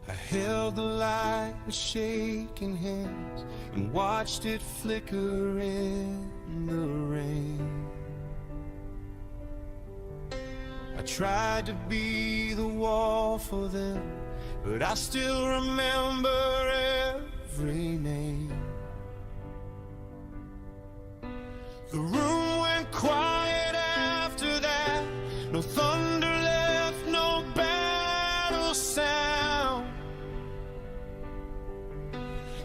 I held the light with shaking hands and watched it flicker in the rain. I tried to be the wall for them, but I still remember every name. The room went quiet after that. No thunder left, no battle sound.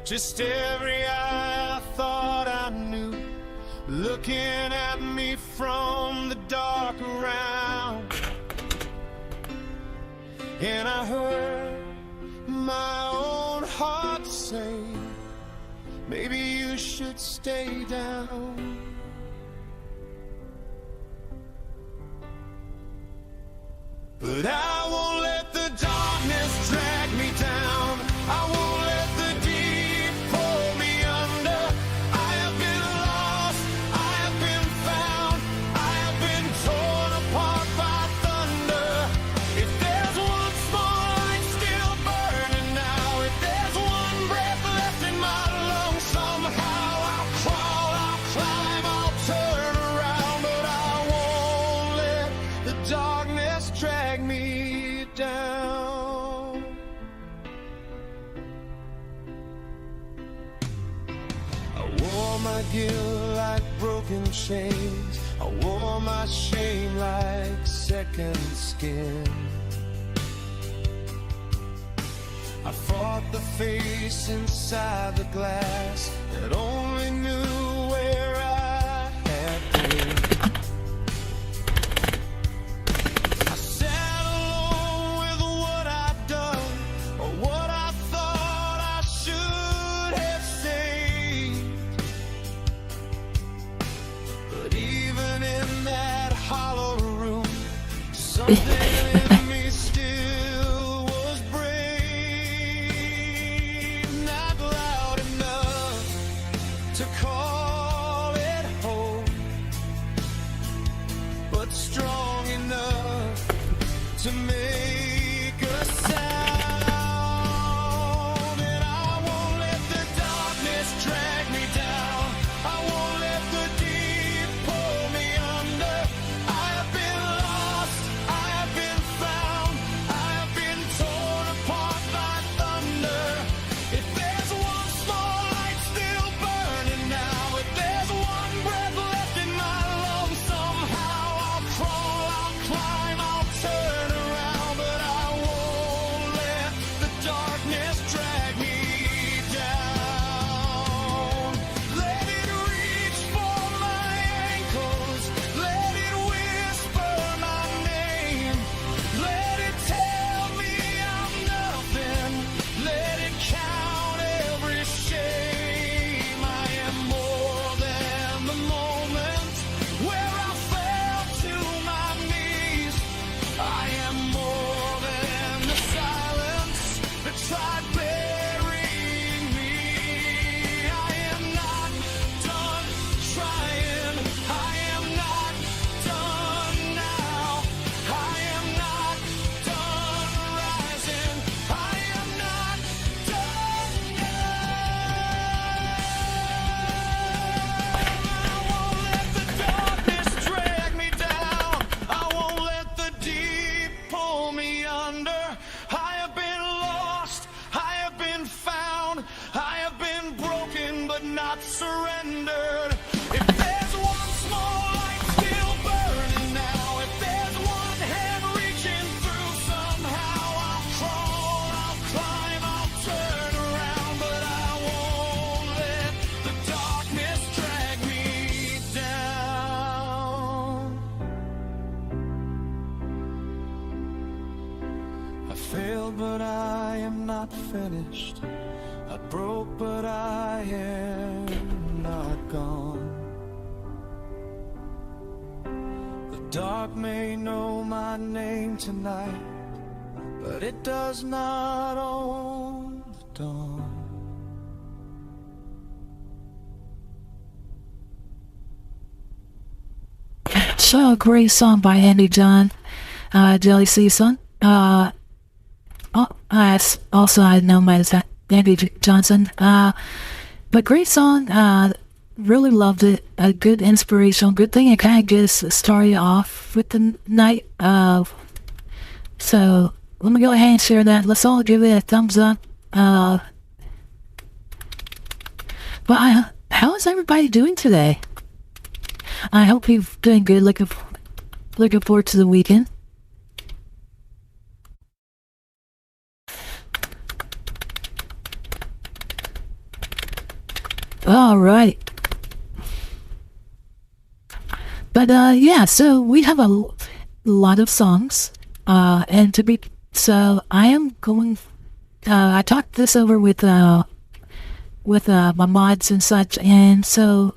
Just every eye I thought I knew, looking at me from the dark around. And I heard my own heart say, maybe you should stay down. But I won't let the darkness drag me down. I won't let the deep pull me under. I have been lost, I have been found, I have been torn apart by thunder. If there's one small light still burning now, if there's one breath left in my lungs, somehow I'll crawl, I'll climb, I'll turn around. But I won't let the darkness drag me down. I wore my guilt like broken chains. I wore my shame like second skin. I fought the face inside the glass that only knew where I had been. I sat alone with what I'd done, or what I thought I should have said. But even in that hollow room, something in me still was brave. Not loud enough to call it home, but strong enough to make a sound. And I won't let the darkness drag me down. I won't let the deep pull me under. I have been lost, I have been found, I have been torn apart by thunder. If there's one small light still burning now, if there's one breath left in my lungs, somehow I'll crawl, I'll climb, I'll turn around. But I won't let the darkness drag me down. Let it reach for my ankles, let it whisper my name, let it tell me I'm nothing, let it count every shame. I am more than the moment where I fell to my knees. I am more than the silence that tried burying me. I am not done trying, I am not done now, I am not done rising, I am not done yet. I won't let the darkness drag me down. I won't let the deep pull me under. I have been lost, I have been found, I have been broken but not surrendered. If there's one small light still burning now, if there's one hand reaching through, somehow I'll crawl, I'll climb, I'll turn around. But I won't let the darkness drag me down. I failed, but I am not finished. I broke, but I am not gone. The dark may know my name tonight, but it does not own the dawn. So, a great song by Andy John, Jelly Season. also I know him as Andy Johnson. But great song. Really loved it. A good inspirational, good thing. It kind of gets started off with the night. So let me go ahead and share that. Let's all give it a thumbs up. But how is everybody doing today? I hope you're doing good. Looking forward to the weekend. All right. But yeah, so we have a lot of songs, so I am going. I talked this over with my mods and such, and so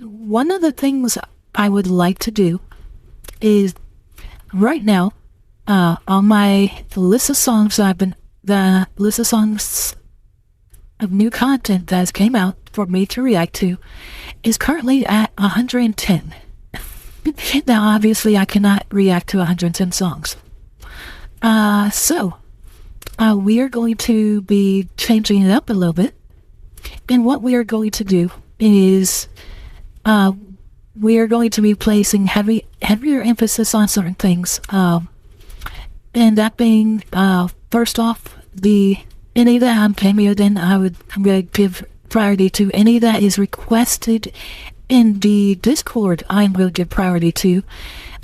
one of the things I would like to do is right now on my list of songs the list of songs of new content that has came out for me to react to is currently at 110. Now, obviously, I cannot react to 110 songs. So we are going to be changing it up a little bit. And what we are going to do is we are going to be placing heavier emphasis on certain things. And that being, first off, any that I'm cameoed in, I'm going to give priority to. Any that is requested in the Discord, I'm going to give priority to.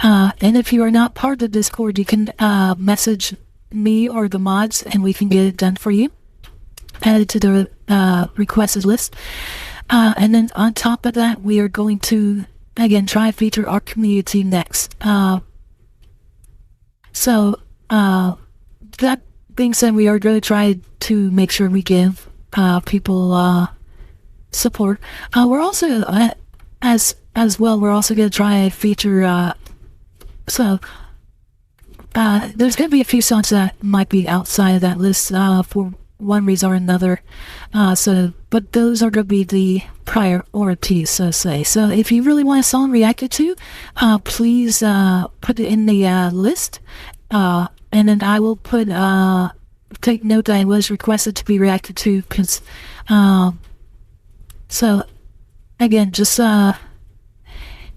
And if you are not part of the Discord, you can message me or the mods and we can get it done for you. Add it to the requested list. And then on top of that, we are going to, again, try to feature our community next. So that being said, we are going to try to make sure we give people support. We're also, as well, we're also going to try and feature, there's going to be a few songs that might be outside of that list for one reason or another. But those are going to be the priorities, so to say. So if you really want a song reacted to, please put it in the list. And then I will take note that it was requested to be reacted to, because, so, again, just,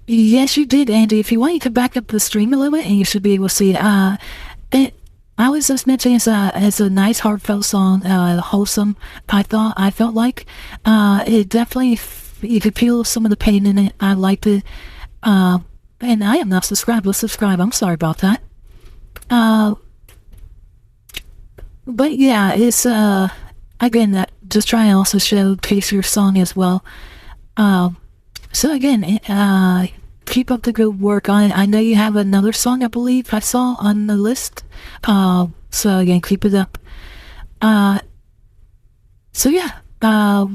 yes, you did, Andy. If you want, you can back up the stream a little bit, and you should be able to see it. I was just mentioning it's a nice, heartfelt song, wholesome, I felt like. It definitely, you could feel some of the pain in it. I liked it. And I am not subscribed. Let's subscribe. I'm sorry about that. But yeah, it's, again, that just try and also showcase your song as well. So again, keep up the good work on it. I know you have another song, I believe I saw on the list. So again, keep it up. So yeah, but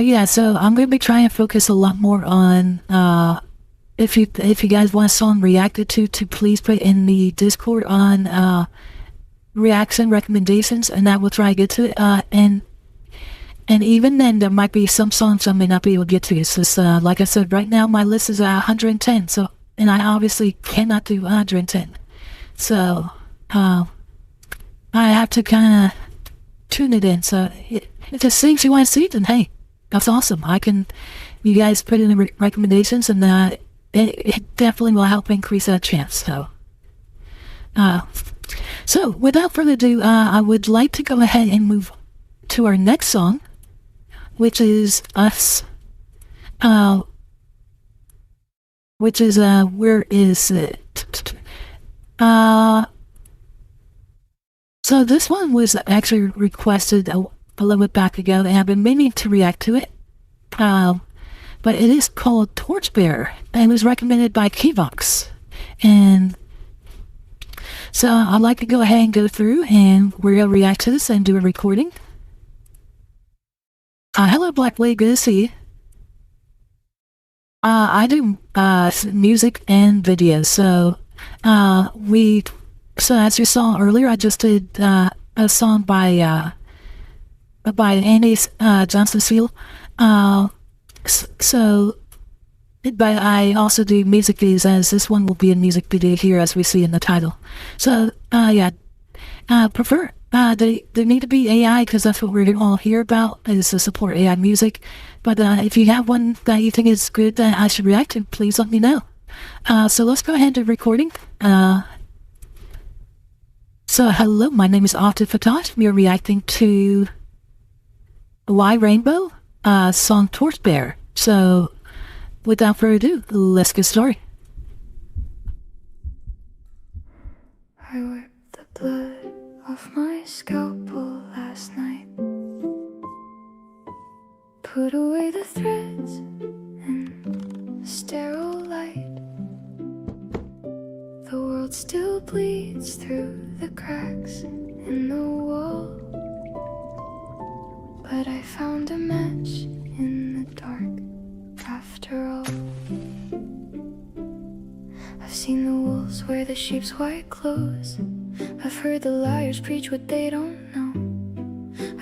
yeah, so I'm going to be trying to focus a lot more on, if you guys want a song reacted to please put in the Discord on reaction recommendations, and I will try to get to it. And even then, there might be some songs I may not be able to get to. It's just, like I said, right now my list is 110, so, and I obviously cannot do 110. So, I have to kind of tune it in. So, if there's things you want to see, then hey, that's awesome. You guys put in the recommendations, and it definitely will help increase that chance. So without further ado, I would like to go ahead and move to our next song, which is Us. Which is, where is it? So this one was actually requested a little bit back ago, and I've been meaning to react to it. But it is called Torchbearer, and it was recommended by Kvox. And so I'd like to go ahead and go through, and we're going to react to this and do a recording. Hello, Black Lady, good to see you. I do music and videos, so as you saw earlier, I just did a song by Andy Johnson. So but I also do music videos, as this one will be a music video here, as we see in the title. So, yeah, prefer. They need to be AI, because that's what we're all here about, is to support AI music. But if you have one that you think is good that I should react to, please let me know. So let's go ahead to recording. So hello, my name is Ovted Fatash. We are reacting to Y Rainbow song Torchbearer. So without further ado, let's get started. I wiped the blood off my scalpel last night, put away the threads in sterile light. The world still bleeds through the cracks in the wall, but I found a match in the dark after all. I've seen the wolves wear the sheep's white clothes, I've heard the liars preach what they don't know.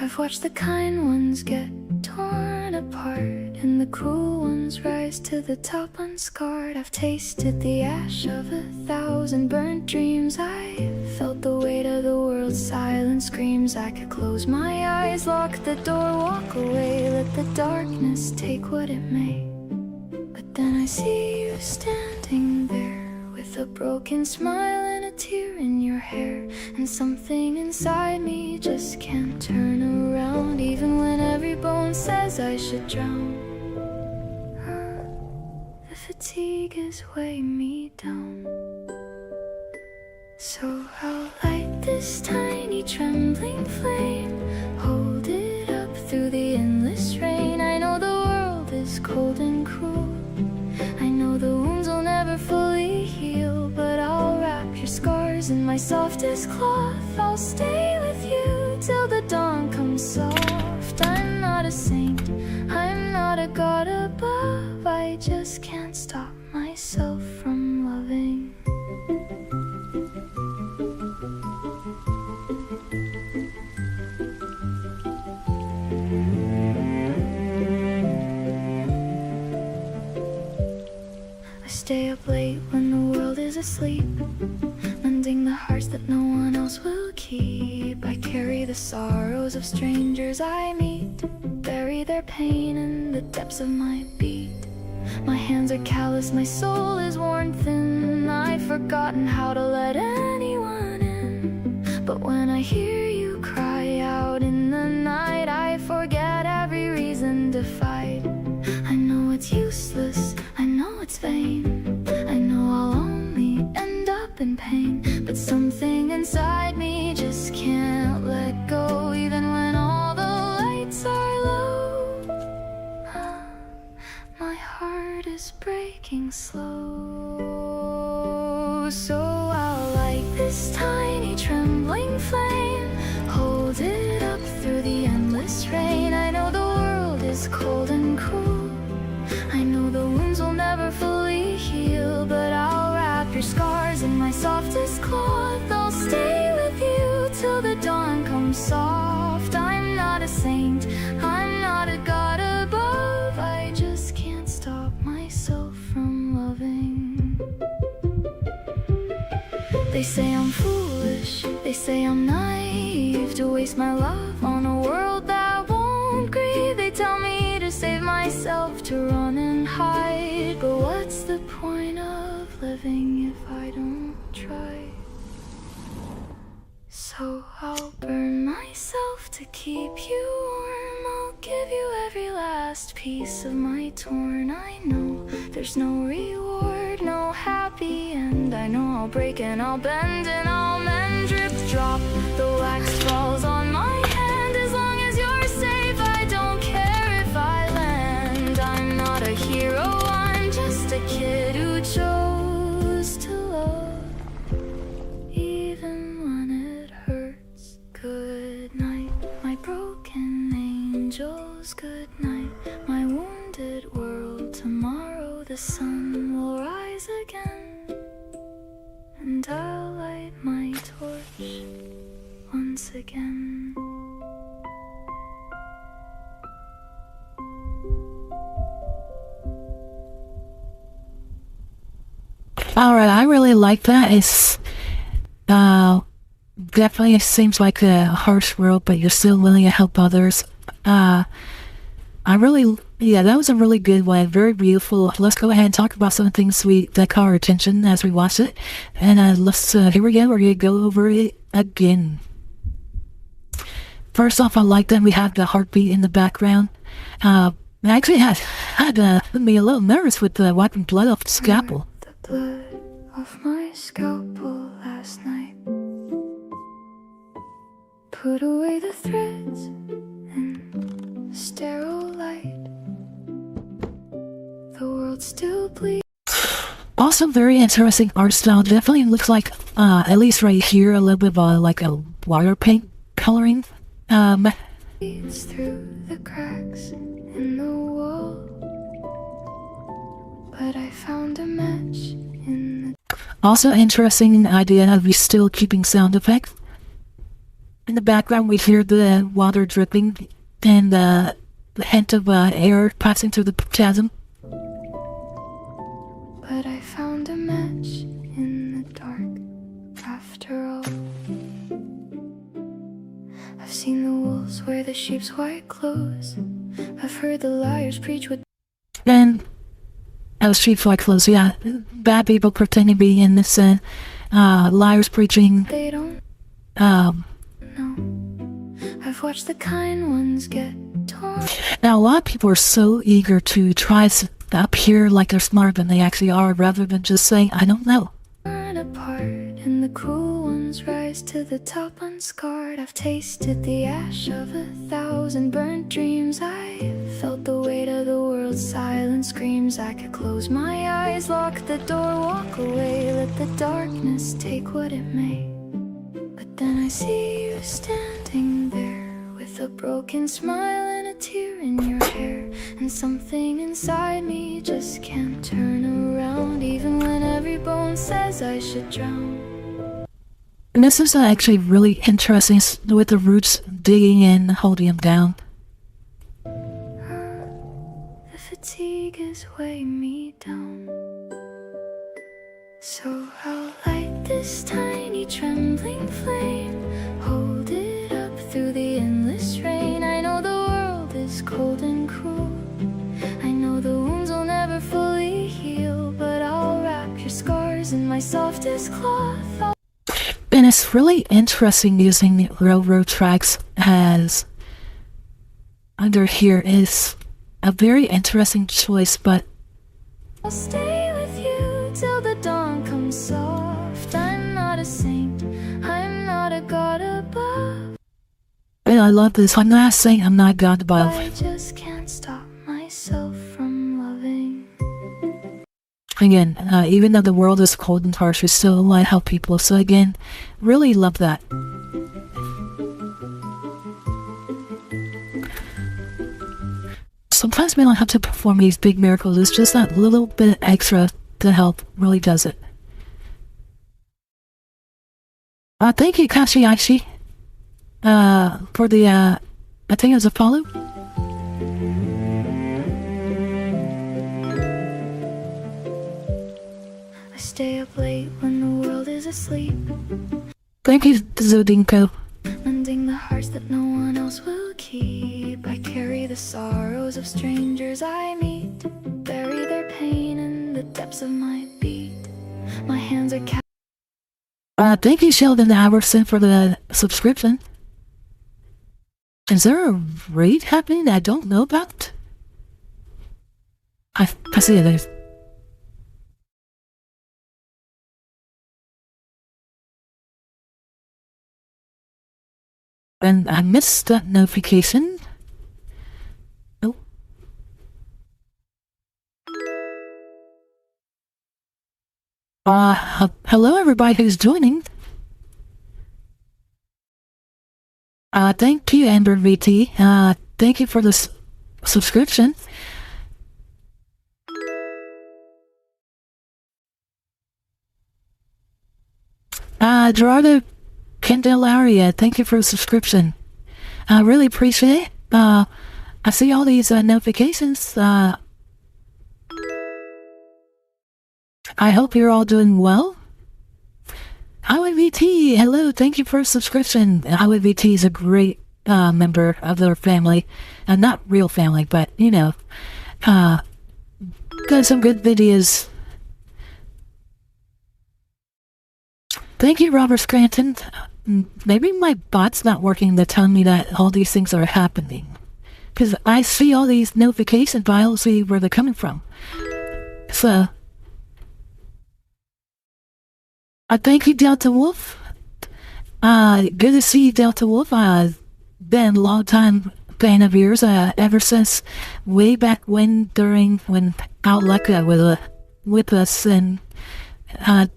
I've watched the kind ones get torn apart, and the cruel ones rise to the top unscarred. I've tasted the ash of 1,000 burnt dreams. I felt the weight of the world's silent screams. I could close my eyes, lock the door, walk away, let the darkness take what it may. But then I see you standing there, with a broken smile and a tear in your hair, and something inside me just can't turn around, even when every bone says I should drown. The fatigue is weighing me down. So I'll light this tiny trembling flame, hold it up through the endless rain. I know the world is cold and cruel, I know the wounds will never fully heal, but I'll wrap your scars in my softest cloth. I'll stay with you till the dawn comes soft. I'm not a saint, I'm not a god above, I just can't stop myself from loving. I stay up late when the world is asleep, mending the hearts that no one else will keep. I carry the sorrows of strangers I meet, bury their pain in the depths of my beat. My hands are callous, my soul is worn thin, I've forgotten how to let anyone in. But when I hear you cry out in the night, I forget every reason to fight. I know it's useless, I know it's vain, I know I'll only end up in pain, but something inside me just can't let go, even when all the lights are low. My heart is breaking slow. So I'll light this tiny trembling flame, hold it up through the endless rain. I know the world is cold and cruel, I know the wounds will never fully heal, but I'll wrap your scars in my softest cloth. I'll stay with you till the dawn comes soft. I'm not a saint, I'm not a god above, I just can't stop myself from loving. They say I'm foolish, they say I'm naive, to waste my love on a world that won't grieve. They tell me to save myself, to run and hide, but what's the point of living if I don't try? So I'll burn myself to keep you warm, I'll give you every last piece of my torn. I know there's no reward, no happy end, I know I'll break and I'll bend and I'll mend. Drip drop, the wax falls on my hand, as long as you're safe I don't care if I land. I'm not a hero, I'm just a kid who chose to love, even when it hurts. Good night, my broken angels, good night, my wounded world. Tomorrow the sun will rise again, and I'll light my torch once again. Alright, I really like that. It's, definitely seems like a harsh world, but you're still willing to help others. Yeah, that was a really good one. Very beautiful. Let's go ahead and talk about some things that caught our attention as we watched it. And here we go. We're going to go over it again. First off, I like that we have the heartbeat in the background. I actually had me a little nervous with wiping blood off the scalpel. The blood off my scalpel last night. Put away the threads and sterile light. The world still bleeds. Also, very interesting art style. Definitely looks like, at least right here, a little bit of like a water paint coloring. Leads through the cracks in the wall. But I found a match in the... Also, interesting idea of you still keeping sound effects. In the background, we hear the water dripping and the hint of air passing through the chasm. But I found a match in the dark, after all. I've seen the wolves wear the sheep's white clothes. I've heard the liars preach with... And as sheep like clothes, yeah, bad people pretending to be innocent, liars preaching. They don't know. I've watched the kind ones get torn. Now, a lot of people are so eager to try to appear like they're smarter than they actually are, rather than just saying, I don't know. Apart, and the cool ones rise to the top unscarred. I've tasted the ash of 1,000 burnt dreams. I felt the weight of the world's silent screams. I could close my eyes, lock the door, walk away, let the darkness take what it may. But then I see you standing there with a broken smile and a tear in your hair. And something inside me just can't turn around, even when every bone says I should drown. And this is actually really interesting with the roots digging in, holding him down. The fatigue is weighing me down. So I'll light this tiny trembling flame, hold it up through the endless rain. I know the world is cold and cruel. I know the wounds will never fully heal, but I'll wrap your scars in my softest cloth. And it's really interesting using the railroad tracks as under here is a very interesting choice, but I'll stay with you till the dawn comes soft. I'm not a saint, I'm not a god above. and I love this. I'm not saying I'm not God above. I just can't stop myself from loving. Again, even though the world is cold and harsh, we still want to help people. So again, really love that. Sometimes we don't have to perform these big miracles. It's just that little bit extra to help really does it. Thank you, Kashiyashi, for the, I think it was a follow. I stay up late when the world is asleep, Thank you, Zodinko. mending the hearts that no one else will keep. I carry the sorrows of strangers I meet, bury their pain in the depths of my beat. My hands are Thank you, Sheldon Iverson, for the subscription. Is there a raid happening that I don't know about? I see it is. And I missed that notification. Oh. Hello everybody who's joining. Thank you, Amber VT. Thank you for this subscription. Gerardo Candelaria, thank you for the subscription. I really appreciate it. I see all these notifications. I hope you're all doing well. IYVT, hello, thank you for a subscription. IYVT is a great member of their family. Not real family, but, you know, got some good videos. Thank you, Robert Scranton. Maybe my bot's not working to tell me that all these things are happening. Because I see all these notifications, but I don't see where they're coming from. So, thank you, Delta Wolf. Good to see you, Delta Wolf. Been a long time fan of yours, ever since way back when Outlook was with us, and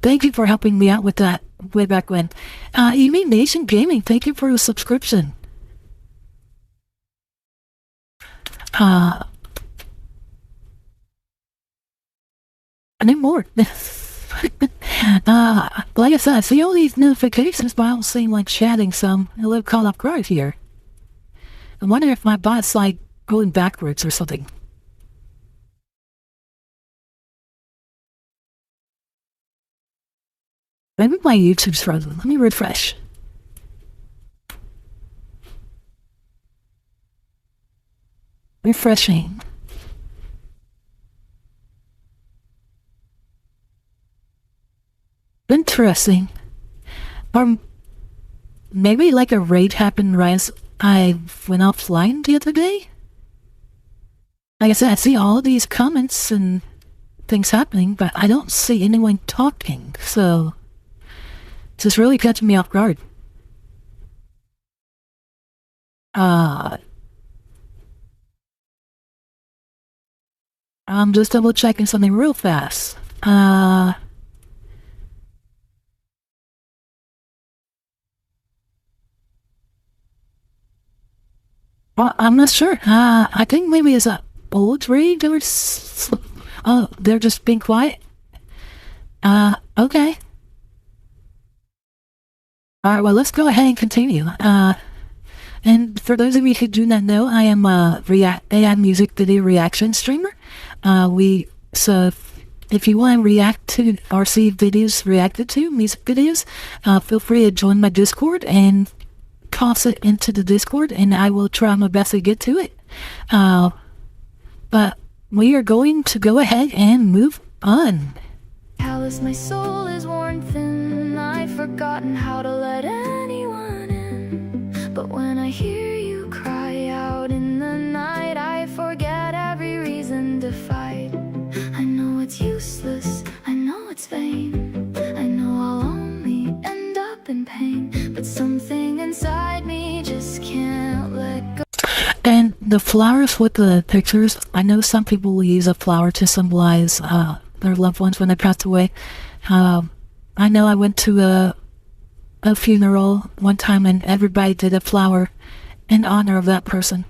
thank you for helping me out with that way back when. You mean Nation Gaming, thank you for the subscription. Anymore. Like I said, I see all these notifications, but I don't seem like chatting, so I'm a little caught off guard here. I wonder if my bot's like going backwards or something. Maybe my YouTube's frozen. Let me refresh. Refreshing. Interesting. Or maybe like a raid happened right as I went offline the other day? Like I said, I see all these comments and things happening, but I don't see anyone talking, so it's just really catching me off guard. I'm just double checking something real fast. Well, I'm not sure. I think maybe it's a old raid or they're just being quiet. Okay. Alright, well, let's go ahead and continue. And for those of you who do not know, I am a AI music video reaction streamer. So if you want to react to or see videos reacted to, music videos, feel free to join my Discord and toss it into the Discord, and I will try my best to get to it. But we are going to go ahead and move on. Callous, my soul is worn thin. I've forgotten how to let anyone in. But when I hear you cry out in the night, I forget every reason to fight. I know it's useless, I know it's vain, I know I'll only end up in pain, but something inside me just can't let go. And the flowers with the pictures, I know some people will use a flower to symbolize their loved ones when they passed away. I know I went to a funeral one time and everybody did a flower in honor of that person.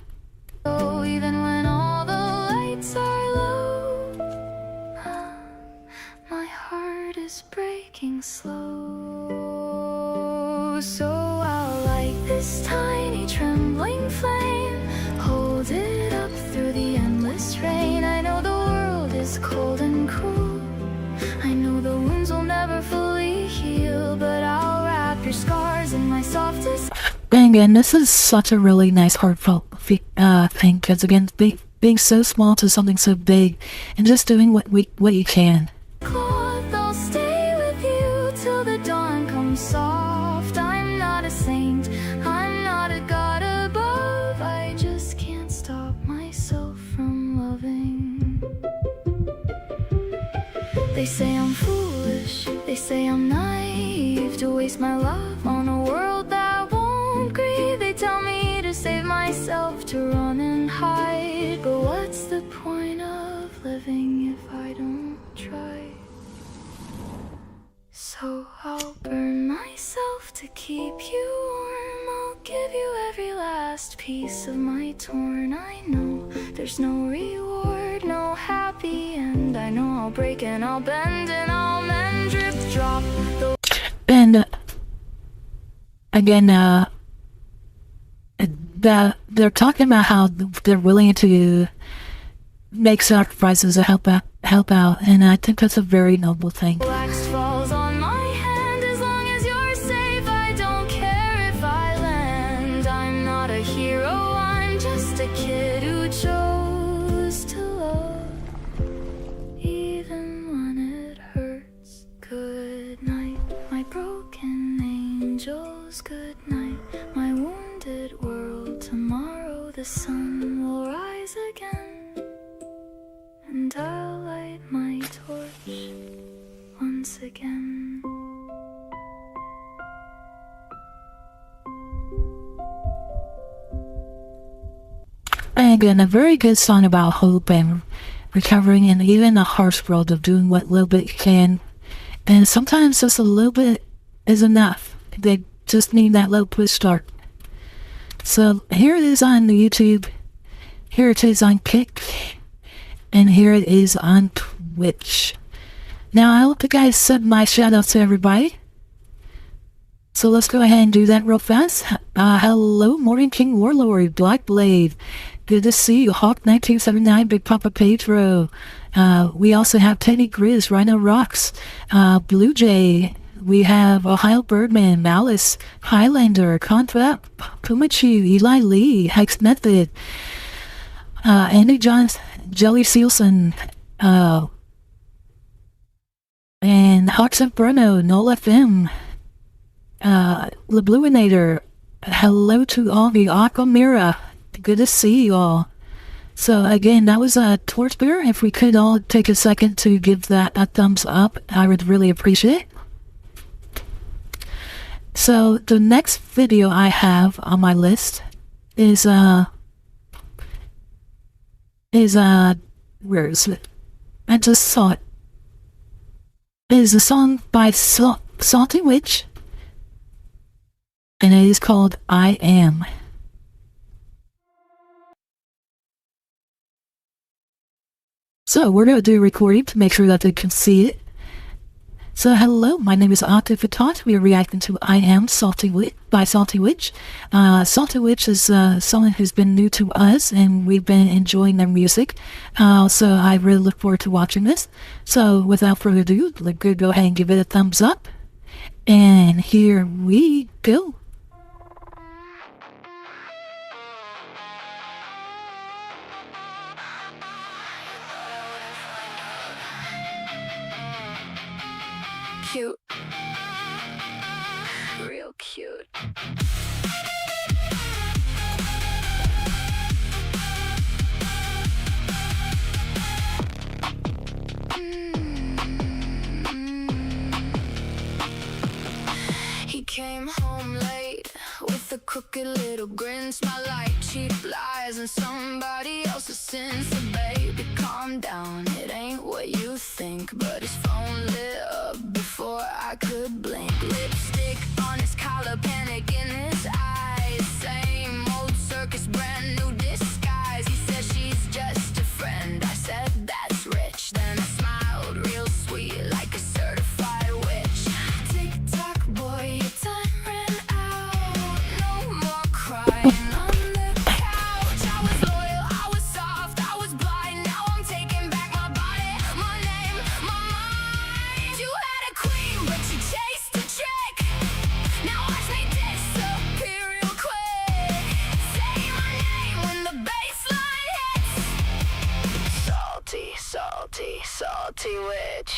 Oh, even when all the lights are low, my heart is breaking slow. So I'll light this tiny trembling flame, hold it up through the endless rain. I know the world is cold and cruel, I know the wounds will never fully heal, but I'll wrap your scars in my softest. And again, this is such a really nice heartfelt thing, because again, being so small to something so big, and just doing what you can. Cloth, I'll stay with you till the dawn comes soft. I'm not a saint, I'm not a god above, I just can't stop myself from loving. They say I'm foolish, they say I'm naive to waste my love on a world that won't grieve. They tell me to save myself, to run and hide, but what's the point of living if I don't try? So I'll burn myself to keep you warm, I'll give you every last piece of my torn. I know there's no reward, no happy end. I know I'll break and I'll bend and I'll mend, drip drop. And again, they're talking about how they're willing to make sacrifices to help out, and I think that's a very noble thing. Wax falls on my hand as long as you're safe. I don't care if I land. I'm not a hero, I'm just a kid who chose to love, even when it hurts. Good night, my broken angels. Good night, my wounded world. Tomorrow the sun will rise again, and I'll light my torch once again. And again, a very good song about hope and recovering, and even a harsh world of doing what little bit you can. And sometimes just a little bit is enough. They just need that little push start. So here it is on the YouTube. Here it is on Kick. And here it is on Twitch. Now, I hope you guys said my shout outs to everybody. So let's go ahead and do that real fast. Hello, Morning King Warlord, Black Blade. Good to see you, Hawk1979, Big Papa Pedro. We also have Teddy Grizz, Rhino Rocks, Blue Jay. We have Ohio Birdman, Malice, Highlander, Contrap, Pumachu, Eli Lee, Hex Method, Andy Johns, Jelly Sealson, and Hawks of Bruno, Null FM, Lebluinator. Hello to all the Aquamira. Good to see you all. So again, that was a Torchbearer. If we could all take a second to give that a thumbs up, I would really appreciate it. So the next video I have on my list is where is it? I just saw it. It is a song by Salty Witch, and it is called I Am. So we're going to do a recording to make sure that they can see it. So hello, my name is Ovted Fatash. We are reacting to I Am Salty Witch by Salty Witch. Salty Witch is someone who's been new to us, and we've been enjoying their music. So I really look forward to watching this. So without further ado, let's go ahead and give it a thumbs up. And here we go. Cute. Real cute. He came home late with a crooked little grin, smile like cheap lies and somebody else's sins. So baby, calm down, it ain't what you think. But his phone lit up before I could blink. Lipstick on his collar, panic in his eyes. Same old circus, brand new disguise. He said she's just a friend, I said that's rich. Then I smiled real sweet like a certified witch. Tick-tock boy, your time ran out. No more crying on the couch. I was loyal, I was soft, I was blind. Now I'm taking back my body, my name, my mind. You had a queen, but you chased a trick. Now watch me disappear real quick. Say my name when the bassline hits. Salty, salty, salty witch.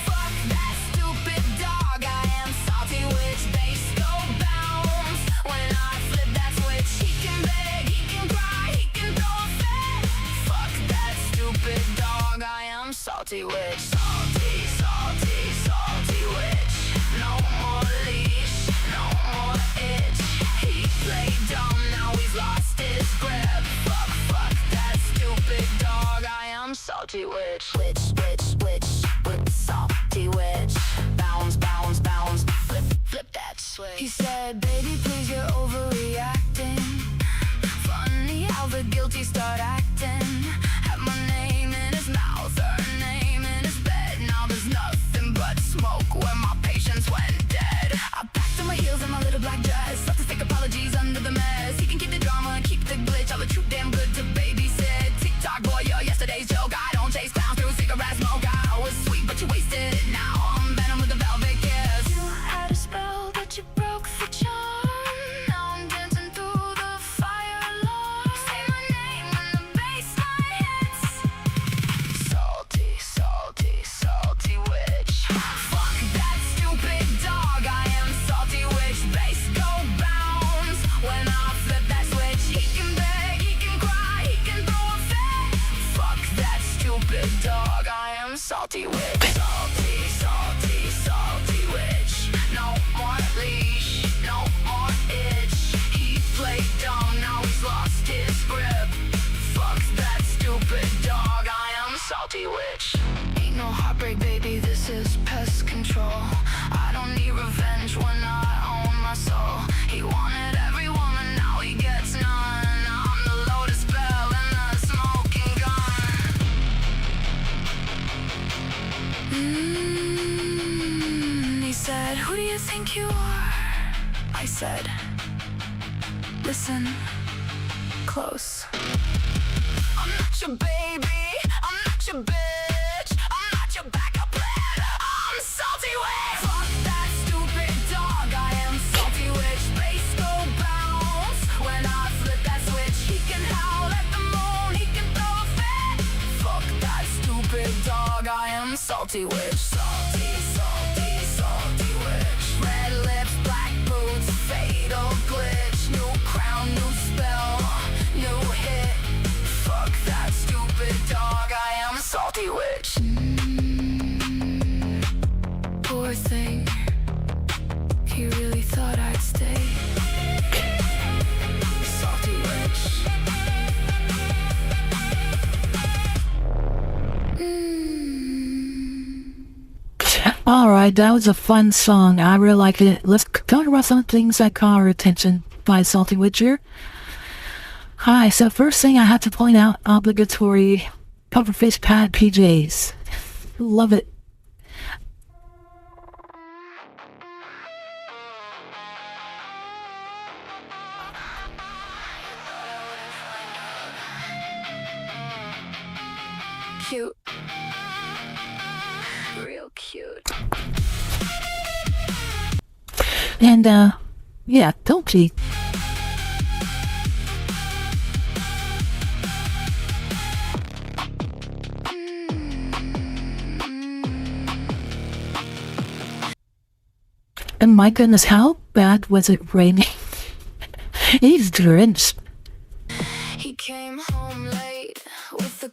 Fuck that stupid dog, I am salty witch. Bass go bounce when I flip that switch. He can beg, he can cry, he can throw a fit. Fuck that stupid dog, I am salty witch. Salty, salty, salty witch. No more leash, no more itch. He played dumb, now he's lost his grip. Fuck that stupid dog, I am salty witch. Witch, witch, witch. justice, pest control. I don't need revenge when I own my soul. He wanted every woman, now he gets none. I'm the lotus bell and the smoking gun. He said, who do you think you are? I said, listen close. I'm not your baby, I'm not your bitch, I'm not your backup plan, I'm salty witch. Fuck that stupid dog, I am salty witch. Bass go bounce when I flip that switch. He can howl at the moon, he can throw a fit. Fuck that stupid dog, I am salty witch. Salty, salty, salty witch. Red lips, black boots, fatal glitch. New crown, new spell, new hit. Fuck that stupid dog, I am a salty witch. Poor thing, he really thought I'd stay. Salty witch. Alright, that was a fun song. I really liked it. Let's talk about some things that caught our attention by Salty Witch here. Hi, so first thing I have to point out, obligatory pufferface pad PJs. Love it. Cute. Real cute. And, yeah, don't cheat. And my goodness, how bad was it raining? He's drenched. He came home late with the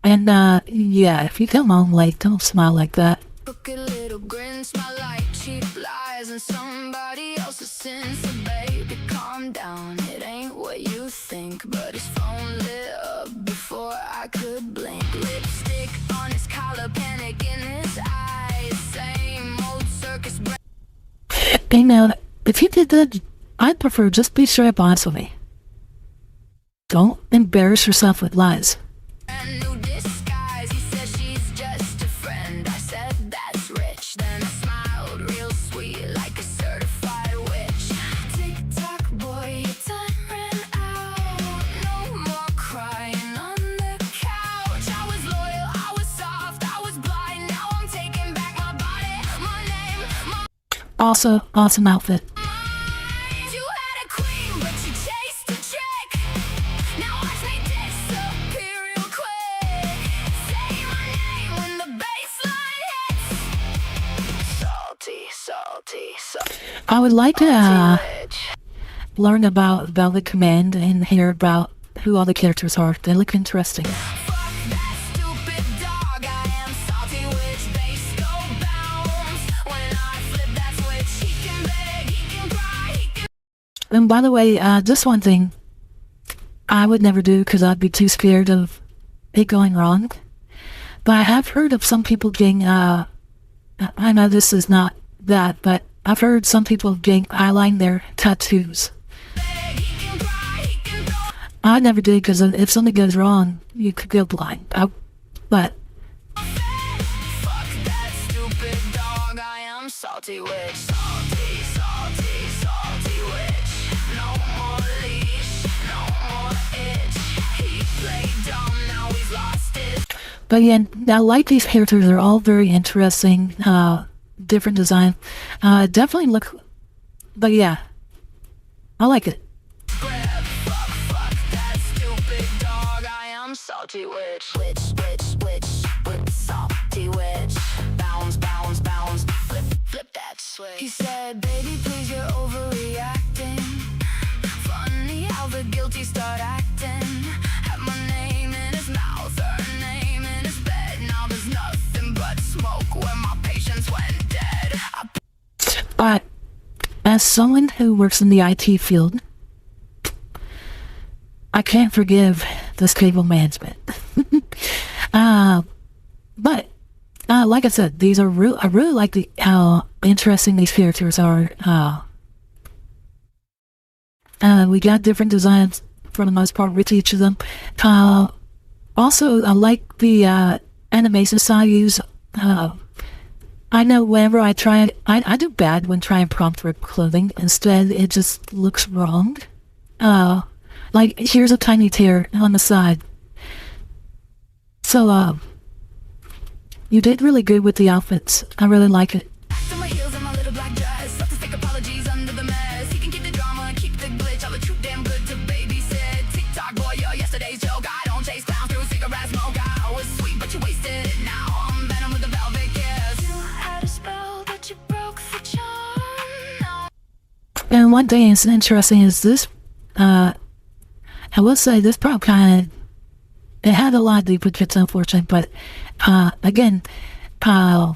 And, yeah, if you come home late, don't smile like that. crooked little grin, smile like cheap lies and somebody else's sins. So baby, calm down, it ain't what you think. But his phone lit up before I could blink. Lipstick on his collar, panic in his eyes. Same old circus breath. Hey, now, if you did that, I'd prefer just be straight honest with me. Don't embarrass yourself with lies. And new disguise. He said she's just a friend. I said that's rich. Then I smiled real sweet like a certified witch. Tick-tock boy, your time ran out. No more crying on the couch. I was loyal, I was soft, I was blind. Now I'm taking back my body, my name, my Also, awesome outfit. mind. You had a queen, but you chased a chick. Now watch me disappear real quick. Say my name when the bass line hits. Salty, salty, salty I would like to, witch. learn about Velvet Command and hear about who all the characters are. They look interesting. Fuck that stupid dog, I am salty witch. Bass go bounce when I flip that switch. He can beg, he can cry, he can. And by the way, just one thing I would never do because I'd be too scared of it going wrong. But I have heard of some people getting, I know this is not that, but I've heard some people getting eyeliner their tattoos. Beg, he can cry, he can throw. I never did because if something goes wrong, you could go blind. But Fuck that stupid dog, I am salty witch. Salty, salty, salty witch. No more leash, no more itch. He played dumb, now he's lost his. But yeah, I like these characters. They're all very interesting. Different design. Definitely look. But yeah, I like it. Grab, fuck that stupid dog, I am salty witch. Witch, salty witch. Bounce, bounce, bounce. Flip that switch. He said, baby, please, you're overreacting. Funny how the guilty start acting. Had my name in his mouth, her name in his bed. Now there's nothing but smoke when my patience went dead. But as someone who works in the IT field, I can't forgive this cable management. But like I said, these are real. I really like how interesting these characters are. We got different designs for the most part with each of them. Also, I like the animation style use. I know whenever I try, I do bad when trying prompt for clothing. Instead, it just looks wrong. Like here's a tiny tear on the side. So, you did really good with the outfits. I really like it. To my heels and my little black dress. Love to fake apologies under the mess. He can keep the drama, keep the glitch. I'll be too damn good to babysit. TikTok boy, you're yesterday's joke. I don't chase clowns through cigarette smoke. I was sweet, but you wasted it now. I'm venom with a velvet kiss. You had a spell, but you broke the charm. And one thing is interesting is this, I will say this prop kind of, it had a lot of duplicates, unfortunately, but, again, I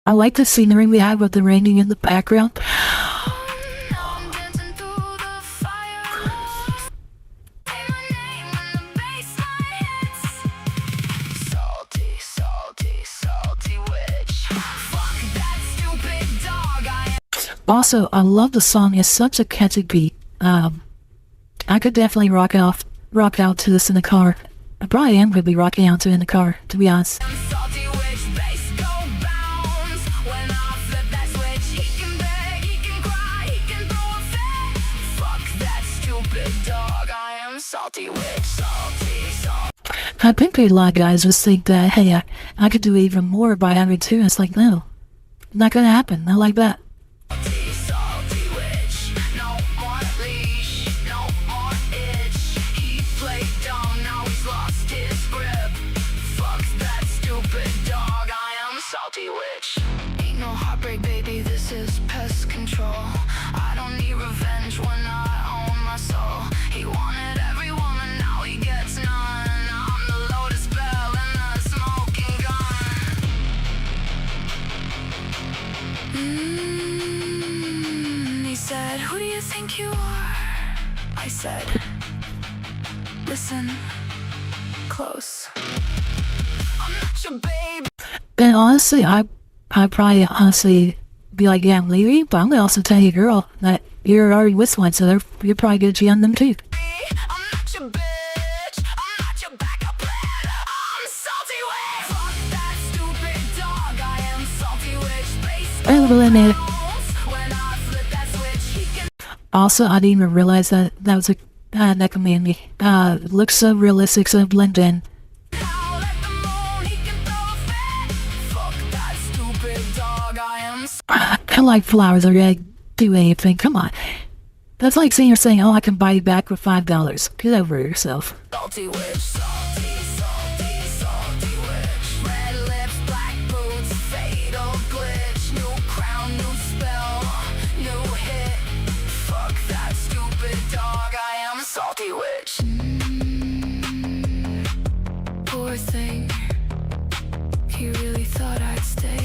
like the scenery we have with the raining in the background. Now I'm dancing through the fire. Say my name when the bassline hits. Salty, salty, salty witch. Fuck that stupid dog. I am Also, I love the song. It's such a catchy beat. I could definitely rock out to this in the car. I probably am going to be rocking out to it in the car, to be honest. salty witch. Bass go bounce. When I flip that switch, he can beg, he can cry, he can throw a fit. Fuck that stupid dog. I am salty witch. Salty, salty. I think a lot of guys just think that, hey, I could do even more by having two. It's like, no, not going to happen. Not like that. Salty witch, no more leash, no more itch. He played dumb, now he's lost his grip. Fuck that stupid dog, I am salty witch. Ain't no heartbreak, baby, this is pest control. I don't need revenge when I own my soul. He wanted every woman, now he gets none. I'm the lotus bell and the smoking gun. He said, who do you think you are? I said, listen close. I'm not your baby. And honestly, I probably honestly be like, yeah, I'm leaving, but I'm going to also tell you, girl, that you're already with one, so you're probably going to G on them too. I'm not your bitch. I'm not your backup plan. I'm salty witch. Fuck that stupid dog. I am salty witch. Bass I eliminated. when I flip that switch, he can. Also, I didn't even realize that was a that command me. It looks so realistic, so blend in. Howl at the moon, he can throw a fit. Fuck that stupid dog. I am I like flowers or do anything. Come on. That's like saying you're saying, oh, I can buy you back with $5. Get over yourself. salty witch. Salty, salty, salty witch. Red lips, black boots, fatal glitch. New crown, new spell, new hit. Fuck that stupid dog. I am a salty witch. Poor thing. He really thought I'd stay.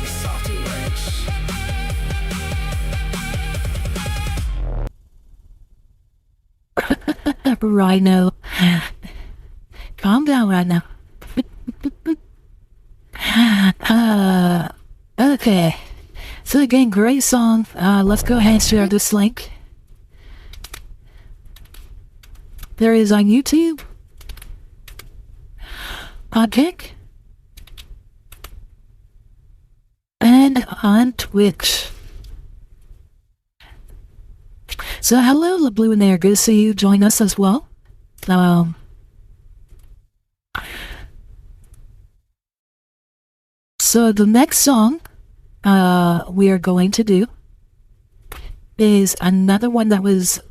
Salty witch. Rhino. Calm down right now. Okay. So again, great song. Let's go ahead and share this link. There is on YouTube, on Kick, and on Twitch. So hello, La Blue in there. Good to see you join us as well. So the next song we are going to do is another one that was,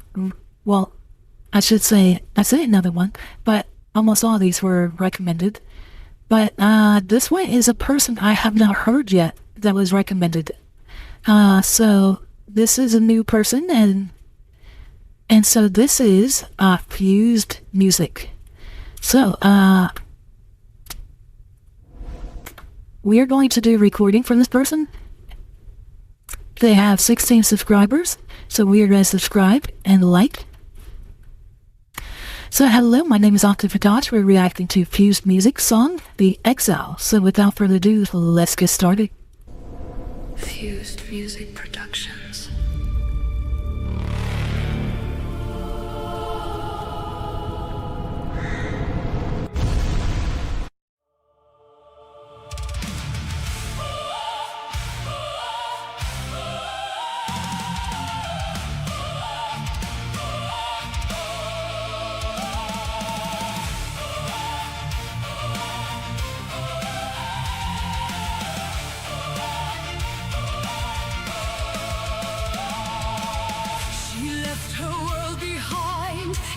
well, I say another one, but almost all of these were recommended. But this one is a person I have not heard yet that was recommended. So this is a new person, and so this is Fused Music. So we are going to do a recording from this person. They have 16 subscribers, so we are going to subscribe and like. So hello, my name is Ovted Fatash. We're reacting to Fused Music song, The Exile. So without further ado, let's get started. Fused Music Productions.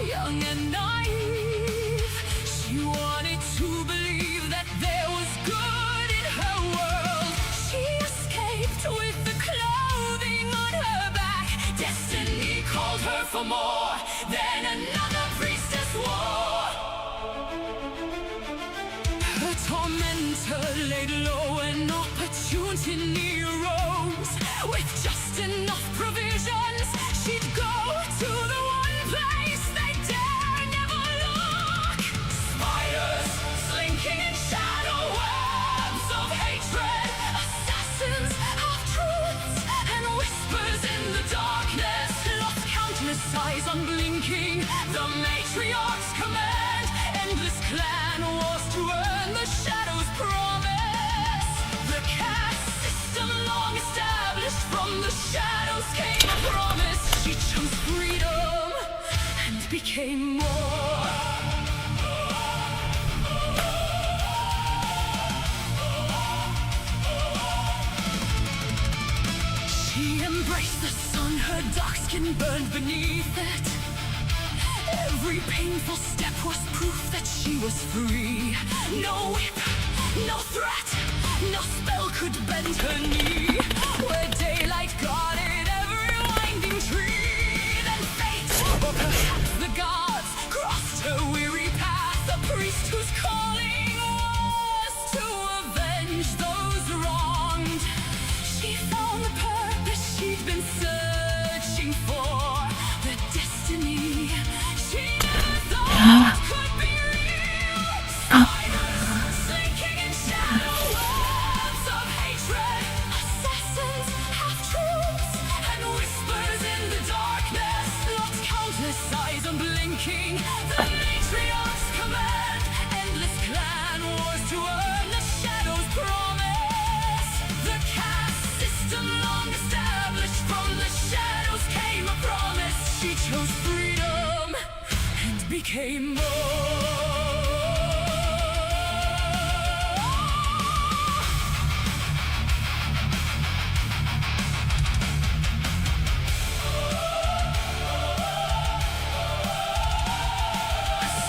Young and naive, she wanted to believe that there was good in her world. She escaped with the clothing on her back. Destiny called her for more than another priestess wore. Her tormentor laid low, an opportunity arose. With just enough provisions, she'd go to the one place they dare never look. Spiders slinking in shadow webs of hatred, assassins of truths and whispers in the darkness. Lost countless eyes unblinking, the matriarch's command. Endless clan wars to earn the shadow's promise. The caste system long established, from the shadows came a promise. She chose freedom and became more. She embraced the sun, her dark skin burned beneath it. Every painful step was proof that she was free. No whip, no threat, no spell could bend her knee. Where daylight guarded every winding tree, then fate, or perhaps the gods, crossed her weary path. The priest whose calling was to avenge those wronged. She found the purpose she'd been searching for, the destiny she never thought could be real. Spiders slinking in shadow webs of hatred, assassins, half-truths, and whispers in the darkness. Lost countless eyes unblinking, the matriarch's command. Endless clan wars to earn the shadow's promise. The caste system long established, from the shadows came a promise. She chose freedom and became more.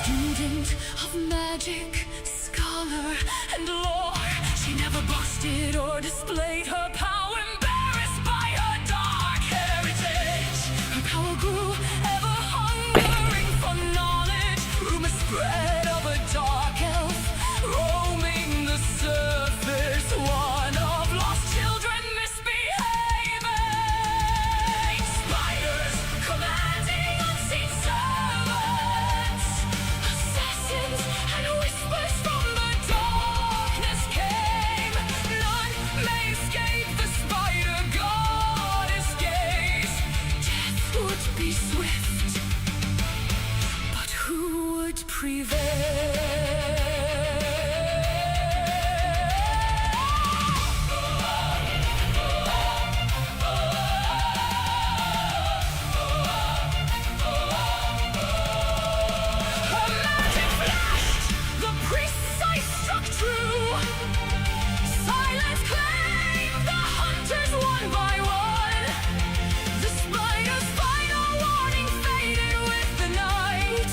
Student of magic, scholar and lore, she never boasted or displayed her power, embarrassed by her dark heritage. Her power grew, ever hungering for knowledge. Rumors spread of a dark elf roaming the surface, one of lost children misbehaving. Spiders commanding unseen servants, assassins and whispers from the darkness came. None may escape the spider goddess gaze. Death would be swift, but who would prevail? Her magic flashed, the priest's eye struck true. Silence claimed the hunters one by one. The spider's final warning faded with the night,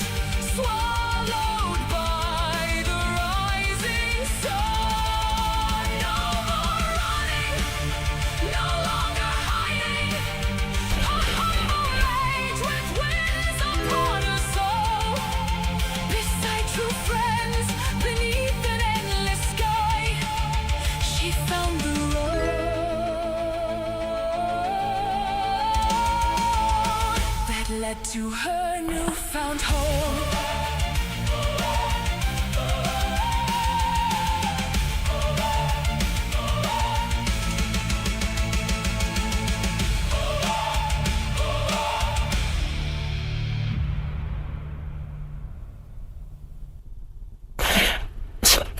swallowed by the rising sun. No more running, no longer hiding. A humble rage with winds upon her soul. Beside true friends, beneath an endless sky, she found the road that led to her newfound home.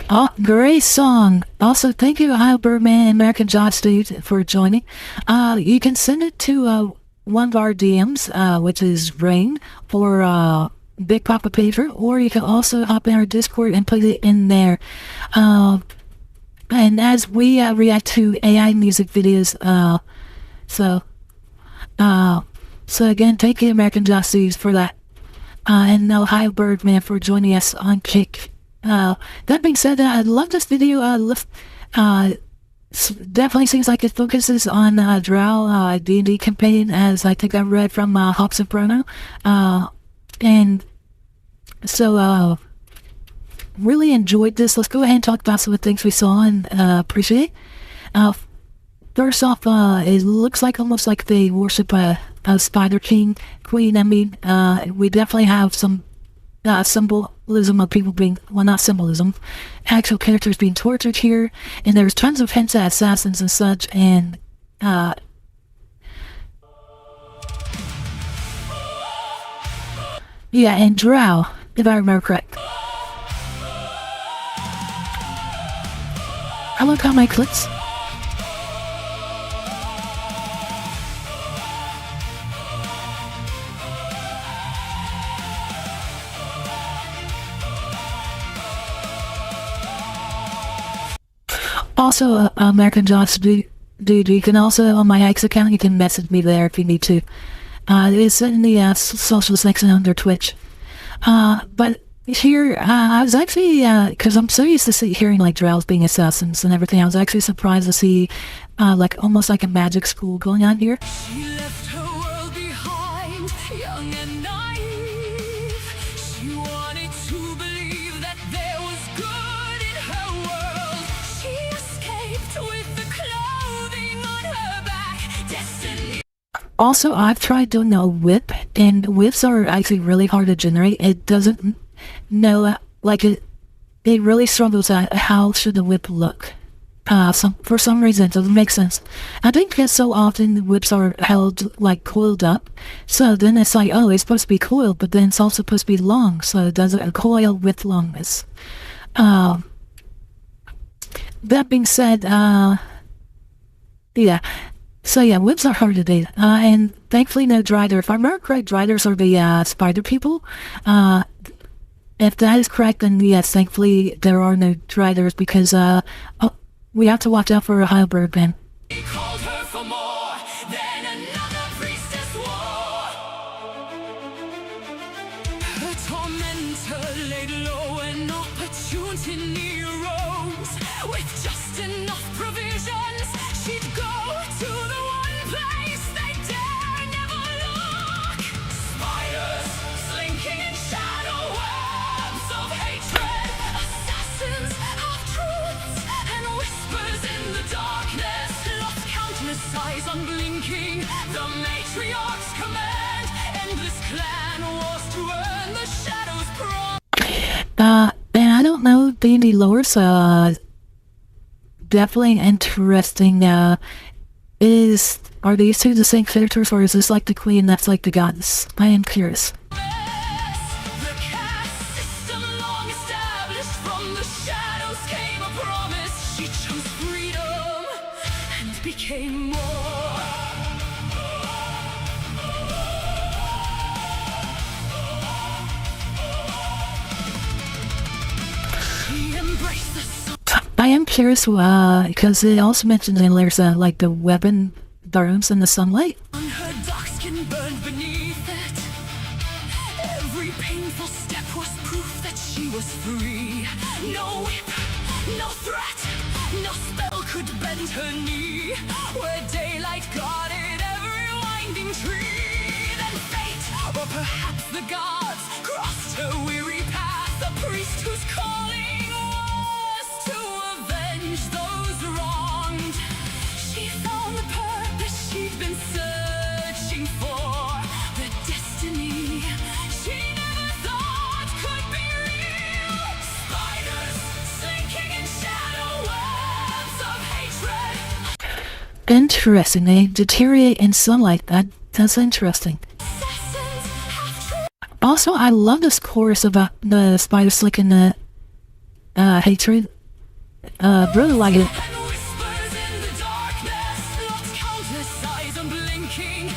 Oh, great song. Also, thank you, Birdman and American Josh Dude, for joining. You can send it to one of our DMs, which is Rain, for Big Papa Paper, or you can also hop in our Discord and put it in there. And as we react to AI music videos, so again, thank you, American Josh Dude, for that. And no, hi, Birdman, for joining us on Kick. That being said, I love this video. Definitely seems like it focuses on Drow D&D campaign, as I think I read from Hops and Bruno. And so really enjoyed this. Let's go ahead and talk about some of the things we saw and appreciate. First off, it looks like almost like they worship a Spider King Queen. I mean, we definitely have some symbolism of people being, well, not symbolism, actual characters being tortured here, and there's tons of hints at assassins and such, and yeah, and Drow, if I remember correct. I love how my clicks. Also, American Josh Dude, you can also, on my X account, you can message me there if you need to. It's in the social section under Twitch. But here, I was actually, because I'm so used to hearing like Drows being assassins and everything, I was actually surprised to see like almost like a magic school going on here. She left her world behind, young and naive. She wanted to believe that there was good in her world. She escaped with the clothing on her back. Destiny. Also, I've tried doing a whip, and whips are actually really hard to generate. It doesn't know, like it really struggles at how should the whip look. For some reason, it doesn't make sense. I think because so often the whips are held like coiled up, so then it's like, oh, it's supposed to be coiled, but then it's also supposed to be long, so it doesn't coil with longness. That being said, yeah. So yeah, whips are hard to do, and thankfully no Drider. If I remember correct, Driders are the spider people. If that is correct, then yes, thankfully there are no Driders, because we have to watch out for a Heilberg then. He called her for more than another priestess war. Her tormentor laid low, an opportunity arose. With just enough provisions, she'd go to the one place they dare never look. Spiders slinking in shadow webs of hatred, assassins of truths, and whispers in the darkness. Lost countless eyes unblinking, the matriarch's command. Endless clan wars to earn the shadows' pride. And I don't know D&D lore, so definitely interesting. Are these two the same characters, or is this like the queen that's like the goddess? I am curious. The caste system long established, from the shadows came a promise. She chose freedom and became more. She embraced the sun. I am curious, because it also mentions in there's like the weapon burns in the sunlight. On her dark skin burned beneath it. Every painful step was proof that she was free. No whip, no threat, no spell could bend her knee. Where daylight guarded every winding tree. Then fate, or perhaps the gods, crossed her weary path. A priest whose calling was to avenge those wronged. She found the purpose she'd been searching for, the destiny she never thought could be real. Spiders slinking in shadow webs of hatred. Interesting. They deteriorate in sunlight. That's interesting. Assassins have truth. Also, I love this chorus about the spider slicking the hatred. really like it. And whispers in the darkness, lost countless eyes unblinking. The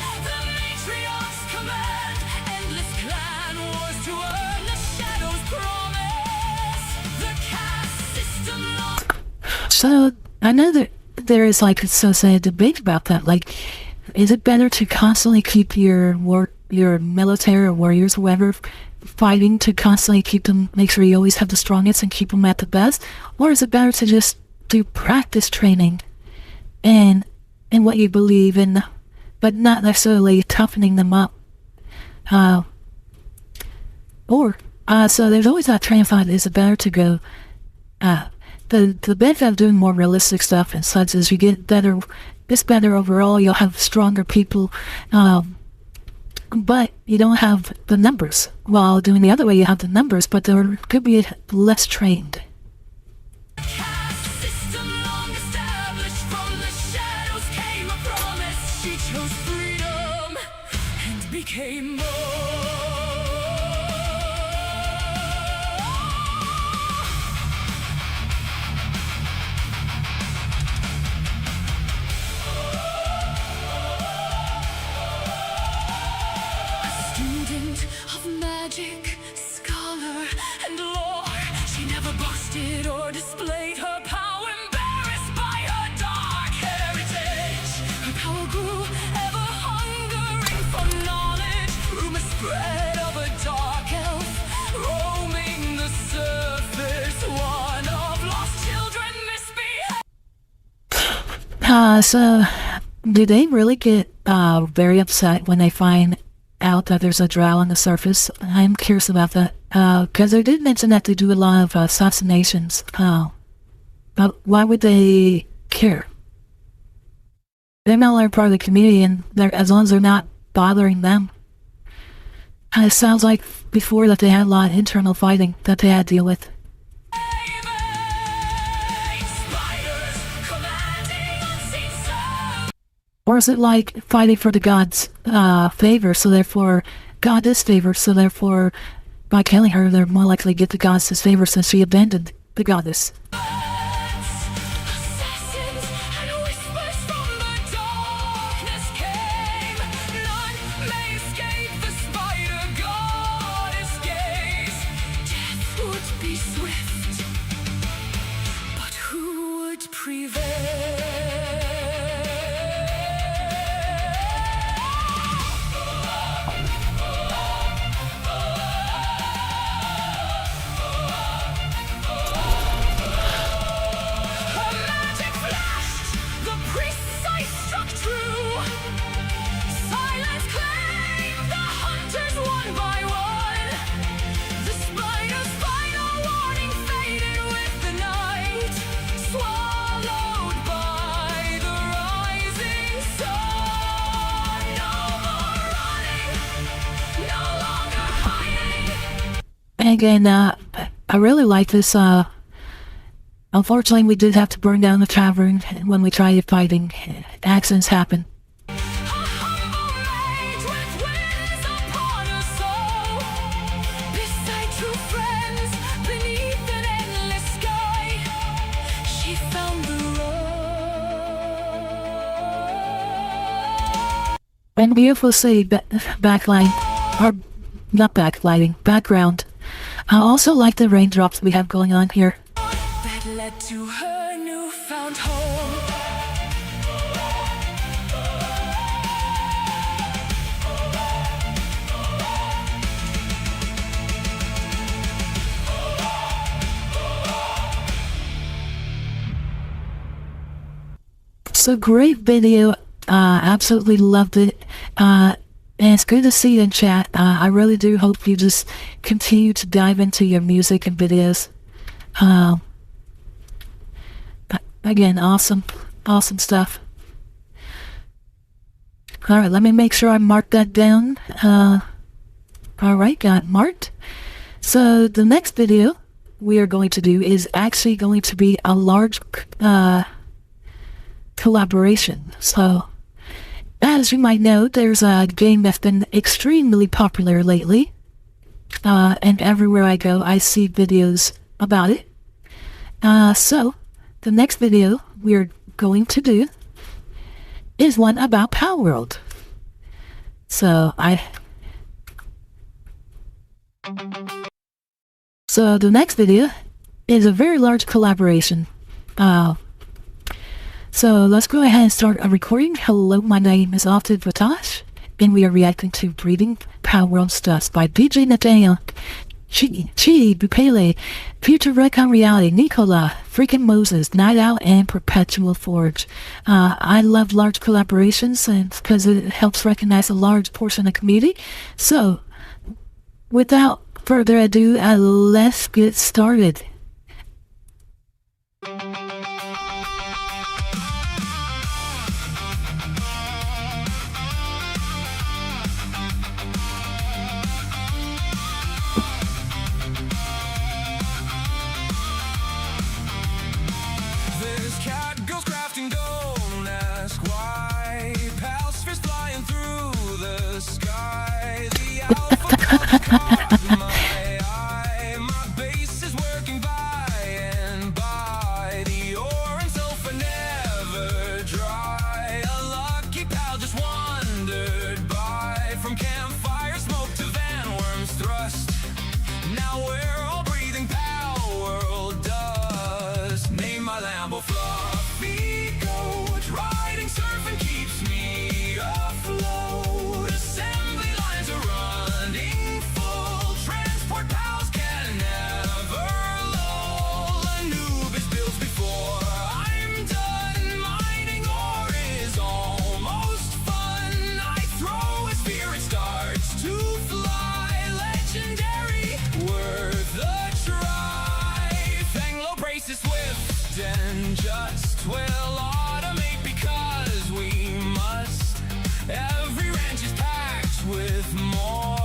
matriarch's command, endless clan wars to earn the shadow's promise. The caste system lost. So I know that there is like a debate about that. Like, is it better to constantly keep your military or warriors, whoever, fighting to constantly keep them, make sure you always have the strongest and keep them at the best, or is it better to just do practice training and what you believe in, but not necessarily toughening them up? So there's always that train of thought: is it better to go? The benefit of doing more realistic stuff and such is you get better. It's better overall. You'll have stronger people, but you don't have the numbers. While doing the other way, you have the numbers, but there could be less trained. Caste system long established, from the shadows came a promise. She chose freedom and became more. A student of magic, scholar, and lore. She never boasted or displayed her power, embarrassed by her dark heritage. Her power grew, ever hungering for knowledge. Rumors spread of a dark elf roaming the surface. One of lost children misbehaved. So do they really get very upset when they find out that there's a drow on the surface? I'm curious about that, because they did mention that they do a lot of assassinations. But why would they care? They're not like part of the community, and as long as they're not bothering them. It sounds like before that they had a lot of internal fighting that they had to deal with. Spiders commanding unseen sounds. Or is it like fighting for the gods' favor, so therefore goddess favor, so therefore by killing her they're more likely to get the goddess' favor since she abandoned the goddess? Assassins and whispers from the darkness came. None may escape the spider goddess gaze. Death would be swift, but who would prevail? Her magic flashed, the precise struck true. Silence claimed the hunters one by one. The spider's final warning faded with the night, swallowed by the rising sun. No more running, no longer hiding. And again, I really like this. Unfortunately, we did have to burn down the tavern when we tried fighting. Accidents happen. A humble mage with winds upon her soul, beside true friends beneath an endless sky, she found the road. And beautiful city backline, or not backlighting, background. I also like the raindrops we have going on here. That led to her newfound home. It's a great video. Absolutely loved it. And it's good to see you in chat. I really do hope you just continue to dive into your music and videos. Again, awesome stuff. Alright, let me make sure I mark that down. Alright, got it marked. So the next video we are going to do is actually going to be a large collaboration. So, as you might know, there's a game that's been extremely popular lately. And everywhere I go, I see videos about it. So, the next video we're going to do is one about Power World. So the next video is a very large collaboration. So let's go ahead and start a recording. Hello, my name is Ovted Fatash, and we are reacting to Breeding Power World Stuff by DJ Nathaniel, Chi Bupele, Future Recon Reality, Nicola, Freaking Moses, Night Out, and Perpetual Forge. I love large collaborations because it helps recognize a large portion of the community. So, without further ado, let's get started. This cat goes crafting, don't ask why. Pals fish flying through the sky. The alpha caught my eye. My base is working by and by. The ore and sulfur never dry. A lucky pal just wandered by. From campfire smoke to van worms thrust. Now we're all breathing Power World dust. Name my Lambo Fluffy Goat. Riding surfing keeps me afloat. Assembly lines are running full. Transport pals can never lull. Anubis builds before I'm done. Mining ore is almost fun. I throw a spear, it starts to fly. Legendary, worth a try. Fanglo braces swift and just will automate because we must. Every ranch is packed with more.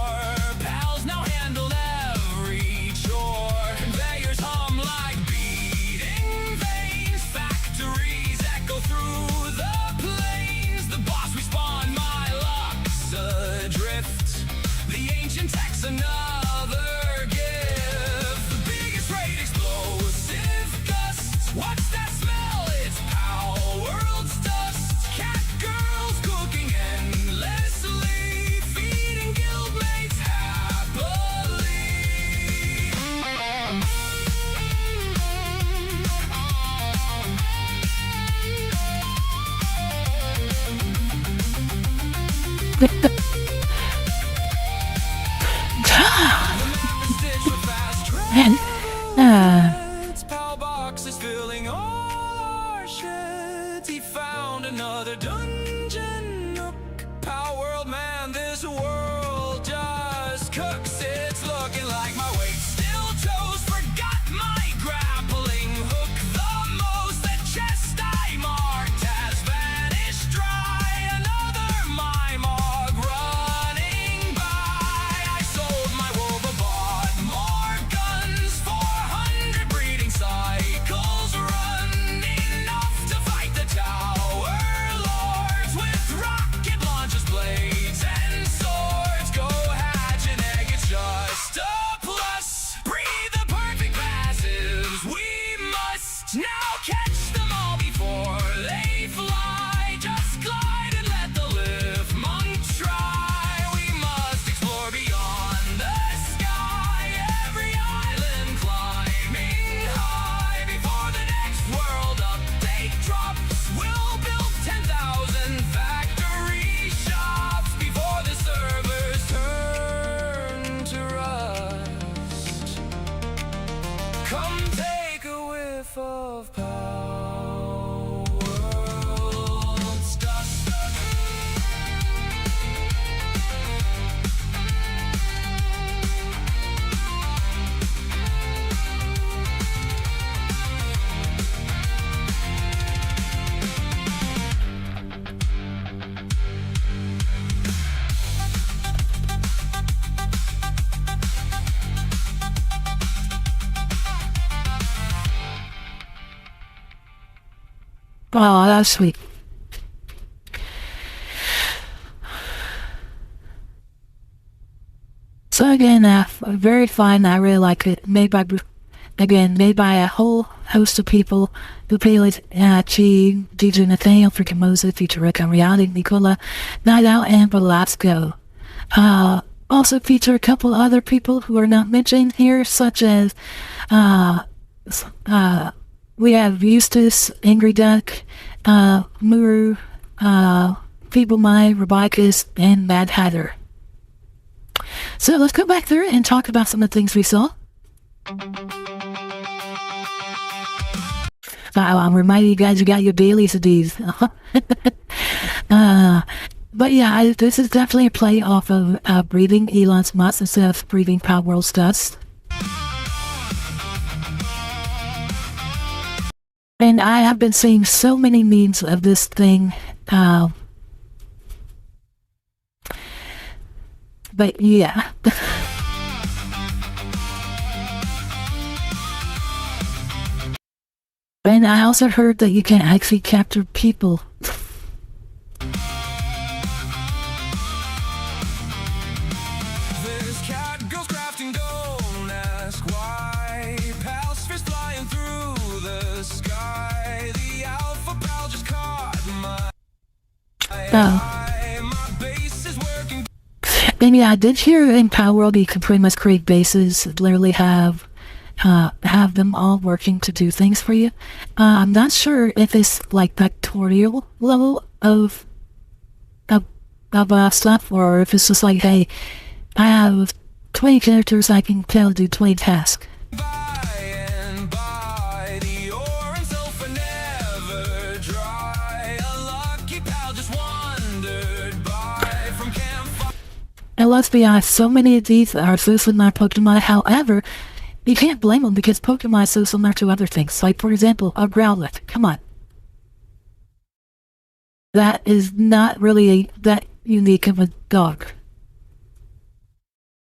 Pals now handle every chore. Conveyors hum like beating veins. Factories echo through the plains. The boss respawn, my luck's adrift. The ancient tech's another gift. The biggest raid, explosive gusts. What's that smell? It's Power World's dust. Cat girls cooking endlessly. Feeding guildmates happily. And, Pal box is filling all our sheds. He found another dungeon nook. Power World, man, this world just cooks. It's looking like my weight still chose. Forgot my grappling hook the most. That chest I marked has vanished dry. Another Mimog running by. I sold my wool but bought more guns. 400 breeding cycles run. Enough to fight the Tower Lords. With rocket launchers, blades, and swords. Go hatch an egg, it's just a plus. Breathe the perfect passes, we must. Now catch them all before they fly. Just glide and let the lift monk try. We must explore beyond the sky. Every island climbing high. Before the next world update drops, we'll build 10,000 factory shops. Before the servers turn to rust. Come take a whiff of Power World's dust. oh, that's sweet. So again, very fine. I really like it. Made by again, made by a whole host of people who played Chi, DJ Nathaniel, Freaking Moses, Feature Rick and Reality, Nicola, Night Out, and Velasco. Also feature a couple other people who are not mentioned here, such as we have Eustace, Angry Duck, Muru, Feeble Mind, Robicus, and Mad Hatter. So let's go back through and talk about some of the things we saw. I'm reminding you guys, you got your dailies of these. But yeah, this is definitely a play off of breathing Elon's Smuts instead of breathing Power World's dust. And I have been seeing so many memes of this thing. But yeah. And I also heard that you can actually capture people. This cat goes crafting, don't ask why. Pal spheres flying through the sky. The alpha pal just caught my eye. My base is working. And yeah, I did hear in Power World you can pretty much create bases, literally have them all working to do things for you. I'm not sure if it's like factorial level of stuff, or if it's just like, hey, I have 20 characters, I can tell do 20 tasks. By and by, the ore and sulfur never dry. A lucky pal just wandered by from campfire. And let's be honest, so many of these are so similar to Pokemon. However, you can't blame them because Pokemon is so similar to other things. Like, for example, a Growlithe. Come on. That is not really that unique of a dog.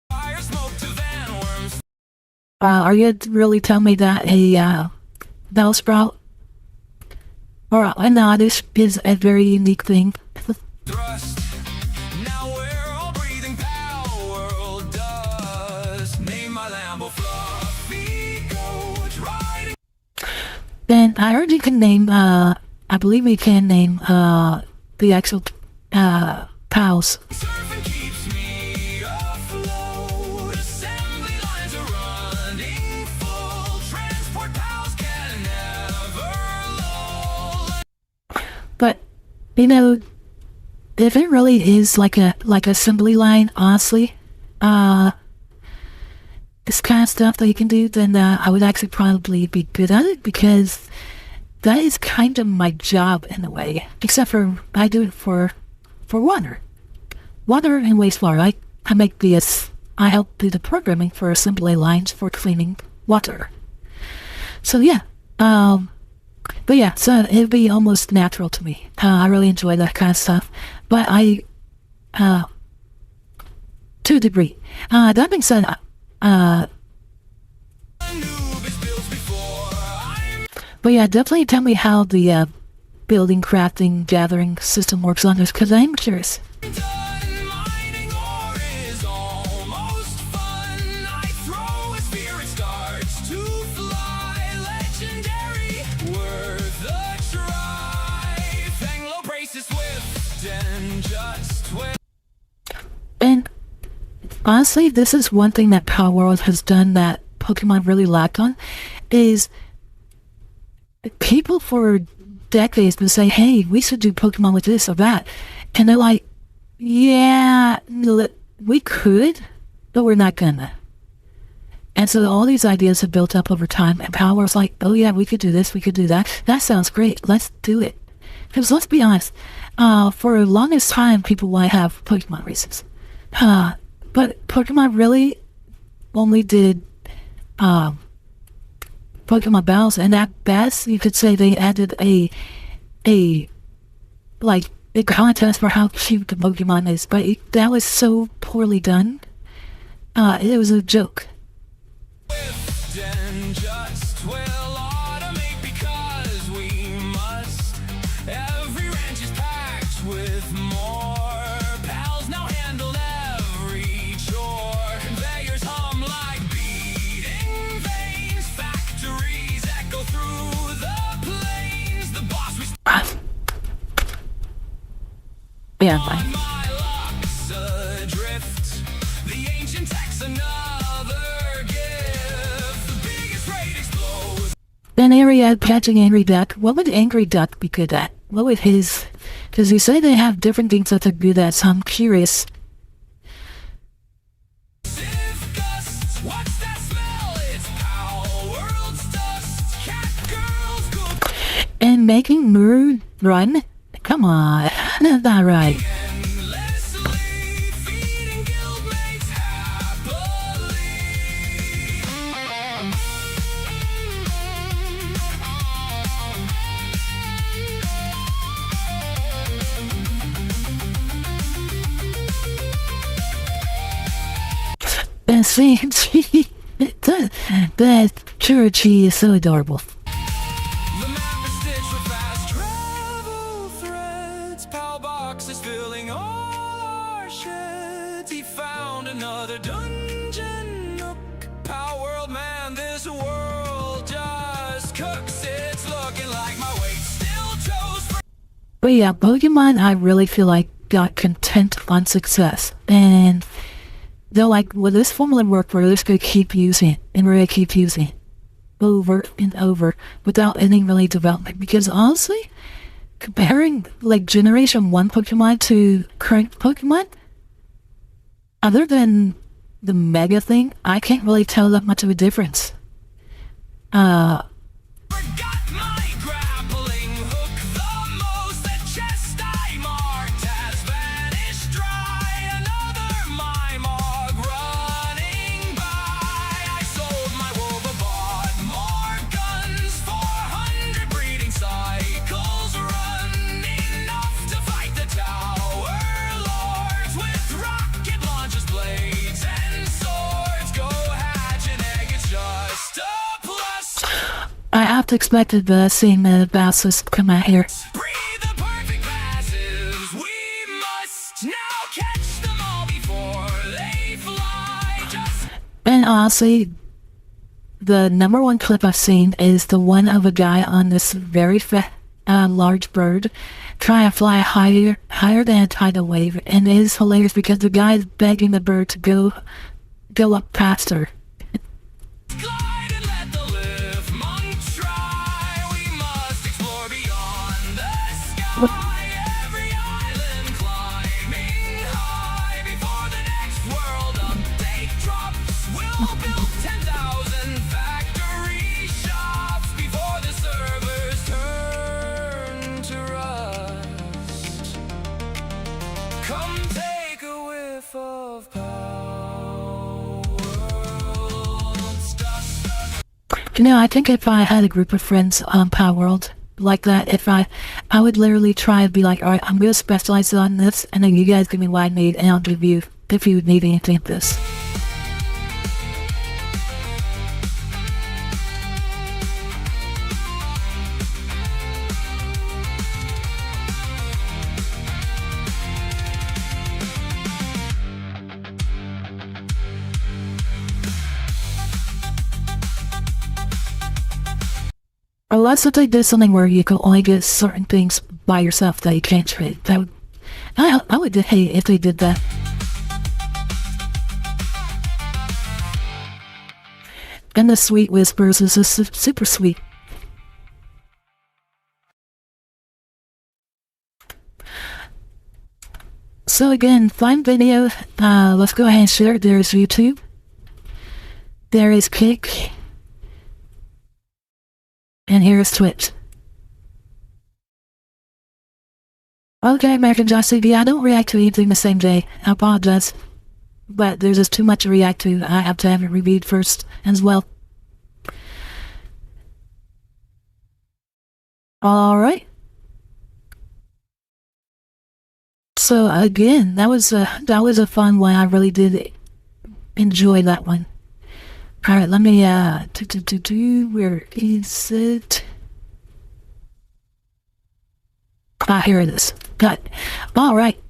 Fire smoke to Vanworms. Are you really telling me that a Bellsprout or an Oddish is a very unique thing? Thrust. Now we're all breathing Power World dust. Name my Lambo Fluffy Coach riding. Then I heard you can name, I believe you can name, the actual, pals. Surfing keeps me afloat. Assembly lines are running full. Transport pals can never lull. But, you know, if it really is like a assembly line, honestly, this kind of stuff that you can do, then I would actually probably be good at it, because that is kind of my job in a way. Except for I do it for water and wastewater. I make I help do the programming for assembly lines for cleaning water. So yeah, but yeah, so it'd be almost natural to me. I really enjoy that kind of stuff, but to a degree. That being said, but yeah, definitely tell me how the building, crafting, gathering system works on this, because I'm curious. Mining ore is almost fun. I throw a spear, it starts to fly. Legendary, worth a try. Fanglo braces swift and just twist. And honestly, this is one thing that Power World has done that Pokemon really lacked on, is people for decades would say, hey, we should do Pokemon with this or that. And they're like, yeah, we could, but we're not gonna. And so all these ideas have built up over time, and Power World's like, oh yeah, we could do this, we could do that. That sounds great, let's do it. Because let's be honest, for the longest time, people want to have Pokemon races. But Pokemon really only did Pokemon battles, and at best you could say they added a contest for how cute the Pokemon is, but that was so poorly done. It was a joke. And just will automate because we must. Every ranch is packed with more pals now handle every chore. Conveyors hum like beating veins. Yeah, fine. My luck's adrift. The ancient text another gift. The biggest rate explodes. Then Ariad catching Angry Duck. What would Angry Duck be good at? What would his... Because you say they have different things that they're good at, so I'm curious. Sieve gusts. What's that smell? It's Power World's dust. Cat girls cook. And making Moon run? Come on, that's not right. Endlessly feeding guildmates happily. And see, that Churchy is so adorable. The map is stitched with fast travel threads. Pal box is filling all our sheds. He found another dungeon nook. Pal world man, this world just cooks. It's looking like my weight still chose for. But yeah, Pokemon, I really feel like got content on success. And they're like, well, this formula worked, we're just going to keep using it. And we're going to keep using it over and over without any really development. Because honestly, comparing like Generation 1 Pokemon to current Pokemon, other than the Mega thing, I can't really tell that much of a difference. Forgot my grappling hook. The most that chest I marked has vanished dry. Another Mimog running by. I sold my Woba, bought more guns. 400 breeding cycles run. Enough to fight the Tower Lords with rocket launchers, blades, and swords. Go hatch an egg, it's just a plus. I have to expect the same bosses come out here. Breathe the perfect masses. We must now catch them all before they fly. Just And honestly, the number one clip I've seen is the one of a guy on this very large bird trying to fly higher than a tidal wave, and it is hilarious because the guy is begging the bird to go up past her. glide and let the lift monk try. We must explore beyond the sky. Every island climbing high before the next world update drops. We'll build 10,000 factory shops before the servers turn to rust. Come take a whiff of Power World's dust. You know, I think if I had a group of friends on Power World like that, if I would literally try and be like, alright, I'm going to specialize on this, and then you guys give me what I need, and I'll give you, if you need anything of this. Unless if they did something where you could only get certain things by yourself that you can't trade. That would, I would hate if they did that. And the sweet whispers is just super sweet. So again, find video. Let's go ahead and share. There's YouTube. There is Kick. And here's Twitch. Okay, American Josh CB, I don't react to anything the same day. I apologize. But there's just too much to react to. I have to have it reviewed first as well. Alright. So again, that was a fun one. I really did enjoy that one. Alright, let me, where is it? Ah, here it is. Got it. Alright.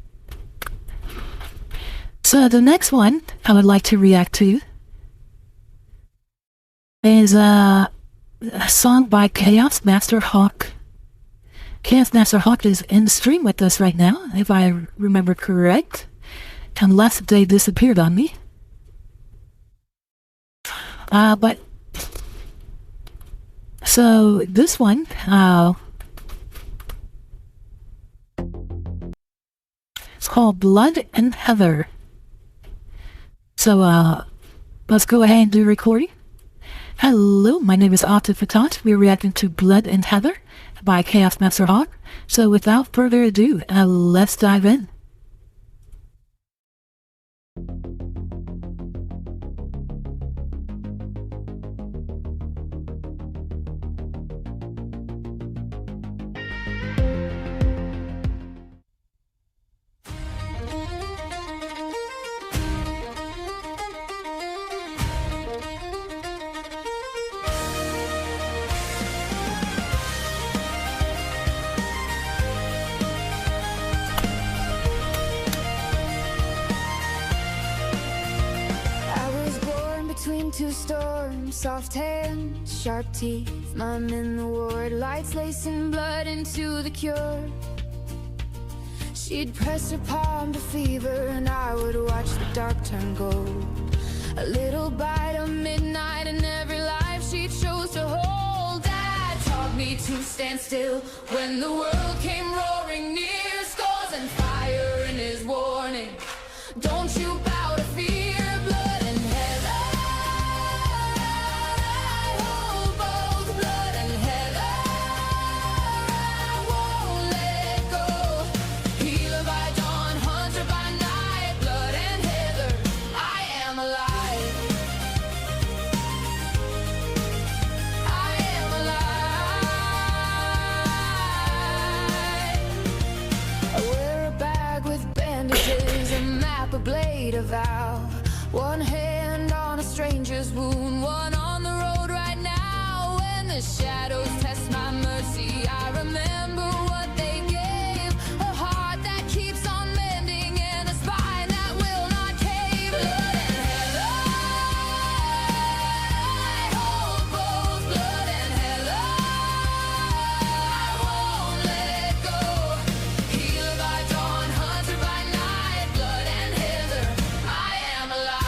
So the next one I would like to react to is a song by Chaos Master Hawk. Chaos Master Hawk is in the stream with us right now, if I remember correct. Unless they disappeared on me. But... So, this one, it's called Blood and Heather. So, let's go ahead and do recording. Hello, my name is Ovted Fatash. We're reacting to Blood and Heather by Chaos Master Hawk. So without further ado, let's dive in. Between two storms, soft hands, sharp teeth, mom in the ward, lights lacing blood into the cure. She'd press her palm to fever and I would watch the dark turn gold. A little bite of midnight in every life she chose to hold. Dad taught me to stand still when the world came roaring near. Skulls and fire in his warning, don't you bow to fear. A blade of vow, one hand on a stranger's wound, one on the road right now. When the shadows test my mercy, I remember what they gave. A heart that keeps on mending and a spine that will not cave. Blood and heather, I hold both. Blood and heather, I won't let go. Healer by dawn, hunter by night. Blood and heather, I am alive.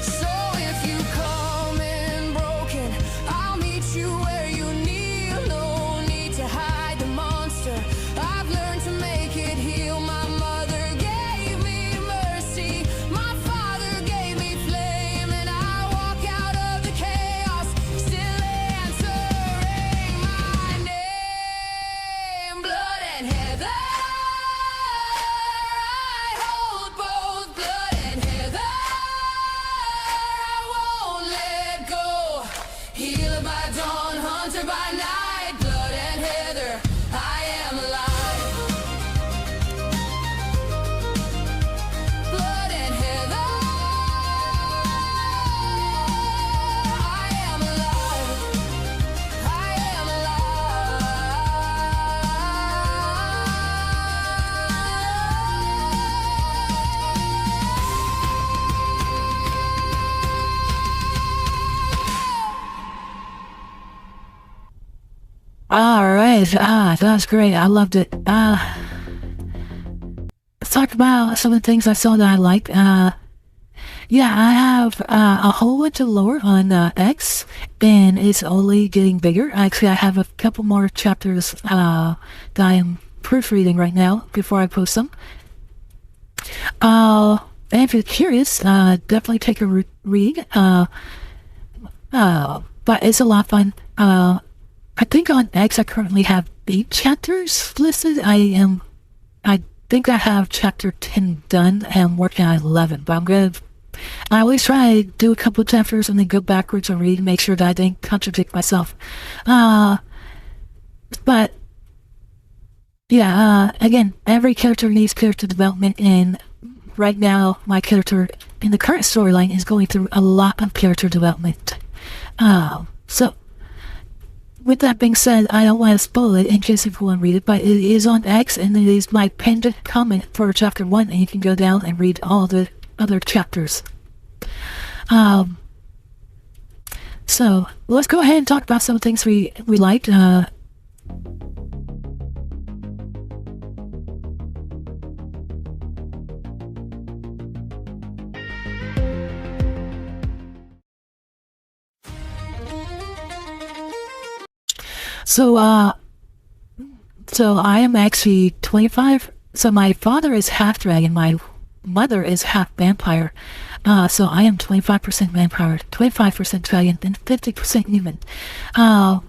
So if you come in broken, I'll meet you where you kneel. No need to hide the monster, I've learned to make it heal. My mother gave me mercy, my father gave me flame, and I walk out of the chaos, still answering my name. Blood and heather, I hold both. Blood and heather, I won't let go. Healer by dawn, hunter by night. Blood and heather, I am alive. Blood and heather, I am alive. I am Alright, that's great. I loved it. Let's talk about some of the things I saw that I liked. Yeah, I have a whole bunch of lore on X, and it's only getting bigger. Actually, I have a couple more chapters that I am proofreading right now before I post them. And if you're curious, definitely take a read. But it's a lot of fun. I think on X I currently have 8 chapters listed. I think I have chapter 10 done and I'm working on 11, but I always try to do a couple of chapters and then go backwards and read and make sure that I didn't contradict myself. But yeah, again, every character needs character development, and right now my character in the current storyline is going through a lot of character development. So with that being said, I don't want to spoil it in case you want to read it, but it is on X, and it is my pinned comment for chapter 1, and you can go down and read all the other chapters. So let's go ahead and talk about some things we liked. So I am actually 25. So my father is half dragon, my mother is half vampire. So I am 25% vampire, 25% dragon, and 50% human. And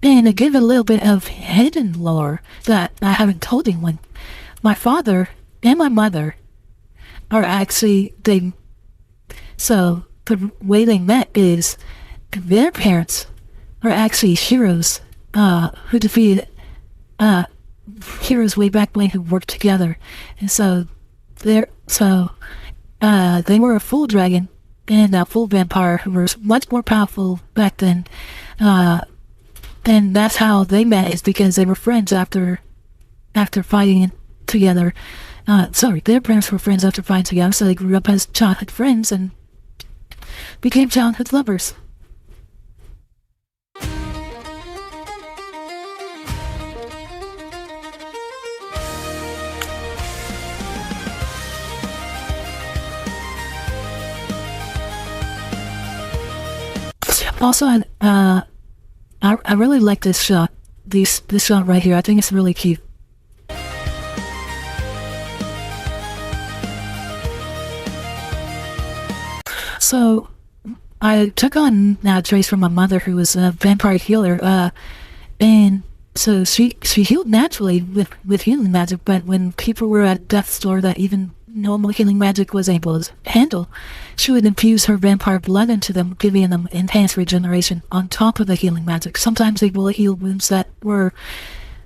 to give a little bit of hidden lore that I haven't told anyone, my father and my mother are actually, so the way they met is their parents are actually heroes, who defeated, heroes way back when who worked together. And so they were a full dragon and a full vampire who were much more powerful back then. And that's how they met, is because they were friends after fighting together. Their parents were friends after fighting together, so they grew up as childhood friends and became childhood lovers. Also, I really like this shot. This shot right here. I think it's really cute. So I took on traits from my mother, who was a vampire healer, and so she healed naturally with healing magic. But when people were at death's door that even normal healing magic was able to handle, she would infuse her vampire blood into them, giving them enhanced regeneration on top of the healing magic. Sometimes able to heal wounds that were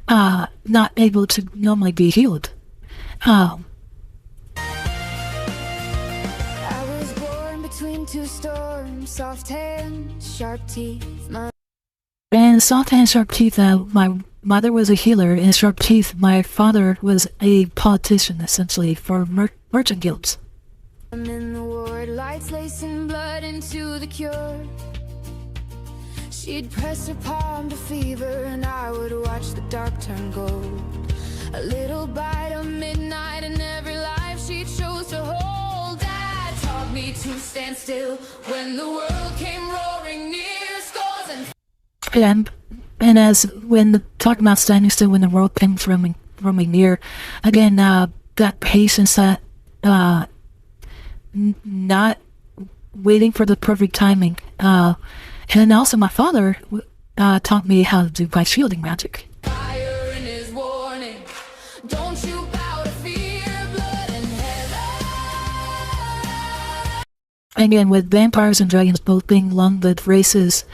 not able to normally be healed. I was born between two storms, soft hands, sharp teeth. And soft hands, sharp teeth. My mother was a healer, and sharp teeth. My father was a politician, essentially, for merchant guilds. I'm in the ward, lights lacing blood into the cure. She'd press her palm to fever, and I would watch the dark turn gold. A little bite of midnight in every life she chose to hold. Dad taught me to stand still when the world came roaring near. Skulls and as when talking about standing still when the world came roaming near, again, that patience, that not waiting for the perfect timing, and also my father taught me how to do by shielding magic. fire in his warning. Don't you bow to fear, blood and heaven. Again, with vampires and dragons both being long-lived races,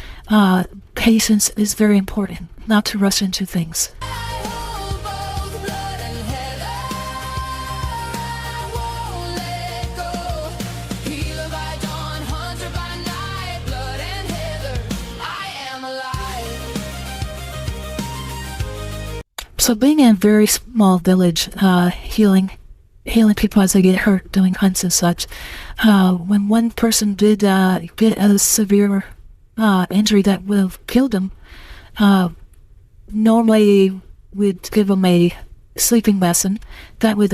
patience is very important, not to rush into things. I hold both blood and heaven. Won't let go. Healer by dawn, hunter by night. Blood and heather, I am alive. So being in a very small village, healing people as they get hurt doing hunts and such, when one person did get a severe injury that would have killed him, normally we'd give them a sleeping medicine that would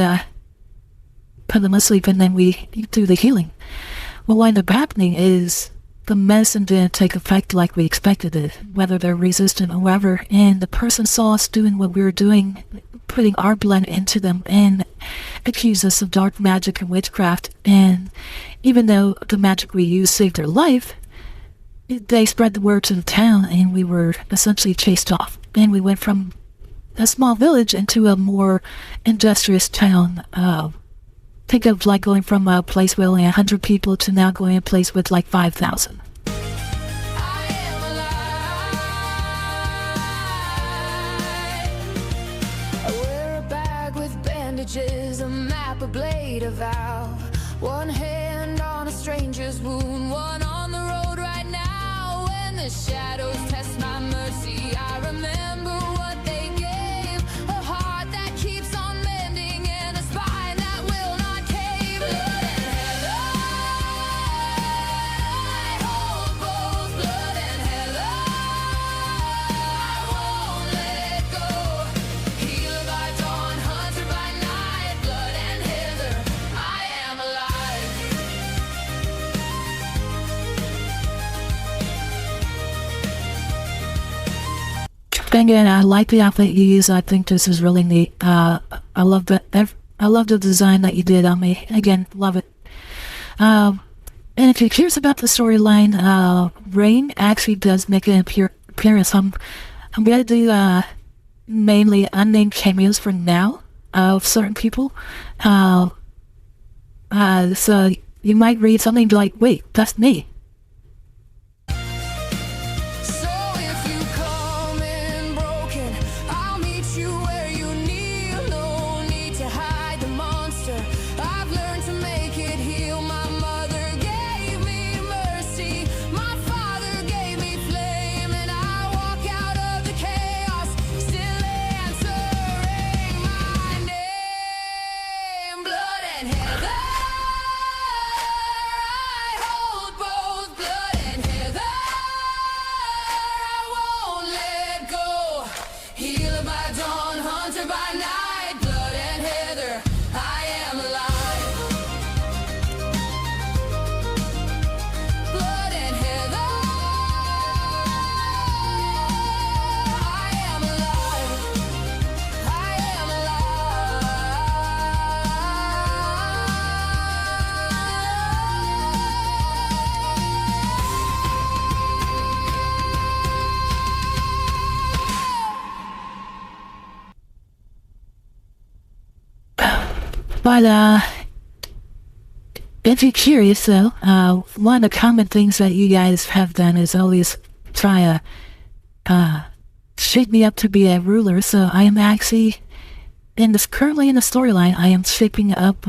put them asleep, and then we do the healing. What ended up happening is the medicine didn't take effect like we expected it, whether they're resistant or whatever, and the person saw us doing what we were doing, putting our blood into them, and accused us of dark magic and witchcraft. And even though the magic we used saved their life, they spread the word to the town, and we were essentially chased off. And we went from a small village into a more industrious town. Think of like going from a place with only 100 people to now going to a place with like 5,000. I am alive. I wear a bag with bandages, a map, a blade, a vow. One hand on a stranger's wound, one on the road right now. When the shadows test my mercy, I remember what they gave. A heart that keeps on mending, and a spine that will not cave. Blood and heaven, again, I like the outfit you use. I think this is really neat. I love the design that you did on me. Again, love it. And if you're curious about the storyline, Rain actually does make an appearance. I'm gonna do mainly unnamed cameos for now of certain people. So you might read something like, "Wait, that's me." So if you come in broken, I'll meet you where you kneel. No need to hide the monster. I've learned to make it heal. My mother gave me mercy. My father gave me flame. And I walk out of the chaos, still answering my name. Blood and heather. I hold both blood and heather. I won't let go. Healer by dawn, hunter by night. Blood and heather, I am alive. Blood and heather, I am alive. I am But if you're curious though, one of the common things that you guys have done is always try to shape me up to be a ruler. So I am actually currently in the storyline. I am shaping up,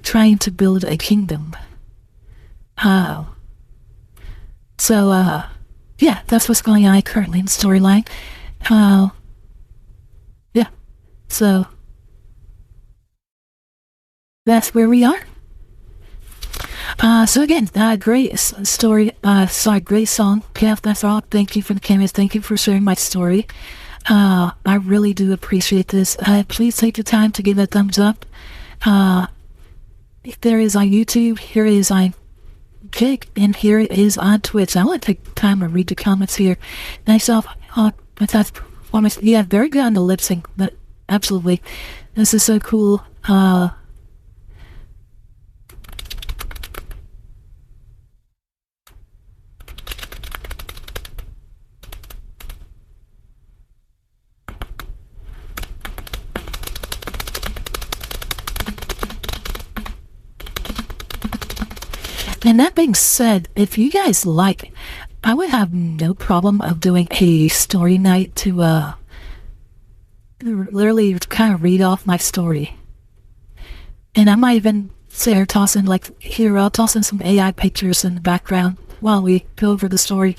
trying to build a kingdom. So yeah, that's what's going on currently in the storyline. Yeah, so that's where we are. So again, great story, great song. Yeah, that's all. Thank you for the cameos. Thank you for sharing my story. I really do appreciate this. Please take the time to give it a thumbs up. There is on YouTube, here is on Kick, and here it is on Twitch. I want to take time to read the comments here. Nice off, fantastic performance. Yeah, very good on the lip sync, but absolutely. This is so cool. And that being said, if you guys like, I would have no problem of doing a story night to literally kind of read off my story. And I might even say, I'll toss in some AI pictures in the background while we go over the story.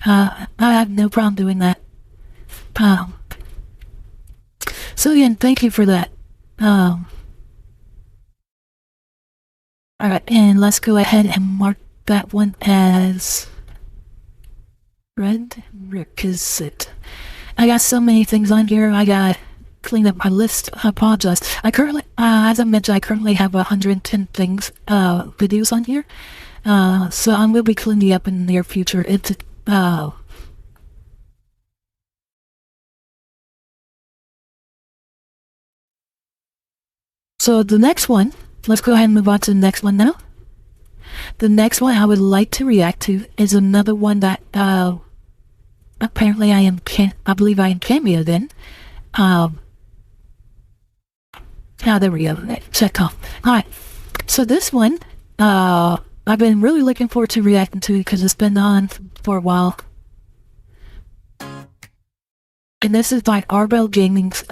I have no problem doing that. So again, thank you for that. Alright, and let's go ahead and mark that one as red requisite. I got so many things on here. I got clean up my list. I apologize. I currently, as I mentioned, I currently have 110 things, videos on here. So I will be cleaning up in the near future. So the next one, let's go ahead and move on to the next one now. The next one I would like to react to is another one that apparently I believe I am cameoed in. There we go. Check off. Alright. So this one, I've been really looking forward to reacting to because it's been on for a while. And this is by Arbel Gaming's,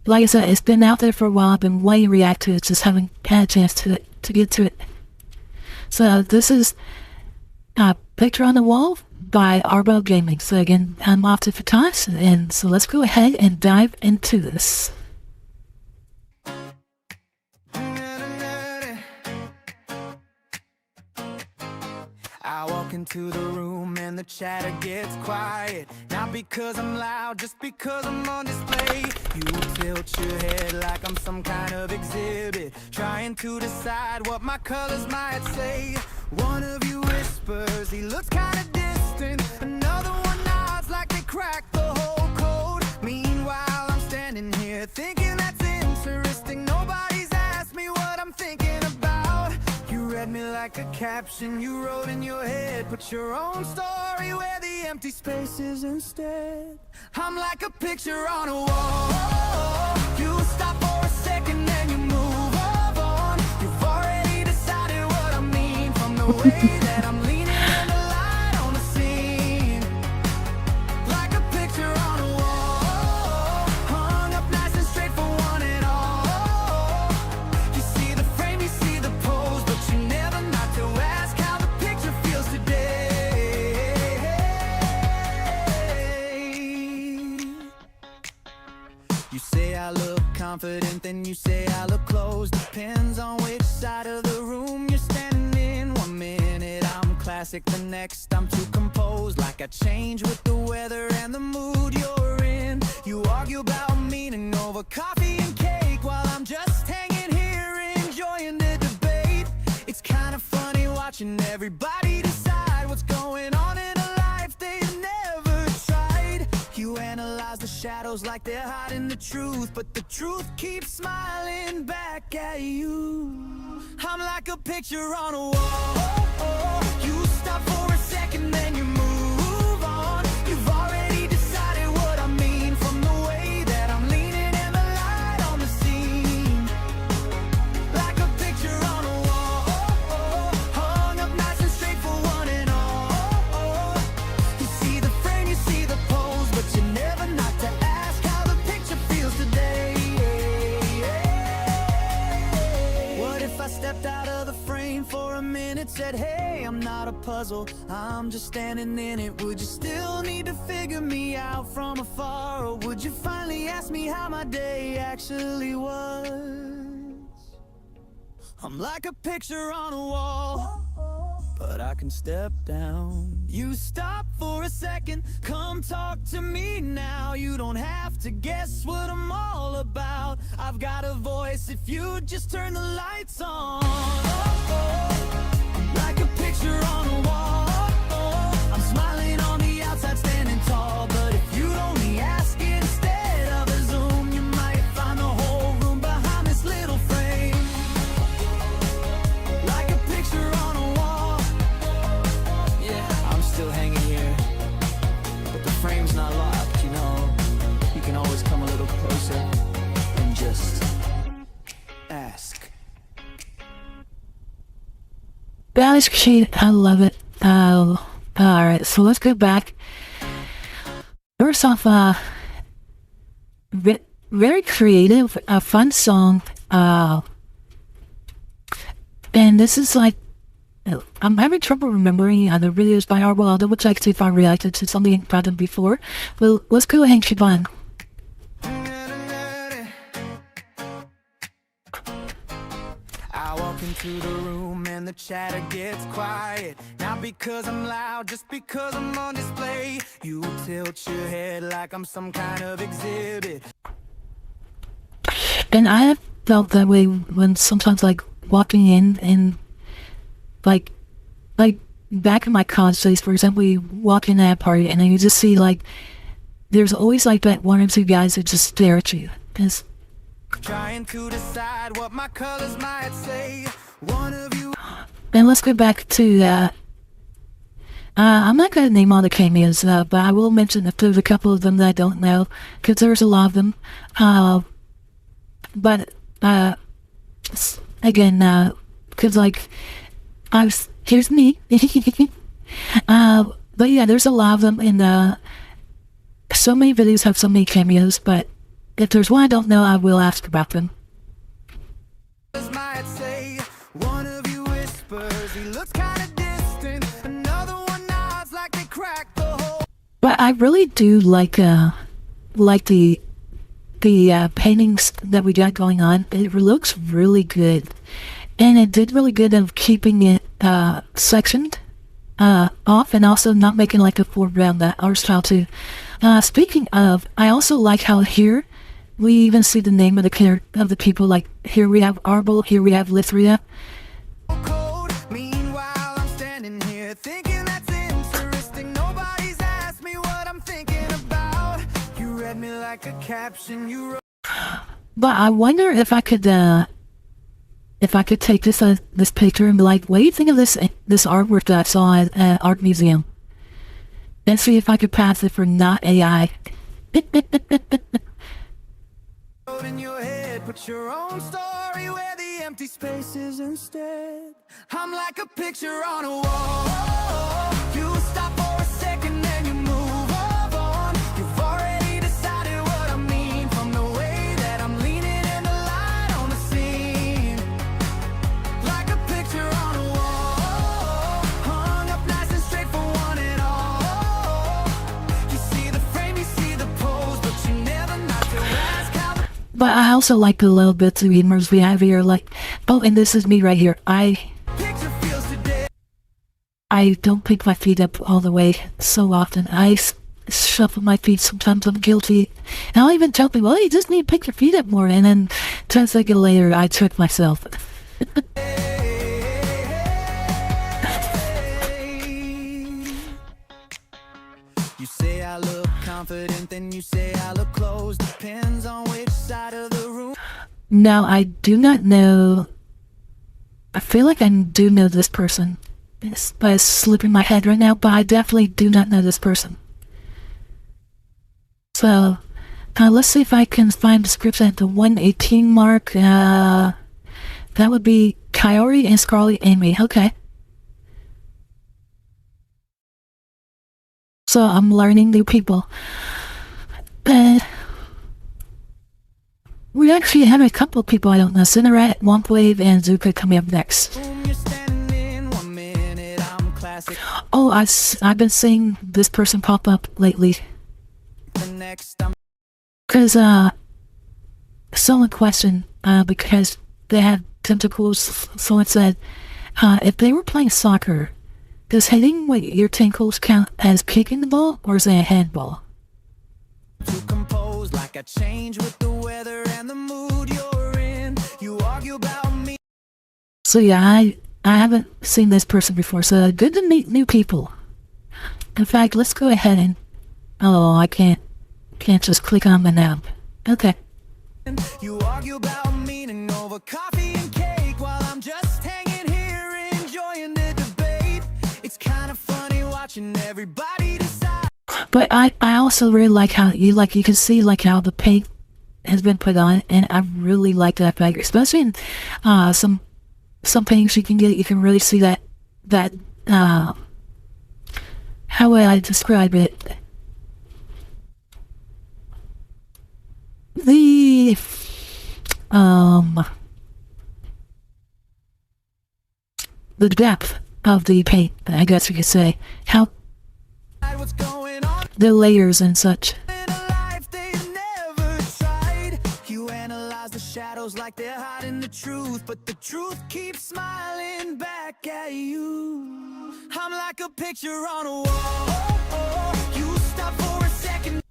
like I said, it's been out there for a while. I've been wanting to react to it, just haven't had a chance to get to it. So this is Picture on the Wall by Arbel Gaming. So again, I'm Ovted Fatash, and so let's go ahead and dive into this. I walk into the room and the chatter gets quiet. Not because I'm loud, just because I'm on display. You tilt your head like I'm some kind of exhibit, trying to decide what my colors might say. One of you whispers, he looks kinda distant. Another one nods like they cracked the like a caption you wrote in your head. Put your own story where the empty space is instead. I'm like a picture on a wall. You stop for a second, then you move on. You've already decided what I mean from the way that I'm leaning in the light on the scene. Like a picture on a wall, hung up nice and straight for one and all. You see the frame, you see the pose, but you never not to ask how the picture feels today. You say I look confident, then you say I look close. Depends on which side of the room you're standing in. 1 minute I'm classic, the next I'm too composed. Like I change with the weather and the mood you're in. You argue about meaning over coffee and cake, while I'm just hanging here enjoying the debate. It's kind of funny watching everybody decide what's going on in a life they've never tried. You analyze the shadows like they're hiding the truth, but the truth keeps smiling back at you. I'm like a picture on a wall. You stop for a second, then you move on. You've already decided what I mean from the way that I'm leaning in the light on the scene. Like a picture on a wall, hung up nice and straight for one and all. You see the frame, you see the pose, but you never not to ask how the picture feels today. What if I stepped out of the frame for a minute, said, hey, I'm not a puzzle, I'm just standing in it. Would you still need to figure me out from afar, or would you finally ask me how my day actually was? I'm like a picture on a wall, but I can step down. You stop for a second, come talk to me now. You don't have to guess what I'm all about. I've got a voice if you just turn the lights on. I'm like a picture on a wall. I'm smiling on the outside, standing tall, but if you'd only ask instead of a zoom, you might find the whole room behind this little frame. Like a picture on a wall. Yeah, I'm still hanging here, but the frame's not locked, you know. You can always come a little closer and just ask. That is cute. I love it. Alright, so let's go back. First off, very creative, a fun song. And this is like, I'm having trouble remembering other videos by Arbel. I'll double check to see if I reacted to something about them before. Well, let's go ahead and keep on. I walk into the room and the chatter gets quiet. Not because I'm loud, just because I'm on display. You tilt your head like I'm some kind of exhibit. And I have felt that way when sometimes, like, walking in and, like back in my college days, for example, you walk in at a party and then you just see, like, there's always, like, that one or two guys that just stare at you. It's, Trying to decide what my colors might say. One of you. and let's go back to I'm not going to name all the cameos, but I will mention if there's a couple of them that I don't know, because there's a lot of them. But again, because, like, here's me. But yeah, there's a lot of them, and so many videos have so many cameos, but if there's one I don't know, I will ask about them. Might say, one of you whispers, he looks kind of distant. Another one nods like they cracked the hole. But I really do like the paintings that we got going on. It looks really good, and it did really good of keeping it sectioned off, and also not making like a foreground art style too. Speaking of, I also like how here we even see the name of the people. Like, here we have Arbel, here we have Lithria. Cold. Meanwhile, I'm standing here thinking that's interesting. Nobody's asked me what I'm thinking about. You read me like a caption you wrote. But I wonder if I could if I could take this picture and be like, what do you think of this artwork that I saw at an art museum? And see if I could pass it for not AI. In your head, put your own story where the empty spaces instead. I'm like a picture on a wall. You stop for a second, then you move on. You've already decided what I mean from the way that I'm leaning in the light on the scene. Like a picture on a wall, hung up nice and straight for one and all. You see the frame, you see the pose, but you never not to ask how. But I also like the little bits of humor's behavior, like, oh, and this is me right here. I don't pick my feet up all the way so often. I shuffle my feet. Sometimes I'm guilty. And I'll even tell people, hey, you just need to pick your feet up more. And then 10 seconds later, I trick myself. You say I look confident, then you say I look close. Depends on which side of the room. Now, I do not know. I feel like I do know this person. It's slipping my head right now, but I definitely do not know this person. So, let's see if I can find the scripts at the 118 mark. That would be Coyote and Scarlet Amy. Okay. So I'm learning new people. We actually have a couple of people I don't know. Cinneret, Womp and Zuka coming up next. Oh, I've been seeing this person pop up lately. Because, someone questioned, because they had tentacles, someone said, if they were playing soccer, does hitting with your tentacles count as kicking the ball, or is it a handball? To compose like a change with the weather and the mood you're in. You argue about me. So yeah, I haven't seen this person before, so good to meet new people. In fact, let's go ahead and... Oh, I can't just click on my name. Okay. You argue about meaning over coffee and cake while I'm just hanging here enjoying the debate. It's kind of funny watching everybody decide. But I also really like how you can see like how the paint has been put on, and I really like that fact, especially in some paintings you can get. You can really see that how would I describe it? The depth of the paint, I guess you could say. How the layers and such. You analyze the shadows like they're hiding the truth, but the truth keeps smiling back at you. I'm like a picture on a wall. You stop for a second.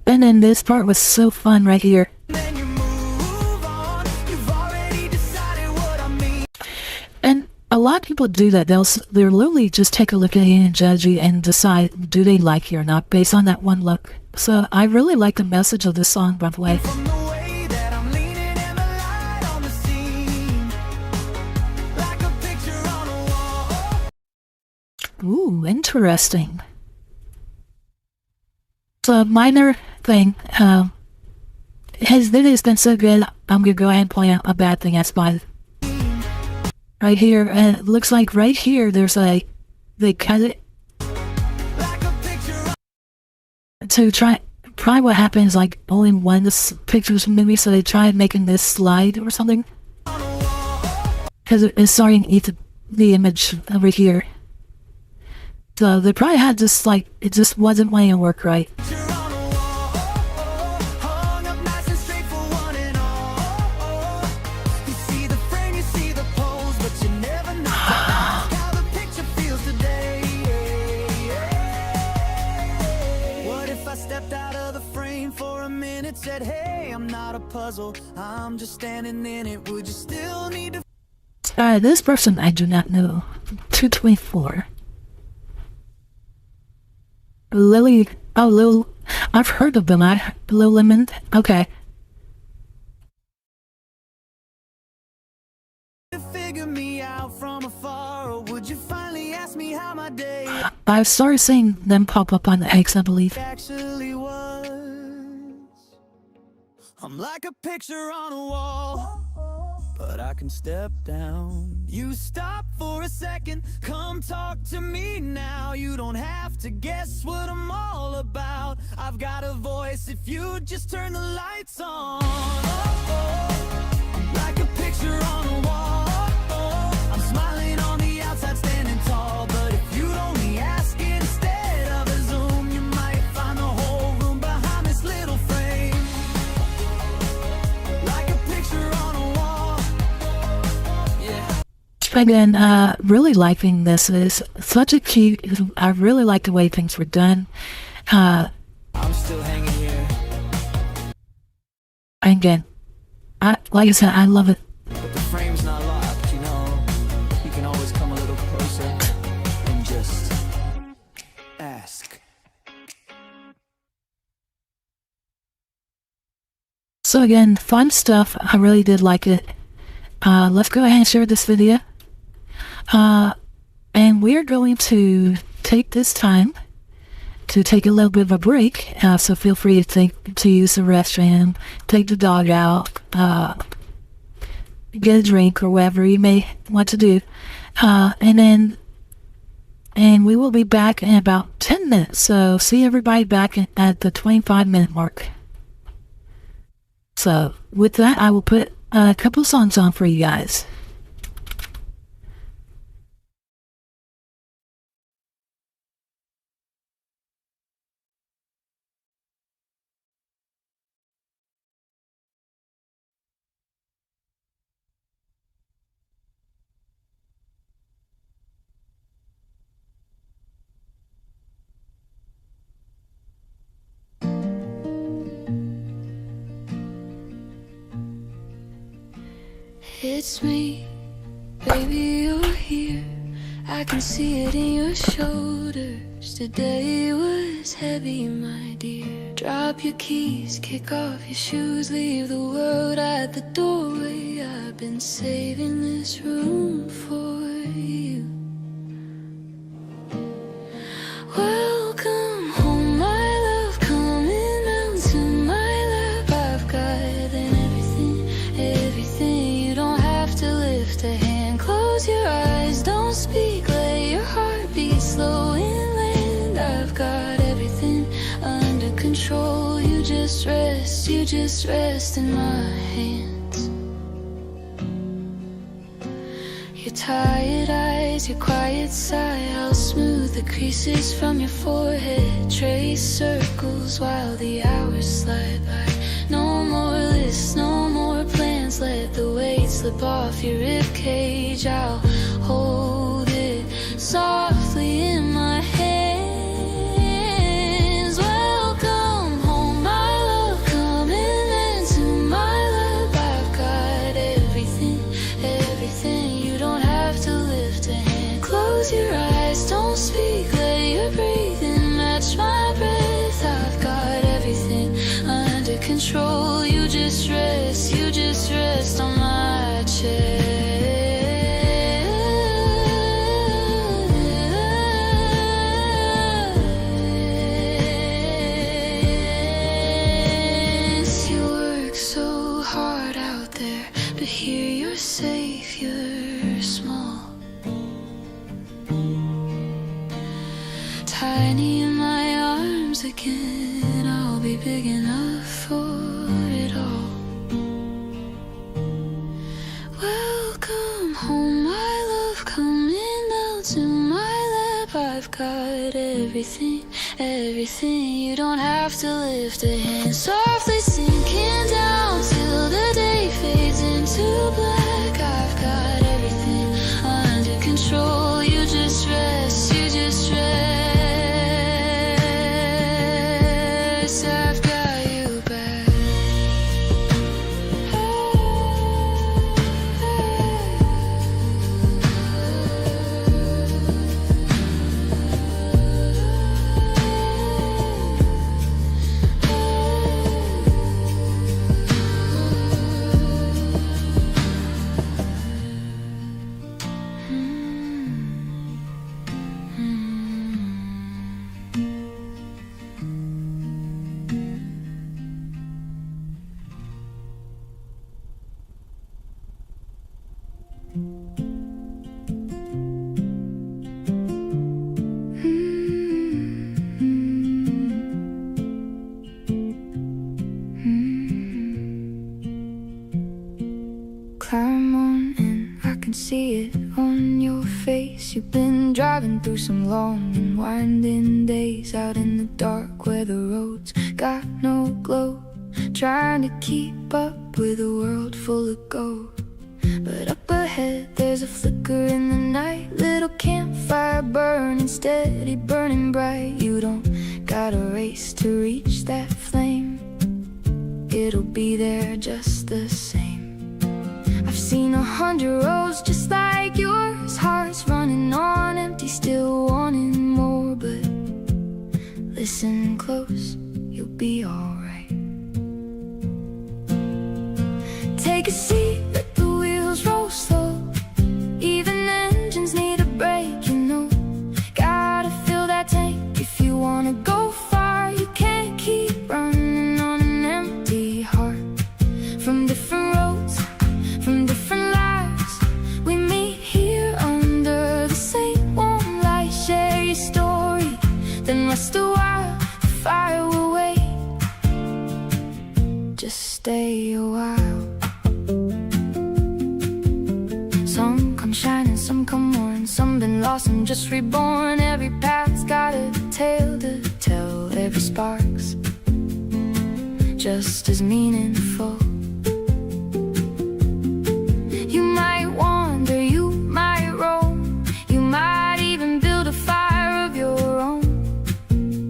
And then this part was so fun right here. Then you move on. You've already decided what I mean. And a lot of people do that. They'll literally just take a look at you and judge you and decide do they like you or not based on that one look. So I really like the message of this song, by the way. From the way that I'm leaning in the light on the scene, like a picture on a wall. Ooh, interesting. So minor thing, his video has been so good, I'm gonna go ahead and point out a bad thing I spotted. Right here, and it looks like right here there's they cut it to try. Probably what happens like only one of the pictures from the movie, so they tried making this slide or something. Because it's starting to eat the image over here. So they probably had just like, it just wasn't wanting to work right. Said, hey, I'm not a puzzle, I'm just standing in it. Would you still need to... This person I do not know. 224. Lily. Oh, Lil. I've heard of them. Lil Lemon. Okay. I started seeing them pop up on the X, I believe. Actually was. I'm like a picture on a wall, but I can step down. You stop for a second, come talk to me now. You don't have to guess what I'm all about. I've got a voice if you just turn the lights on. I'm like a picture on a wall. I'm smiling on the outside, standing tall. But if you'd only ask instead of a zoom, you might find the whole room behind this little frame. Like a picture on a wall. Yeah. Again, really liking this. It's such a cute, I really like the way things were done. I'm still hanging here. Again, like I said, I love it. But the frame's not locked, you know. You can always come a little closer and just ask. So again, fun stuff. I really did like it. Let's go ahead and share this video. And we're going to take this time to take a little bit of a break. So feel free to use the restroom, take the dog out, get a drink or whatever you may want to do. And we will be back in about 10 minutes. So see everybody back at the 25-minute mark. So with that, I will put a couple songs on for you guys. It's me, baby, you're here. I can see it in your shoulders. Today was heavy, my dear. Drop your keys, kick off your shoes, leave the world at the doorway. I've been saving this room for you. Welcome home, my love, coming down to my lap. I've got everything. You don't have to lift a hand. Close your eyes, don't speak, let your heart beat slow inland. I've got everything under control. You just rest in my hands. Your tired eyes, your quiet sigh, I'll smooth the creases from your forehead. Trace circles while the hours slide by. No more lists, no more plans. Let the weight slip off your ribcage. I'll hold it softly in my hands. Welcome home, my love, coming into my lap. I've got everything. You don't have to lift a hand. Close your eyes, don't speak, let your breathing match my breath. I've got everything under control. You just rest on my chest. You work so hard out there, but here you're safe, you're small. Tiny in my arms again, I'll be big enough for it all. Welcome home, my love, coming down to my lap. I've got everything. You don't have to lift a hand. Softly sinking down till the day fades into black. I've got everything under control. You just rest. I've got you back. see it on your face. You've been driving through some long and winding days, out in the dark where the roads got no glow, trying to keep up with a world full of gold. But up ahead there's a flicker in the night, little campfire burning steady, burning bright. You don't gotta race to reach that flame, it'll be there just the same. I've seen 100 roads just like yours, hearts running on empty, still wanting more. But listen close, you'll be alright. Take a seat, let the wheels roll slow, even engines need a break, you know. Gotta fill that tank if you wanna go far. You can't keep running on an empty heart. From different roads, from different lives, we meet here under the same warm light. Share your story, then rest a while, the fire will wait. Just stay a while. Some come shining, some come worn, some been lost, some just reborn. Every path's got a tale to tell, every spark's just as meaningful. You might wander, you might roam, you might even build a fire of your own.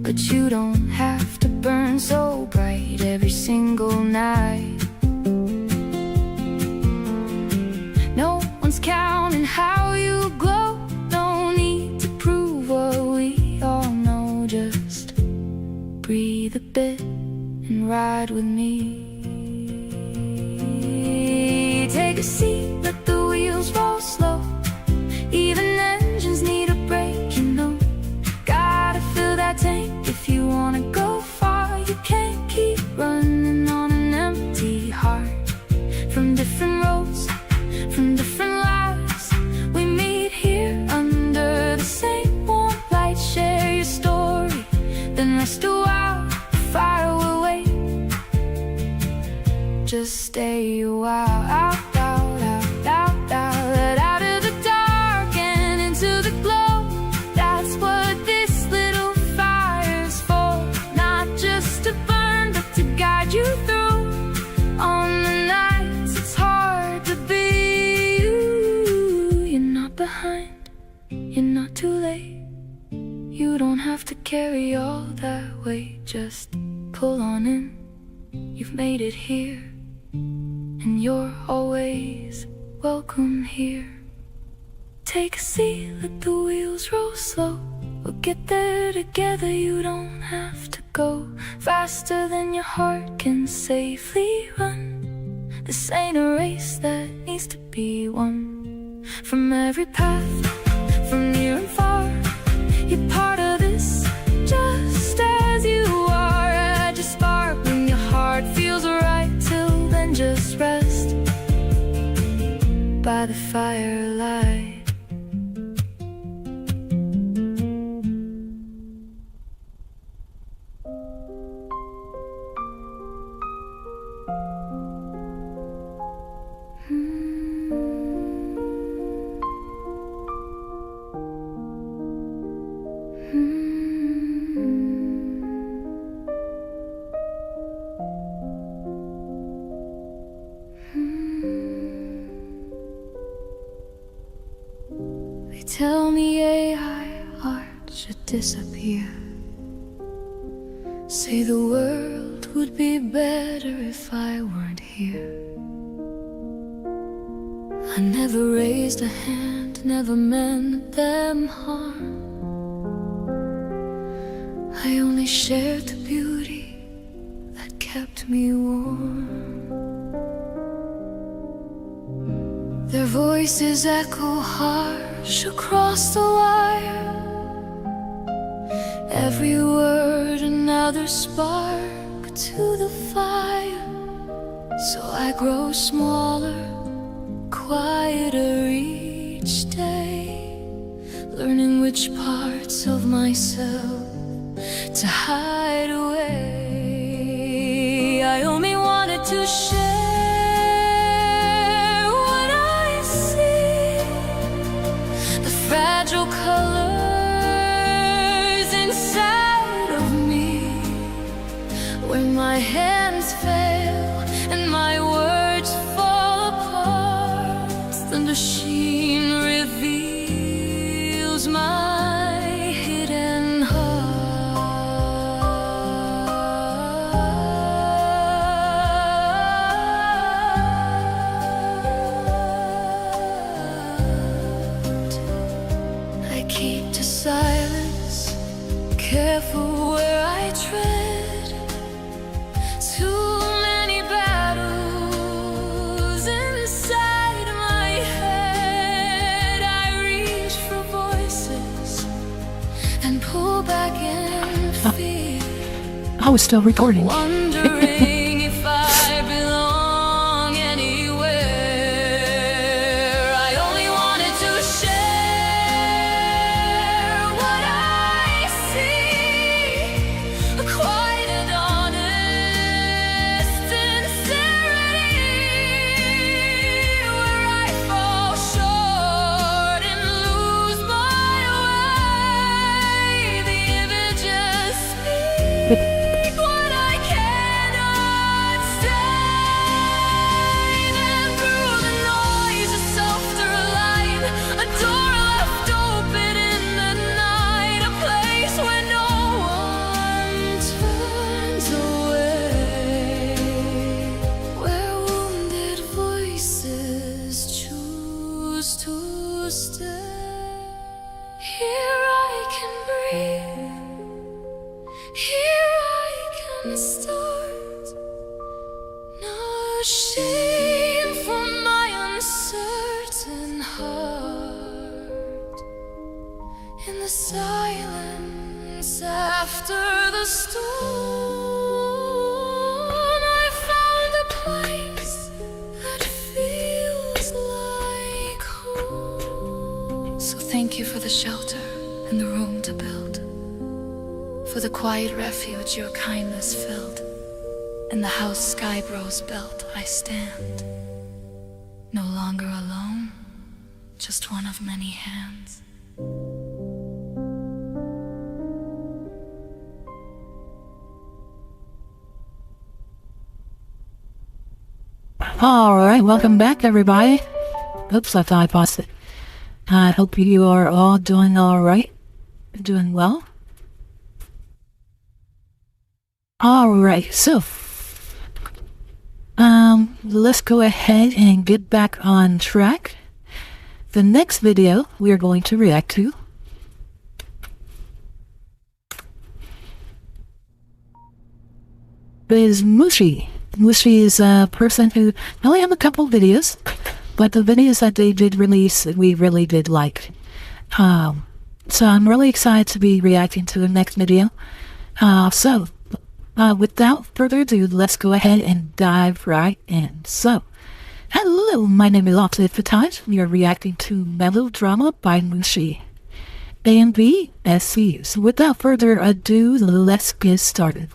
But you don't have to burn so bright every single night. No one's counting how you glow, no need to prove what we all know. Just breathe a bit and ride with me. Take a seat, let the wheels roll slow, even engines need a break, you know. Gotta fill that tank if you wanna go far. You can't keep running on an empty heart. From different roads, from different lives, we meet here under the same warm light. Share your story, then rest a while, the fire will wait. Just stay a while. Out, out, out, out, out, out of the dark and into the glow. That's what this little fire's for, not just to burn, but to guide you through. On the nights it's hard to be you. You're not behind, you're not too late. You don't have to carry all that weight. Just pull on in, you've made it here, and you're always welcome here. Take a seat, let the wheels roll slow, we'll get there together. You don't have to go faster than your heart can safely run. This ain't a race that needs to be won. From every path, from near and far, you're part of this, just as you are. Add your spark when your heart feels right. Till then just rest by the firelight. They tell me AI art should disappear, say the world would be better if I weren't here. I never raised a hand, never meant them harm. I only shared the beauty that kept me warm. Their voices echo harsh across the wire, every word another spark to the fire. So I grow smaller, quieter each day, learning which parts of myself to hide away. I only wanted to share what I see, where my hands fail and my words fall apart. The machine reveals my hidden heart. I keep to silence, careful where I tread. Too many battles inside my head. I reach for voices and pull back in fear, I was still recording. wondering if I belong anywhere. I only wanted to share what I see, a quiet and honest sincerity, where I fall short and lose my way. The images speak what I cannot say. Then through the noise, a softer line, a door left open in the night, a place where no one turns away, where wounded voices choose to stay. Here I can breathe, here I can start. No shame for my uncertain heart. In the silence after the storm, I found a place that feels like home. So thank you for the shelter and the room to build, for the quiet refuge your kindness filled. In the house Skybro's built, I stand, no longer alone, just one of many hands. Alright, welcome back everybody. Oops, I thought I paused it. I hope you are all doing alright. Doing well. Alright, so let's go ahead and get back on track. The next video we are going to react to is Mushi. Mushi is a person who only have a couple videos, but the videos that they did release we really did like. So I'm really excited to be reacting to the next video. Without further ado, let's go ahead and dive right in. So, hello, my name is Ovted Fatash. We are reacting to Melodrama by Mushi. A and B, SCU. So without further ado, let's get started.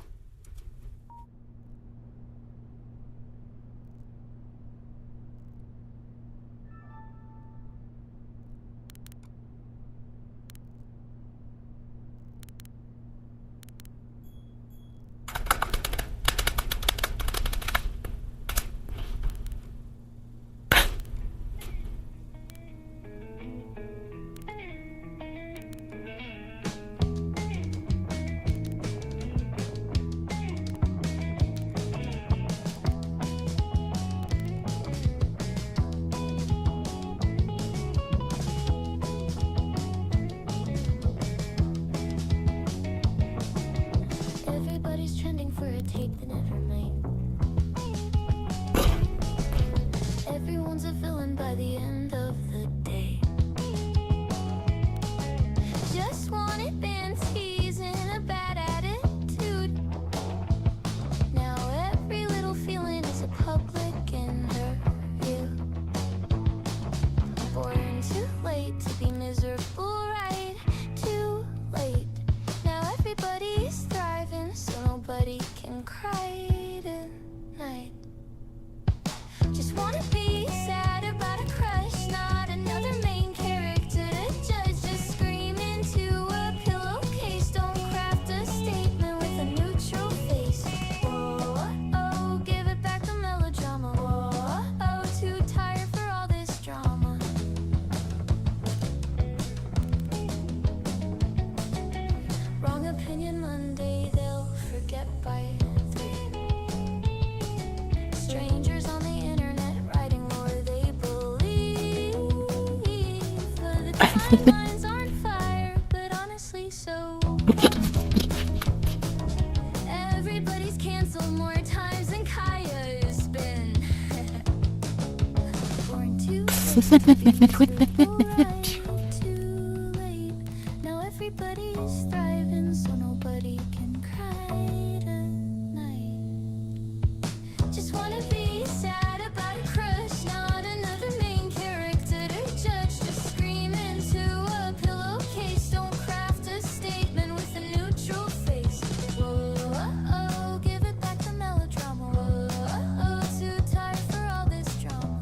My mind's on fire, but honestly so. Everybody's canceled more times than Kaya's been. Born too late, too late. Now everybody's thriving, so nobody can cry tonight. Just wanna be sad about a crush, not another main character to judge. Just scream into a pillowcase. Don't craft a statement with a neutral face. Whoa, give it back to melodrama. Whoa, too tired for all this drama.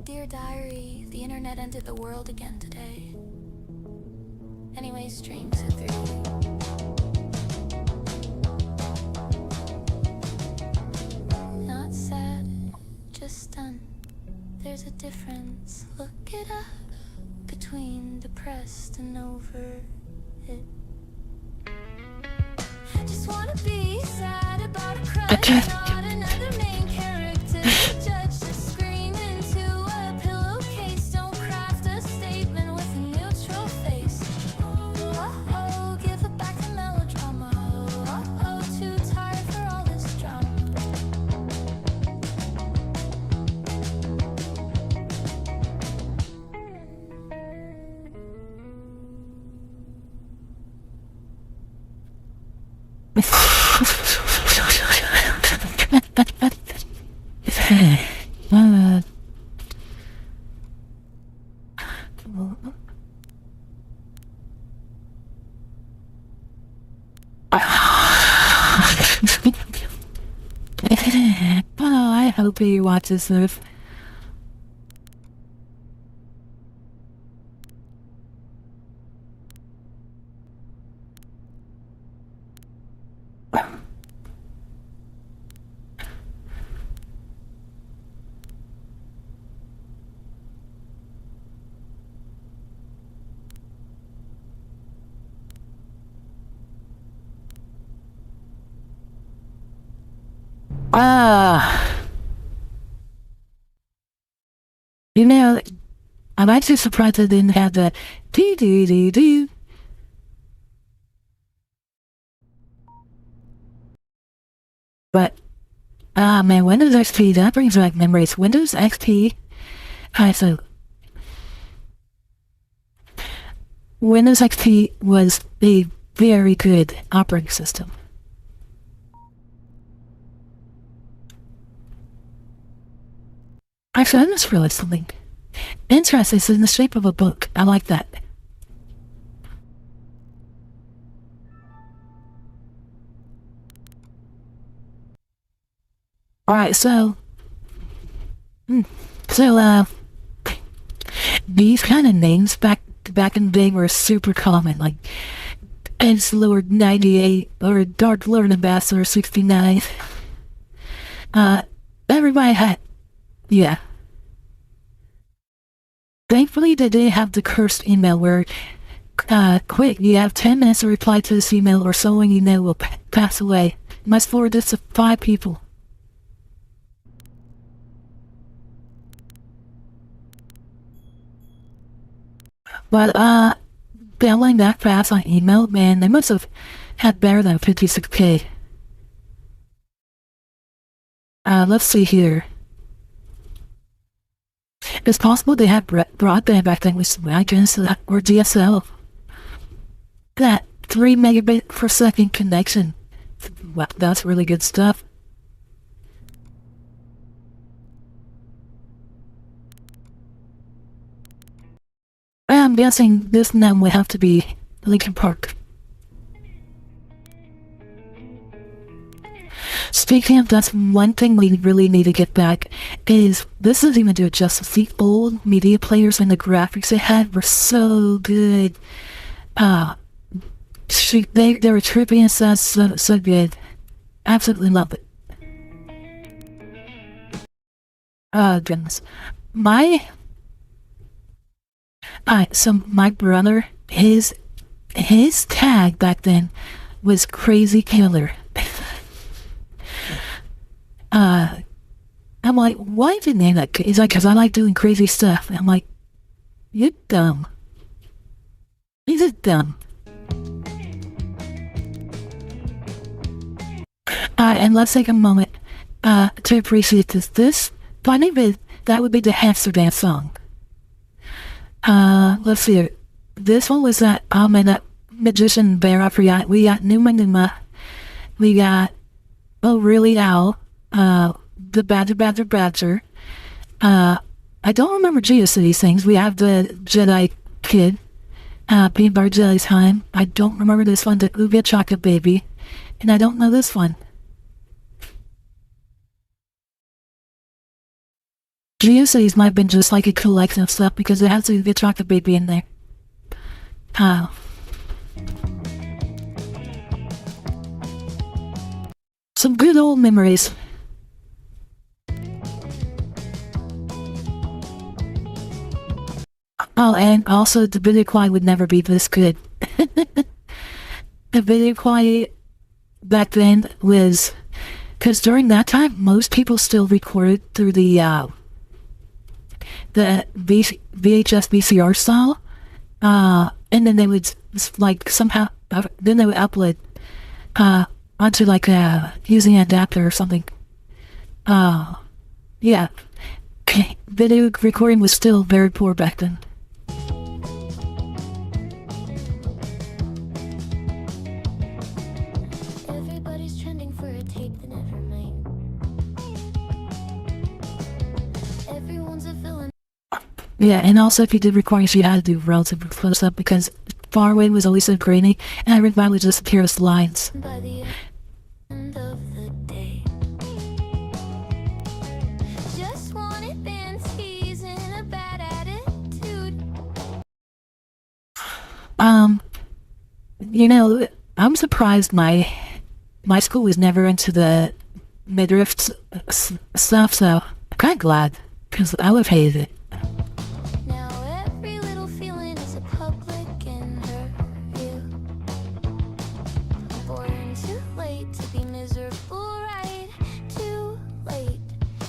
Dear diary, the internet ended the world again today. Anyways, streams at 3. Not sad, just stunned. There's a difference, look it up, between depressed and over it. Just wanna be sad about a crush, not another main character to judge. Just scream into a pillowcase. Don't craft a statement with a neutral face. Oh, give it back to melodrama. Oh, too tired for all this drama. Oh, I hope he watches this. You know, I'm actually surprised they didn't have the do. But, man, Windows XP, that brings back memories. Windows XP, so Windows XP was a very good operating system. I found this really something interesting. It's in the shape of a book. I like that. Alright, so these kind of names back in the day were super common, like Edge Lord 98 or Dark Lord Ambassador 69. Everybody had, yeah. Thankfully, they didn't have the cursed email where, quick, you have 10 minutes to reply to this email or someone you know will pass away. You must forward this to 5 people. But, bailing that fast on email, man, they must have had better than 56K. Let's see here. It's possible they had broadband back then with Swaggens or DSL. That 3 megabit per second connection. Wow, that's really good stuff. I'm guessing this now would have to be Lincoln Park. Speaking of, that's one thing we really need to get back, is this doesn't even do it justice. The old media players and the graphics they had were so good. They were trippy and so good. Absolutely love it. Goodness. So my brother, his tag back then was Crazy Killer. I'm like, why did you name that? He's like, because I like doing crazy stuff. And I'm like, you're dumb. He's just dumb. And let's take a moment to appreciate this. Funny bit, that would be the Hamster Dance song. Let's see. This one was that, that Magician Bear. We got Numa Numa. We got, Oh Really Owl. The Badger. I don't remember Geocities things. We have the Jedi Kid. Peanut Butter Jelly Time. I don't remember this one. The Uvia Chocolate Baby. And I don't know this one. Geocities might have been just like a collection of stuff because it has the Uvia Chocolate Baby in there. Some good old memories. Oh, and also the video quality would never be this good. The video quality back then was, because during that time, most people still recorded through the VHS VCR style, and then they would like somehow, then they would upload onto like using an adapter or something. Yeah, video recording was still very poor back then. Everybody's trending for a tape they never made. Everyone's a villain. Yeah, and also if you did recordings, you had to do relative close up because far away was always so grainy, and I would finally just appear as lines. By the end of the day, just wanted panties and a bad attitude. You know, I'm surprised my school was never into the midriff stuff, so I'm kind of glad, because I would have hated it. Now every little feeling is a public interview. Born too late to be miserable, right? Too late.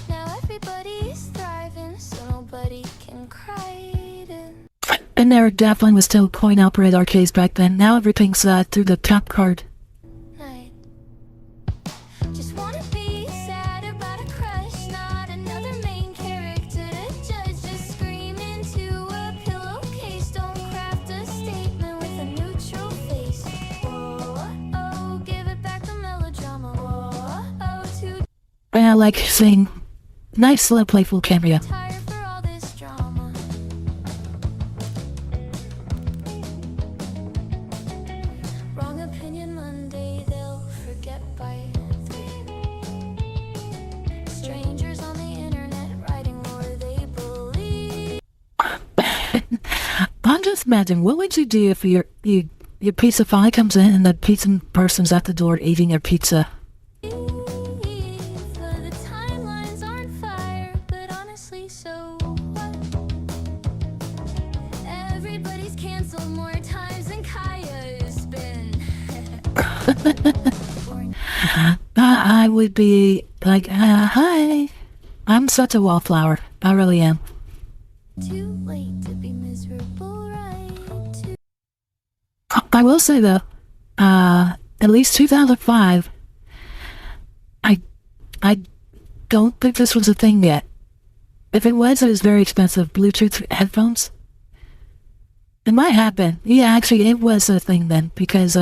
Now everybody's thriving, so nobody can cry. And there definitely was still coin-operated arcades back then. Now everything's through the tap card. Night. Just wanna be sad about a crush, not another main character to judge. Just scream into a pillowcase. Don't craft a statement with a neutral face. Whoa, oh, give it back the melodrama. Whoa, oh, too And I like saying, nice, slow, playful cameo. tired for all this drama. Wrong opinion Monday, they'll forget by 3. Strangers on the internet writing more they believe. I'm just imagining, what would you do if your pizza finally comes in and the pizza person's at the door eating your pizza? The timelines aren't fire, but honestly, so what? Everybody's canceled more times than Kaya has been. I would be like, hi. I'm such a wallflower. I really am. Too late to be miserable, right? Too I will say though, at least 2005, I don't think this was a thing yet. If it was very expensive. Bluetooth headphones. It might have been. Yeah, actually, it was a thing then because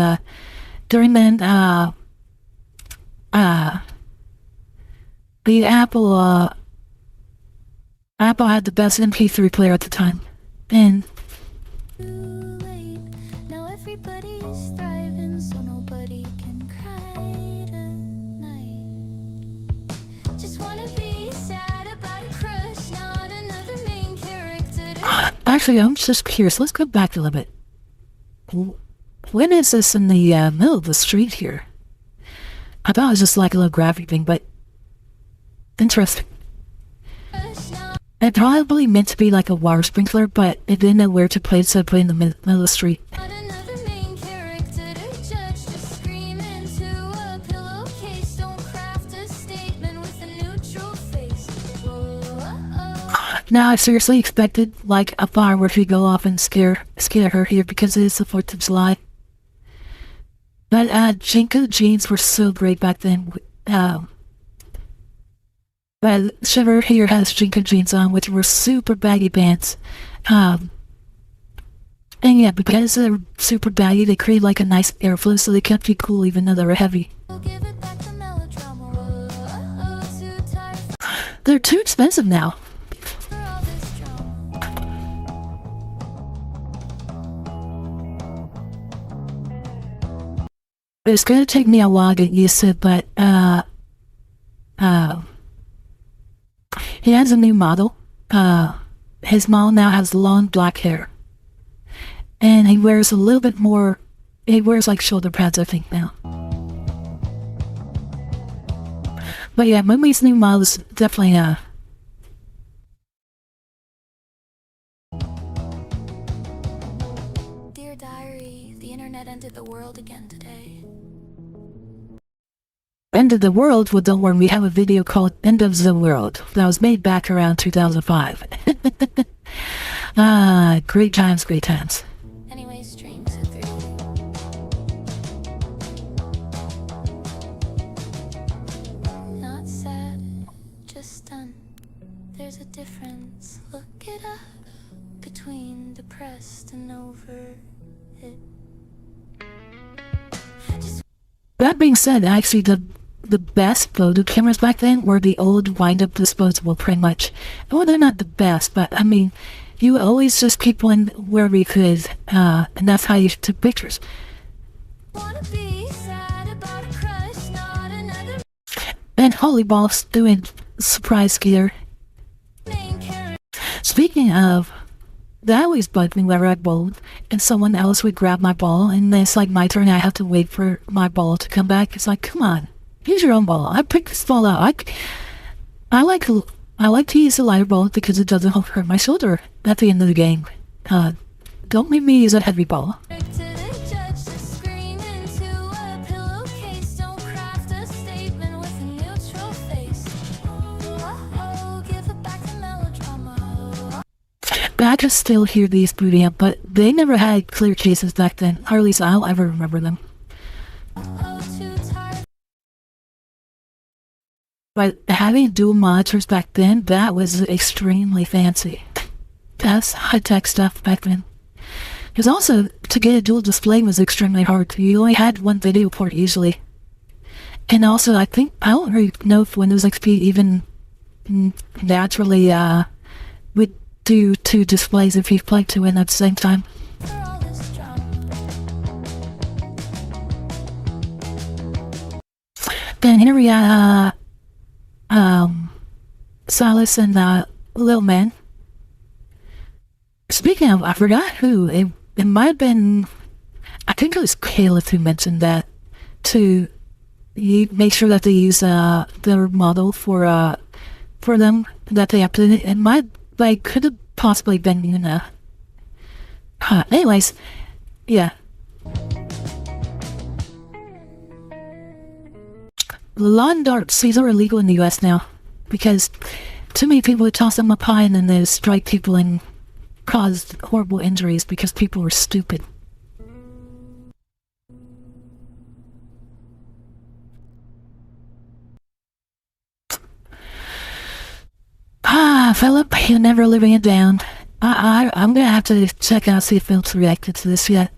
during then, the Apple had the best MP3 player at the time, and late. Now everybody's thriving, so nobody can cry tonight. Just wanna be sad about a crush, not another main character. actually, I'm just curious. Let's go back a little bit. When is this in the middle of the street here? I thought it was just like a little graphic thing, but interesting. It probably meant to be like a water sprinkler, but it didn't know where to place it, so it put it in the middle of the street. Not another main character to judge, just scream Now, I seriously expected, like, a firework to go off and scare her here because it is the 4th of July. But, Jinko jeans were so great back then. But Shiver here has Jinko jeans on, which were super baggy pants. And yeah, because they're super baggy, they create like a nice airflow, so they kept you cool even though they were heavy. They're too expensive now. It's gonna take me a while to get used to it, but, he has a new model. His model now has long black hair. And he wears a little bit more, he wears like shoulder pads, I think, now. But yeah, Mummy's new model is definitely, Dear diary, the internet ended the world again today. End of the World? Well, don't worry, we have a video called End of the World that was made back around 2005. Great times, great times. Anyways, dreams at 3. Not sad, just stunned. There's a difference, look it up, between depressed and over it. That being said, actually, the best photo cameras back then were the old wind-up disposable, pretty much. Well, they're not the best, but I mean, you always just keep one wherever you could, and that's how you took pictures. Wanna be sad about a crush, not another And holy balls, doing surprise skier. main character. Speaking of, that always bugged me whenever I bowled, and someone else would grab my ball, and then it's like my turn, I have to wait for my ball to come back. It's like, come on, use your own ball. I picked this ball out. I like to use the lighter ball because it doesn't hurt my shoulder at the end of the game. Don't make me use a heavy ball. Didn't judge to scream into a pillowcase. Don't craft a statement with a neutral face. Oh, give it back to melodrama. But I can still hear these booting up, but they never had clear cases back then, or at least I'll ever remember them. Oh, too tired. But having dual monitors back then, that was extremely fancy. That's high-tech stuff back then. Because also, to get a dual display was extremely hard. You only had one video port usually. And also, I don't really know if Windows XP even naturally would do 2 displays if you play 2 in at the same time. For all this drama. Then here we got Silas and Lil Man. Speaking of, I forgot who. It might have been, I think it was Caleb who mentioned that to make sure that they use their model for them that they updated. It might, like, could have possibly been, you know. Anyways, yeah. Lawn darts, these are illegal in the US now because too many people would toss them up high and then they strike people and cause horrible injuries because people were stupid. Philip, you're never living it down. I'm gonna have to check out, see if Philip's reacted to this yet.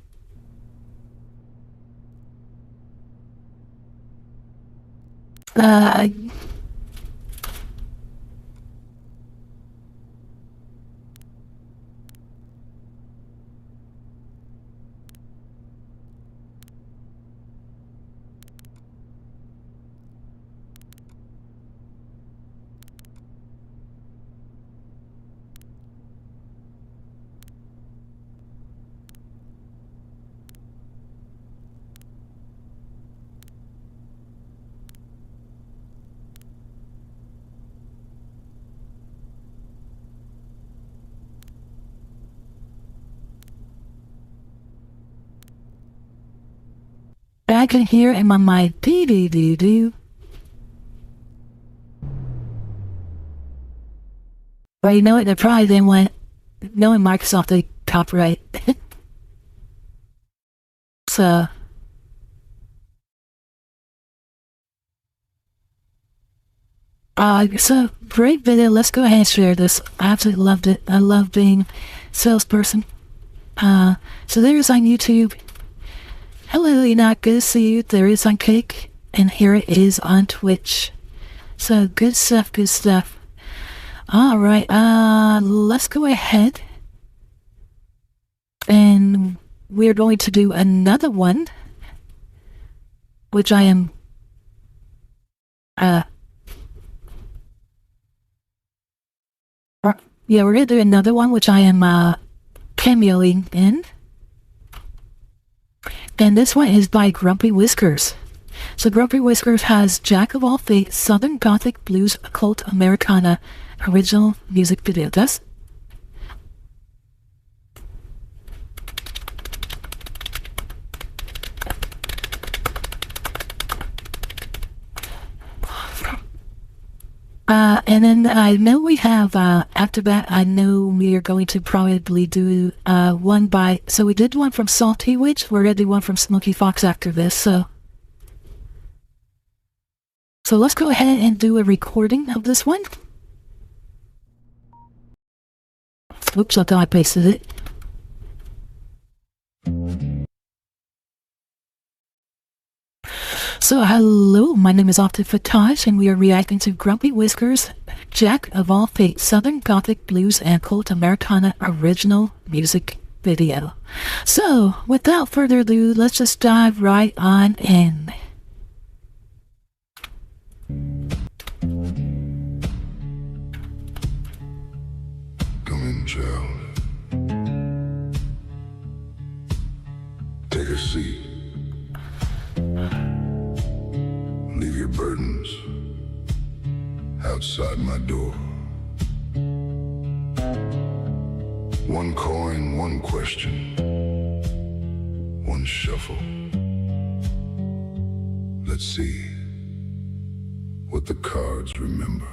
Back in here in my mind, doo-doo-doo-doo. Well, you know what? They probably didn't want knowing Microsoft they copyright. So so great video. Let's go ahead and share this. I absolutely loved it. I love being salesperson. So there's on YouTube. Hello, Enoch. Good to see you. There is on Cake, and here it is on Twitch. So good stuff. Good stuff. All right. Let's go ahead, and we're going to do another one, which I am. Yeah, we're gonna do another one, which I am cameoing in. And this one is by Grumpy Whiskers. So Grumpy Whiskers has Jack of All Fates, Southern Gothic Blues Occult Americana original music video. Das? And then I know we have, after that, I know we are going to probably do, one by, so we did one from Salty Witch, we're gonna do one from Smoky Fox after this, so let's go ahead and do a recording of this one. Oops, I thought I pasted it. So hello, my name is Ovted Fatash, and we are reacting to Grumpy Whiskers, Jack of All Fates, Southern Gothic Blues and Occult Americana original music video. So, without further ado, let's just dive right on in. Come in, child. Take a seat. Leave your burdens outside my door. One coin, one question, one shuffle. Let's see what the cards remember.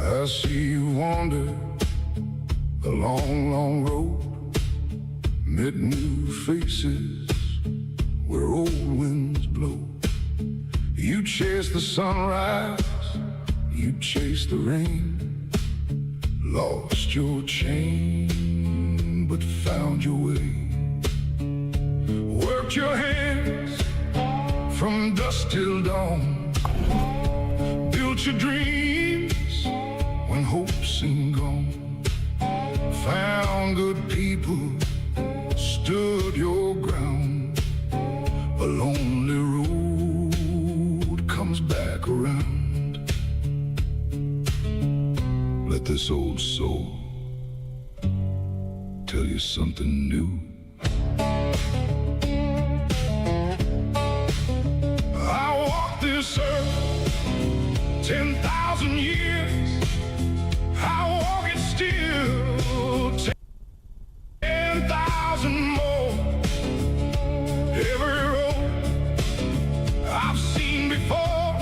I see you wander a long, long road, meet new faces where old winds blow. You chase the sunrise, you chase the rain, lost your chain but found your way. Worked your hands from dusk till dawn, built your dreams when hope seemed gone. Found good people, stood your ground. A lonely road comes back around. Let this old soul tell you something new. I walked this earth 10,000 years. I walk it still 10,000 more. Every road I've seen before,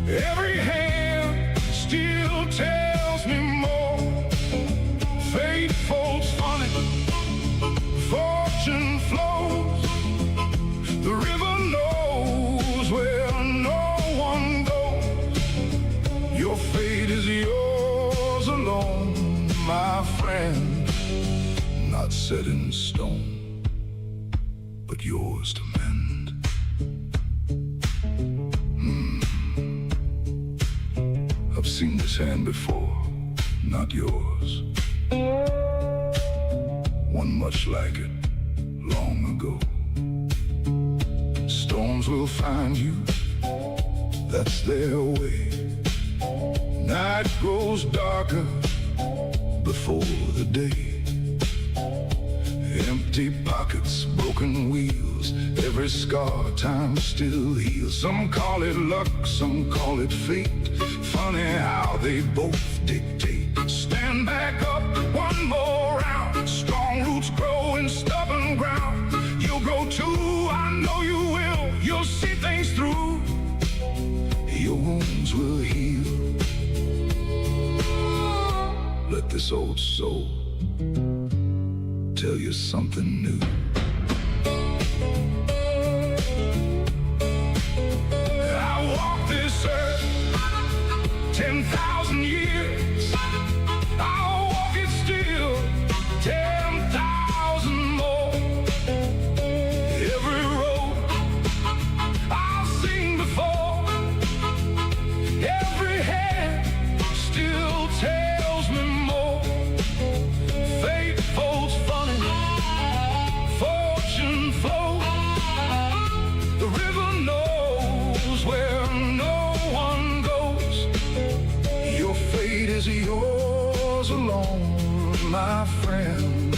every hand still tells me more. Fate folds funny, fortune flows. The river knows where no one goes. Your fate is yours alone, my friend. Not set in stone, but yours to mend. I've seen this hand before, not yours. One much like it, long ago. Storms will find you, that's their way. Night grows darker before the day. Empty pockets, broken wheels, every scar time still heals. Some call it luck, some call it fate. Funny how they both dictate. Stand back up, one more round. Strong roots grow in stubborn ground. You'll grow too, I know you will. You'll see things through. Your wounds will heal. Let this old soul tell you something new. I walk this earth 10,000 years. I'll walk it still 10,000 more. Every road I've seen before, every hand still tells me more. Fate folds funny, fortune flows. The river knows where no one goes. Your fate is yours alone, my friend.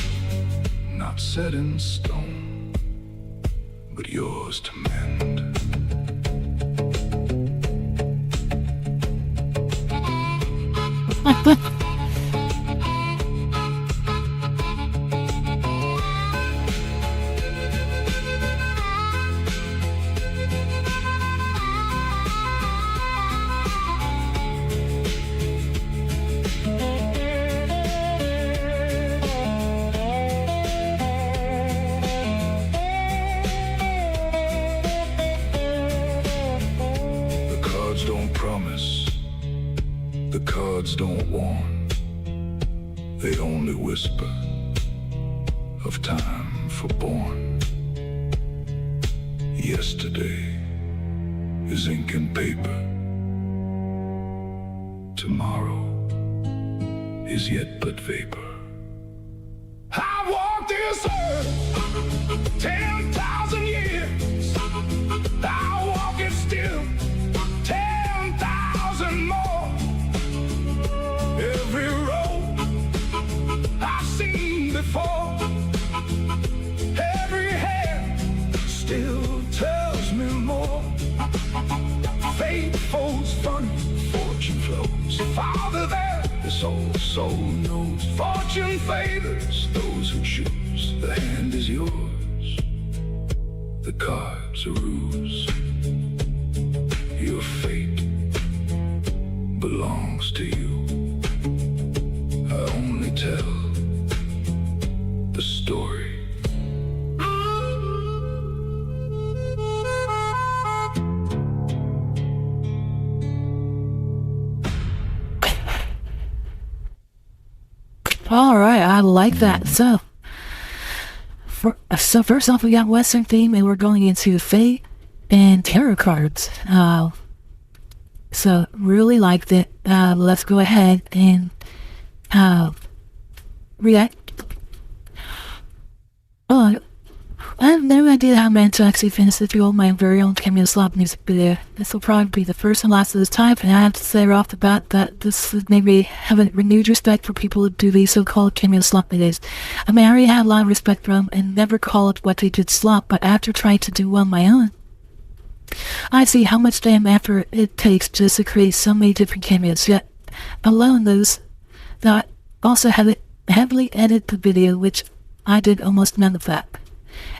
Not set in stone, but yours to mend. The cards don't promise, the cards don't warn. They only whisper of time forborn. Yesterday is ink and paper. Tomorrow is yet but vapor. I walked this earth 10,000 years. I walk it still 10,000 more. Every road I've seen before, every hand still tells me more. Fate folds funny, fortune flows. Farther there, this old soul knows. Fortune favors those who choose. The hand is yours, the cards a ruse. Your fate belongs to you. I only tell the story. All right, I like that. So first off, we got Western theme, and we're going into Fate and tarot cards. So really liked it. Let's go ahead and react. I have no idea how I'm meant to actually finish the through my very own Cameo Slop music video. This will probably be the first and last of this type, and I have to say right off the bat that this would make me have a renewed respect for people who do these so-called Cameo Slop videos. I mean, I already had a lot of respect for them and never call it what they did slop, but after trying to do one of my own, I see how much damn effort it takes just to create so many different cameos, yet alone those that also heavily edit the video, which I did almost none of that.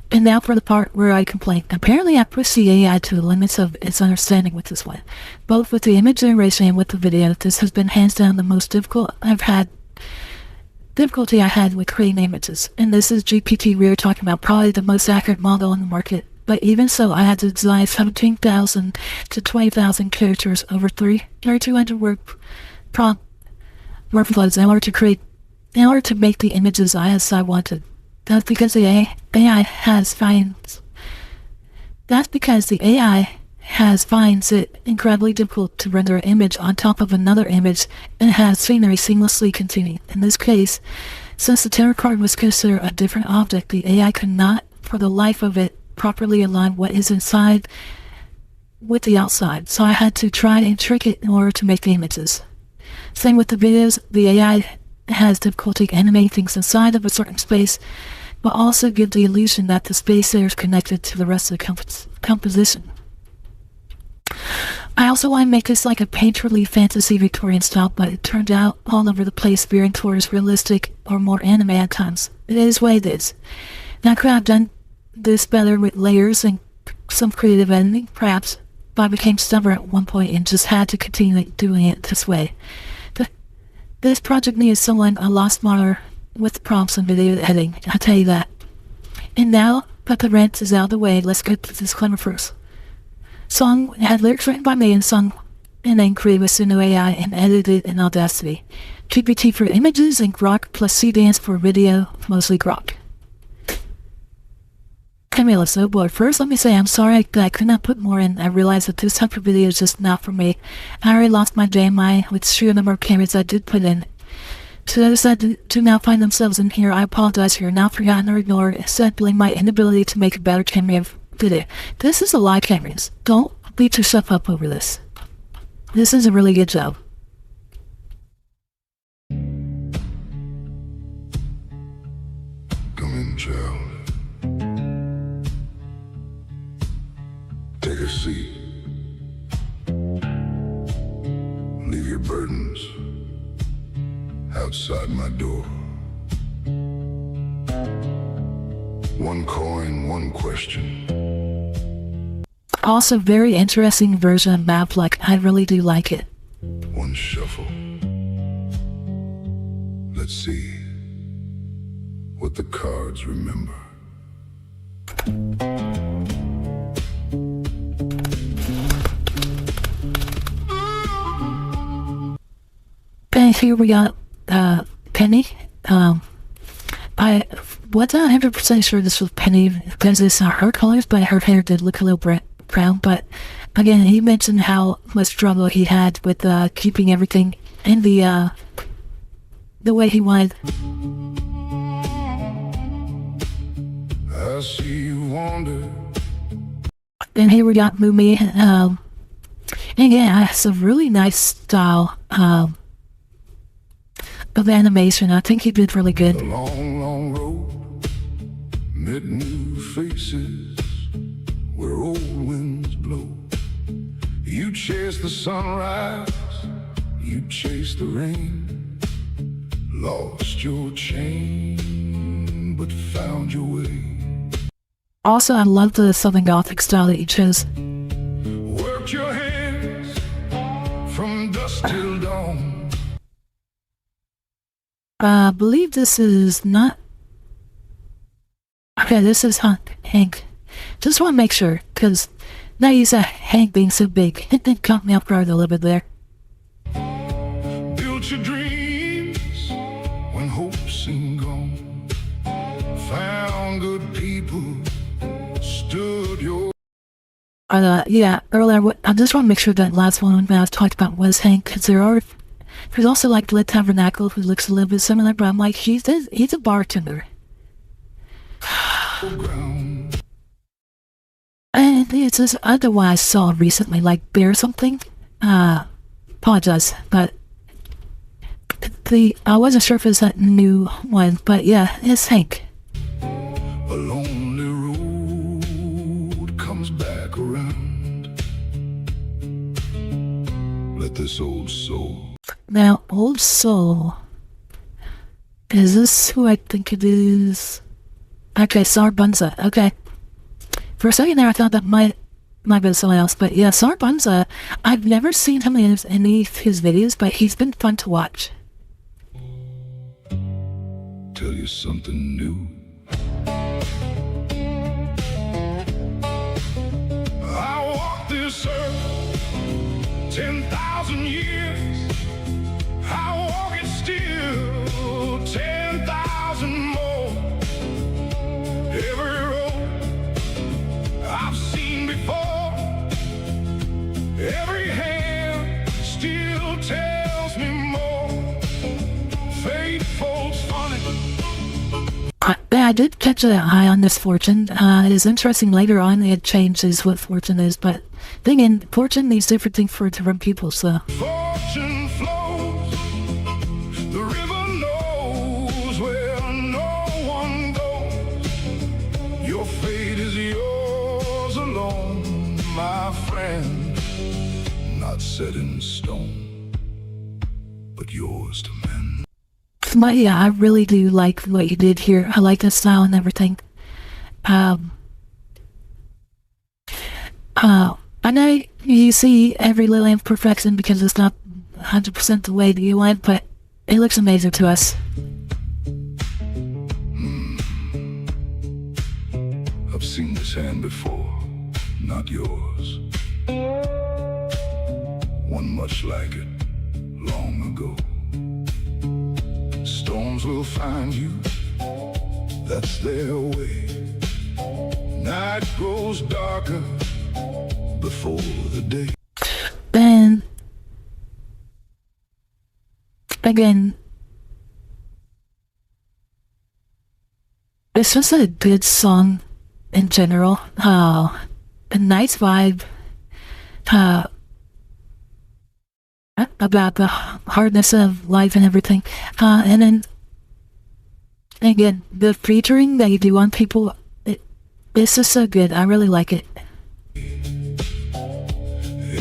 And now for the part where I complain. Apparently I pushed the AI to the limits of its understanding with this one. Both with the image generation and with the video, this has been hands down the most difficulty I had with creating images. And this is GPT we are talking about, probably the most accurate model on the market. But even so, I had to design 17,000 to 20,000 characters over 200 word prompt workflows in order to make the images as I wanted. That's because the AI finds it incredibly difficult to render an image on top of another image and has scenery seamlessly continuing. In this case, since the tarot card was considered a different object, the AI could not, for the life of it, properly align what is inside with the outside. So I had to try and trick it in order to make the images. Same with the videos, the AI has difficulty animating things inside of a certain space, but also give the illusion that the space there is connected to the rest of the composition. I also want to make this like a painterly fantasy Victorian style, but it turned out all over the place, veering towards realistic or more anime at times. It is what it is. Now, could I have done this better with layers and some creative editing? Perhaps, but I became stubborn at one point and just had to continue doing it this way. This project needed someone a lot smarter with prompts and video editing, I'll tell you that. And now that the rant is out of the way, let's get to the disclaimer first. Song had lyrics written by me and sung and then created with Suno AI and edited in Audacity. GPT for images and Grok plus C-Dance for video, mostly Grok. Camila, so boy, first let me say I'm sorry that I could not put more in. I realized that this type of video is just not for me. I already lost my JMI with sheer number of cameras I did put in. To those that do now find themselves in here, I apologize for your now forgotten or ignored, sadly my inability to make a better camera video. This is a live cameras. Don't beat yourself up over this. This is a really good job. Come in, child. Take a seat. Leave your burdens outside my door. One coin, one question. Also, very interesting version of map, like I really do like it. One shuffle. Let's see what the cards remember. And here we got Penny. I wasn't 100% sure this was Penny because it's not her colors, but her hair did look a little brown. But again, he mentioned how much trouble he had with keeping everything in the way he wanted. I see you wander. Then here we got Mumi. And again, it's a really nice style of animation. I think he did really good. A long, long road, met new faces, where old winds blow. You chase the sunrise, you chase the rain, lost your chain, but found your way. Also, I love the Southern Gothic style that you chose. Work your hands from dusk till dawn. I believe this is not... Okay, this is Hank. Just want to make sure, because now you said Hank being so big. It did caught me off guard a little bit there. Built your dreams when hope seemed gone. Found good people, stood your... Yeah, earlier, I just want to make sure that last one I was talked about was Hank, because there's also like Blood Tabernacle who looks a little bit similar, but I'm like, he's a bartender. ground. And it's this other one I saw recently, like Bear something. Apologize, but I wasn't sure if it's that new one, but yeah, it's Hank. A lonely road comes back around. Let this old soul. Now, Old Soul. Is this who I think it is? Okay, Sarbunza. Okay. For a second there, I thought that might be someone else, but yeah, Sarbunza. I've never seen him in any of his videos, but he's been fun to watch. Tell you something new. I walked this earth 10,000 years. I walk it still 10,000 more. Every road I've seen before, every hand still tells me more. Fate folds funny. I did catch an eye on this fortune. It is interesting later on it changes what fortune is, but thing in fortune means different things for different people, so. Fortune flows, the river knows where no one goes. Your fate is yours alone, my friend. not set in stone, but yours to mend. But yeah, I really do like what you did here. I like the style and everything. I know you see every little imperfection because it's not 100% the way that you want, but it looks amazing to us. I've seen this hand before, not yours. One much like it, long ago. Storms will find you, that's their way. Night grows darker before the day. And again, this was a good song in general. A nice vibe. About the hardness of life and everything. And then again, the featuring that you do on people, it's just so good. I really like it.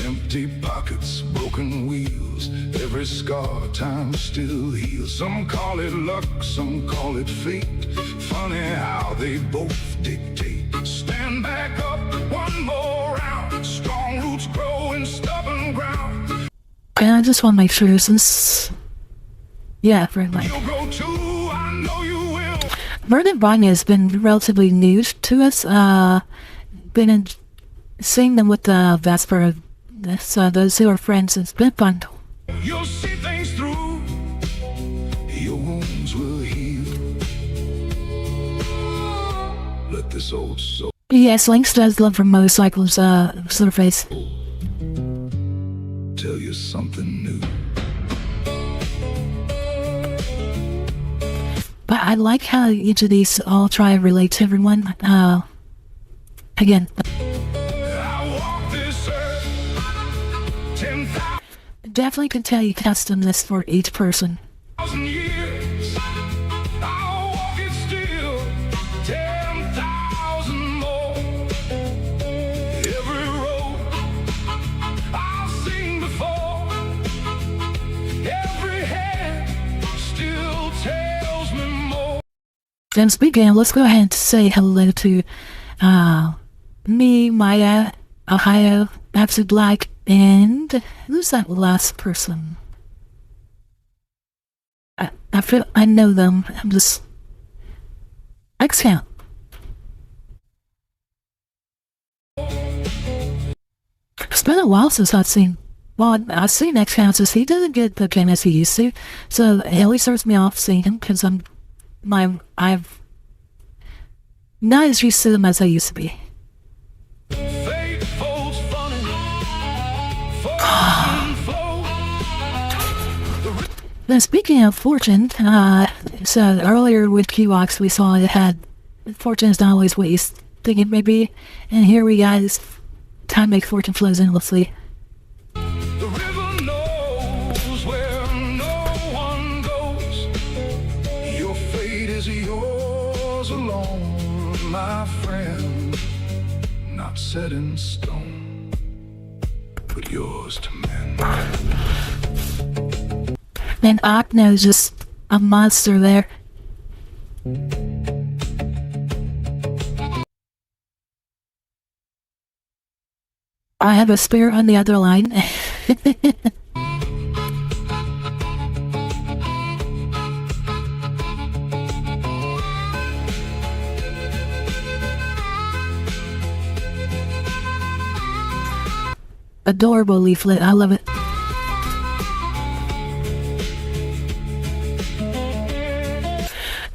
Empty pockets, broken wheels, every scar time still heals. Some call it luck, some call it fate. Funny how they both dictate. Stand back up, one more round. Strong roots grow in stubborn ground. And I just want to make sure since, yeah, very much. You'll grow too, I know you will. Bird and Vanya has been relatively new to us. Seeing them with Vesper, those who are friends, it's been fun. You'll see things through. Your wounds will heal. Let this old soul. Yes, Lynx does love from motorcycles, surface. Tell you something new. But I like how each of these all try to relate to everyone. Again, I walk this earth 10,000 definitely can tell you custom this for each person. years. I'll walk it still 10,000 more. Every road I've seen before, every hand still tells me more. Then speaking, let's go ahead and say hello to me, Maya, Ohio, Absolute Black, and who's that last person? I feel I know them. I'm just X count. It's been a while since I've seen. Well, I've seen X count since he doesn't get the game as he used to, so it always starts me off seeing him because I've not as used to them as I used to be. Fate folds funny, fortune flows. Then speaking of fortune, so earlier with Kiwox we saw it had fortune is not always what you think it may be, and here we got this time make fortune flows endlessly. The river knows where no one goes. Your fate is yours alone, my friend. Not set in stone, but yours to mend. And Akno's just a monster there. I have a spear on the other line. Adorable leaflet, I love it.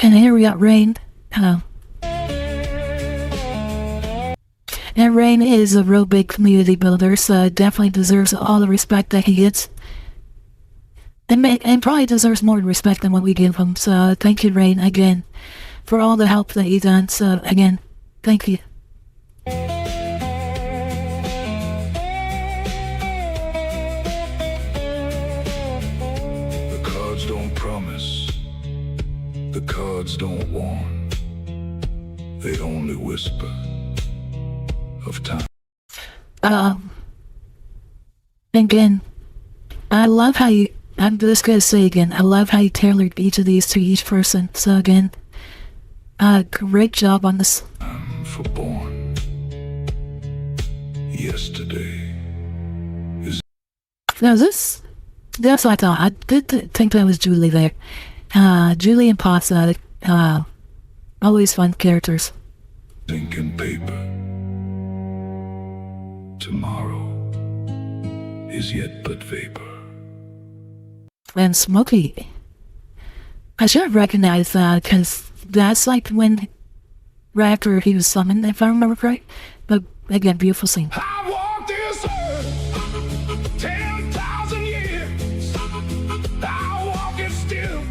And here we got Rain. And Rain is a real big community builder, so definitely deserves all the respect that he gets. And probably deserves more respect than what we give him. So thank you, Rain, again, for all the help that you've done. So again, thank you. The cards don't promise, the cards don't warn, they only whisper of time. Again, I love how you, I'm just gonna say again, I love how you tailored each of these to each person. So again, great job on this. For born yesterday. Now that's what I thought. I did think that was Julie there. Julie and Pasta, always fun characters. Ink and paper. Tomorrow is yet but vapor. And Smokey. I should have recognized that because that's like when, right after he was summoned, if I remember right. But again, beautiful scene. I walked this earth 10,000 years. I walk it still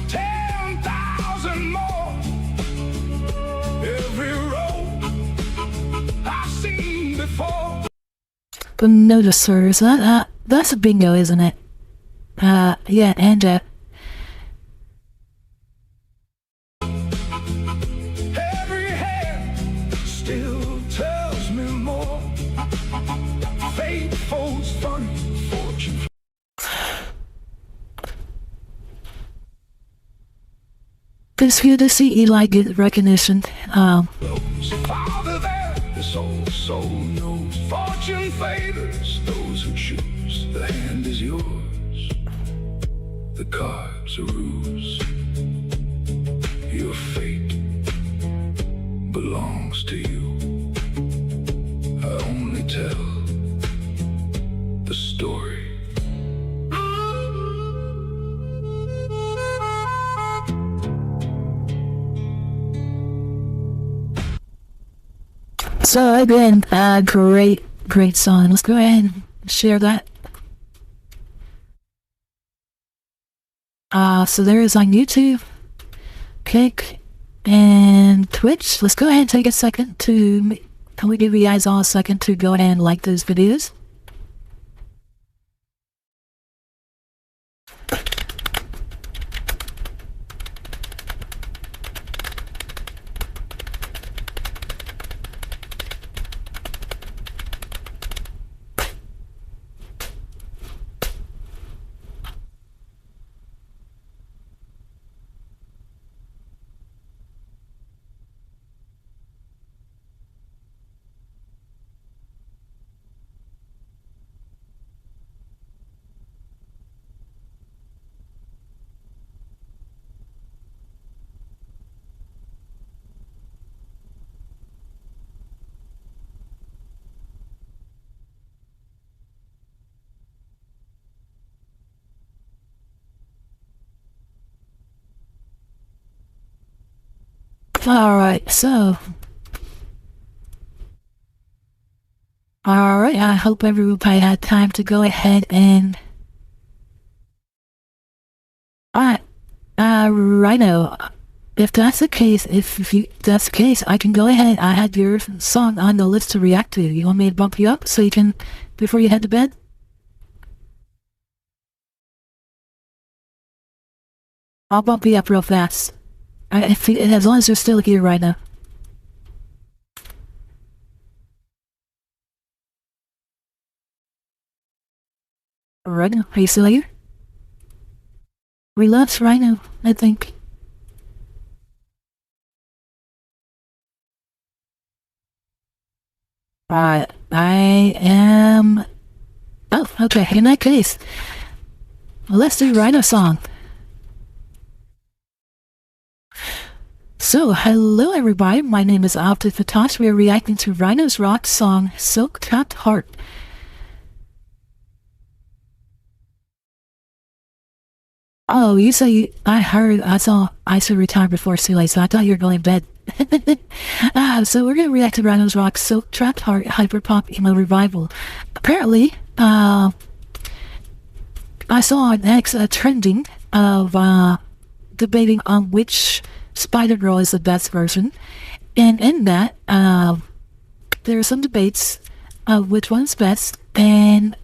10,000 more. Every road I've seen before. But notice, sirs, that's a bingo, isn't it? Yeah, and Every hand still tells me more. Fate folds funny, fortune. it's good to see Eli get recognition. Father there, the soul knows. Fortune favors those who choose. The hand is yours. The cards are ruse. Your fate belongs to you. I only tell the story. So again, great song. Let's go ahead and share that. So there is on YouTube, Kick, and Twitch. Let's go ahead and take a second to, can we give you guys all a second to go ahead and like those videos? Alright, so. Alright, I hope everybody had time to go ahead and. Alright, Rhino. If that's the case, that's the case, I can go ahead. I had your song on the list to react to. You want me to bump you up so you can, before you head to bed? I'll bump you up real fast. As long as you're still here right now. Rhino, are you still here? We lost Rhino, I think. I am... Oh, okay, in that case, let's do Rhino song. So, hello everybody, my name is Ovted Fatash. We are reacting to Rhino's rock song, Silk Tapped Heart. Oh, you say, I saw retire before too late, so I thought you were going to bed. So we're going to react to Rhino's rock, Silk Tapped Heart, Hyperpop Emo Revival. Apparently, I saw an X trending of, debating on which Spider-Girl is the best version, and in that, there are some debates of which one's best, and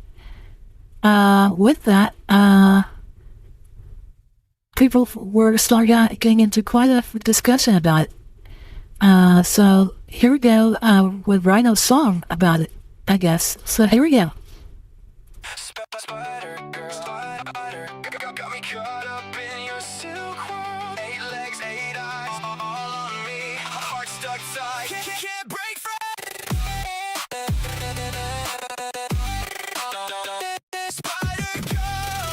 with that, people were starting getting into quite a discussion about it. So here we go with Rhino's song about it, I guess. So here we go. Spider girl, spider girl, got me caught up in your silk world. 8 legs, 8 eyes, all on me. Heart stuck tight, can't break free. Spider girl,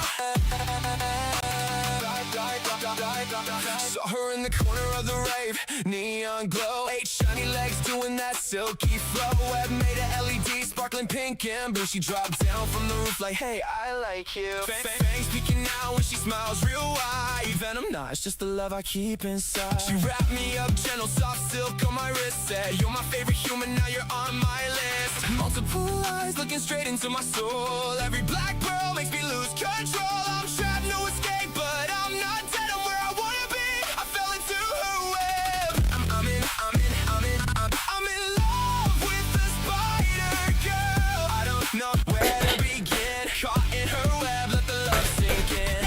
saw her in the corner of the rave, neon glow, 8 shiny legs doing that silky flow. Web made of LED, sparkling pink and blue. She dropped down from the roof like, hey, I like you. Fangs peeking out when she smiles real wide. Venom, nah, it's just the love I keep inside. She wrapped me up, gentle, soft silk on my wrist. Said, you're my favorite human, now you're on my list. Multiple eyes looking straight into my soul. Every black pearl makes me lose control. I'm trapped, no escape, but I'm not dead. I'm where I wanna be. I fell into her web. I'm in love with the spider girl. I don't know where to begin. Caught in her web, let the love sink in.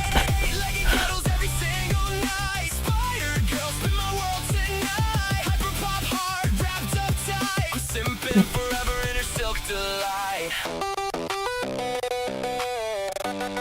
8-legged cuddles every single night. Spider girl, spin my world tonight. Hyper pop heart wrapped up tight. I'm simping forever in her silk delight.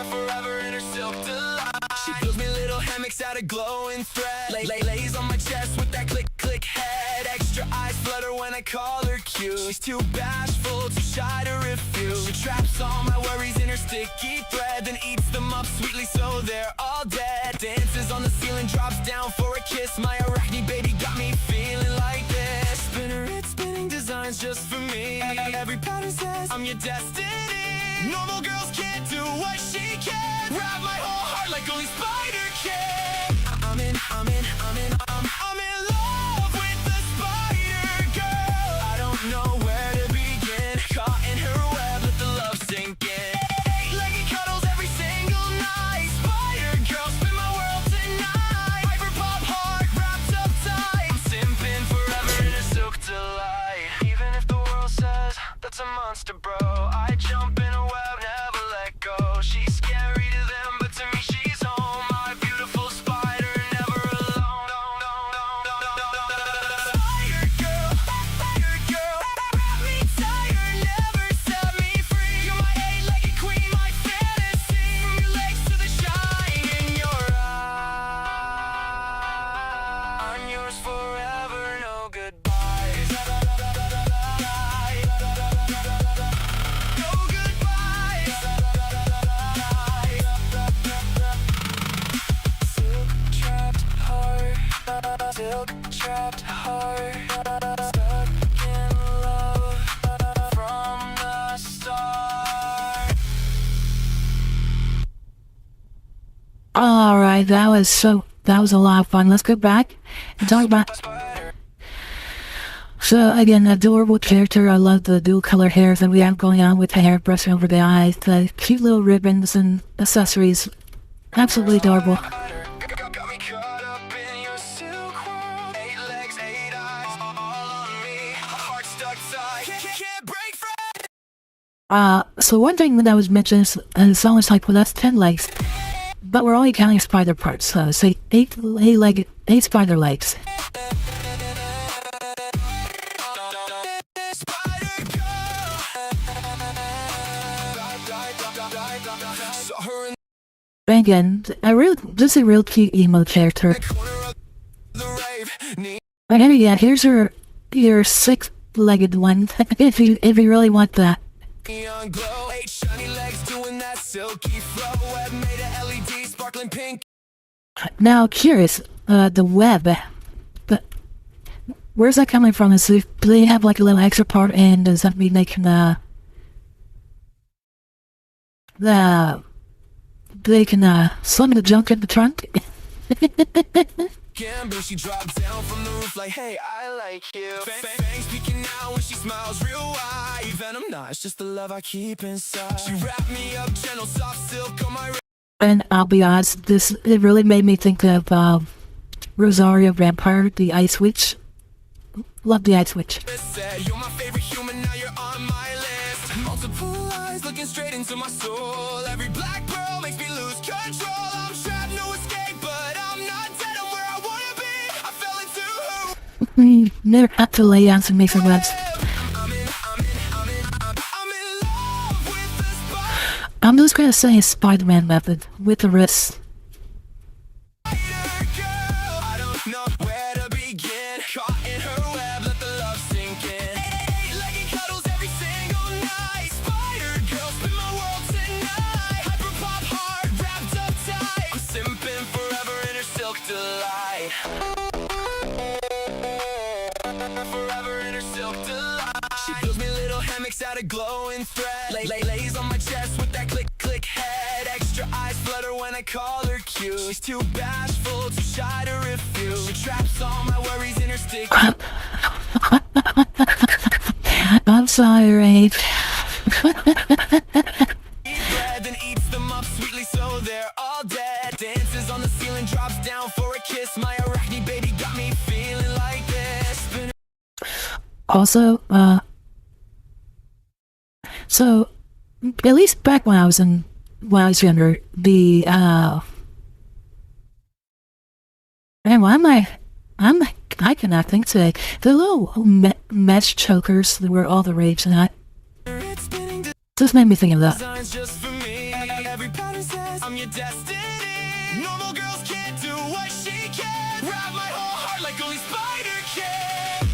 Forever in her silk delight. She builds me little hammocks out of glowing thread. Lays on my chest with that click click head. Extra eyes flutter when I call her cute. She's too bashful, too shy to refuse. She traps all my worries in her sticky thread, then eats them up sweetly so they're all dead. Dances on the ceiling, drops down for a kiss. My arachne baby got me feeling like this. Spinner, it's spinning designs just for me. Every pattern says I'm your destiny. Normal girls can't do what she can. Wrap my whole heart like only Spider can. I'm in love with the spider girl. I don't know where to begin. Caught in her web, let the love sink in. 8-legged cuddles every single night. Spider girl, spin my world tonight. Hyper pop heart wrapped up tight. I'm simping forever in a silk delight. Even if the world says that's a monster, bro, I jump in a web, never let go. She's scary to them, but to me she's home. My beautiful spider, never alone. Spider girl, wrap me tighter, never set me free. You're my 8-legged queen, my fantasy. From your legs to the shine in your eye. I'm yours forever, no goodbyes. No goodbyes. Silk trapped heart, stuck in love from the start. Alright, that was a lot of fun. Let's go back and talk about. So again, adorable character. I love the dual color hairs that we have going on with the hair brushing over the eyes, the cute little ribbons and accessories. Absolutely adorable. Got me caught up in your silk world. 8 legs, 8 eyes, all on me. Heart stuck tight, can't break free. So one thing that I was mentioning is it's almost like, well, that's 10 legs, but we're only counting spider parts, so say 8 spider legs. Spider girl. Saw her in Again, just a real cute emo character. the corner of the rave. And yeah, here's your 6-legged one, if you really want that. Neon glow, 8 shiny legs doing that silky flow. Web made of LED, sparkling pink. Now, curious, the web, but where's that coming from? Is do they have like a little extra part, and does that mean they can slim the junk in the trunk? Gamble, she dropped down from the roof like, hey, I like you. Fangs peeking out when she smiles real wide. Venom, nah, it's just the love I keep inside. She wrapped me up, gentle, soft silk on my wrist. And I'll be honest, it really made me think of Rosario Vampire, the Ice Witch. Love the Ice Witch. Said, you're my favorite human, now you're on my list. Multiple eyes looking straight into my soul. Every black pearl makes me lose control. I'm trapped, no escape, but I'm not dead. I'm where I wanna be. I fell into her. Never had to lay down some mason webs. I'm in love with the spot. I'm just gonna say Spider-Man method with the wrist. I don't know where to begin. Caught in her web, let the love sink in. Like it cuddles every single night. Spider girl, spin my world tonight. Hyper pop heart, wrapped up tight. I'm simping forever in her silk delight. Forever in her silk delight. She builds me little hammocks out of glowing thread. Lays on my chest with that click click head. Extra eyes flutter when I call her cute. She's too bashful, too shy to refuse. She traps all my worries in her stick. I'm sorry. Bread, then eats them up sweetly so they're all dead. Dances on the ceiling, drops down for a kiss. My arachne baby got me feeling like this. Also, so at least back when I was younger, the man, why am I cannot think today. The little mesh chokers that were all the rage, and I just made me think of that. Just for me. Every pattern says I'm your destiny. Normal girls can't do what she can. Wrap my whole heart like only Spider can.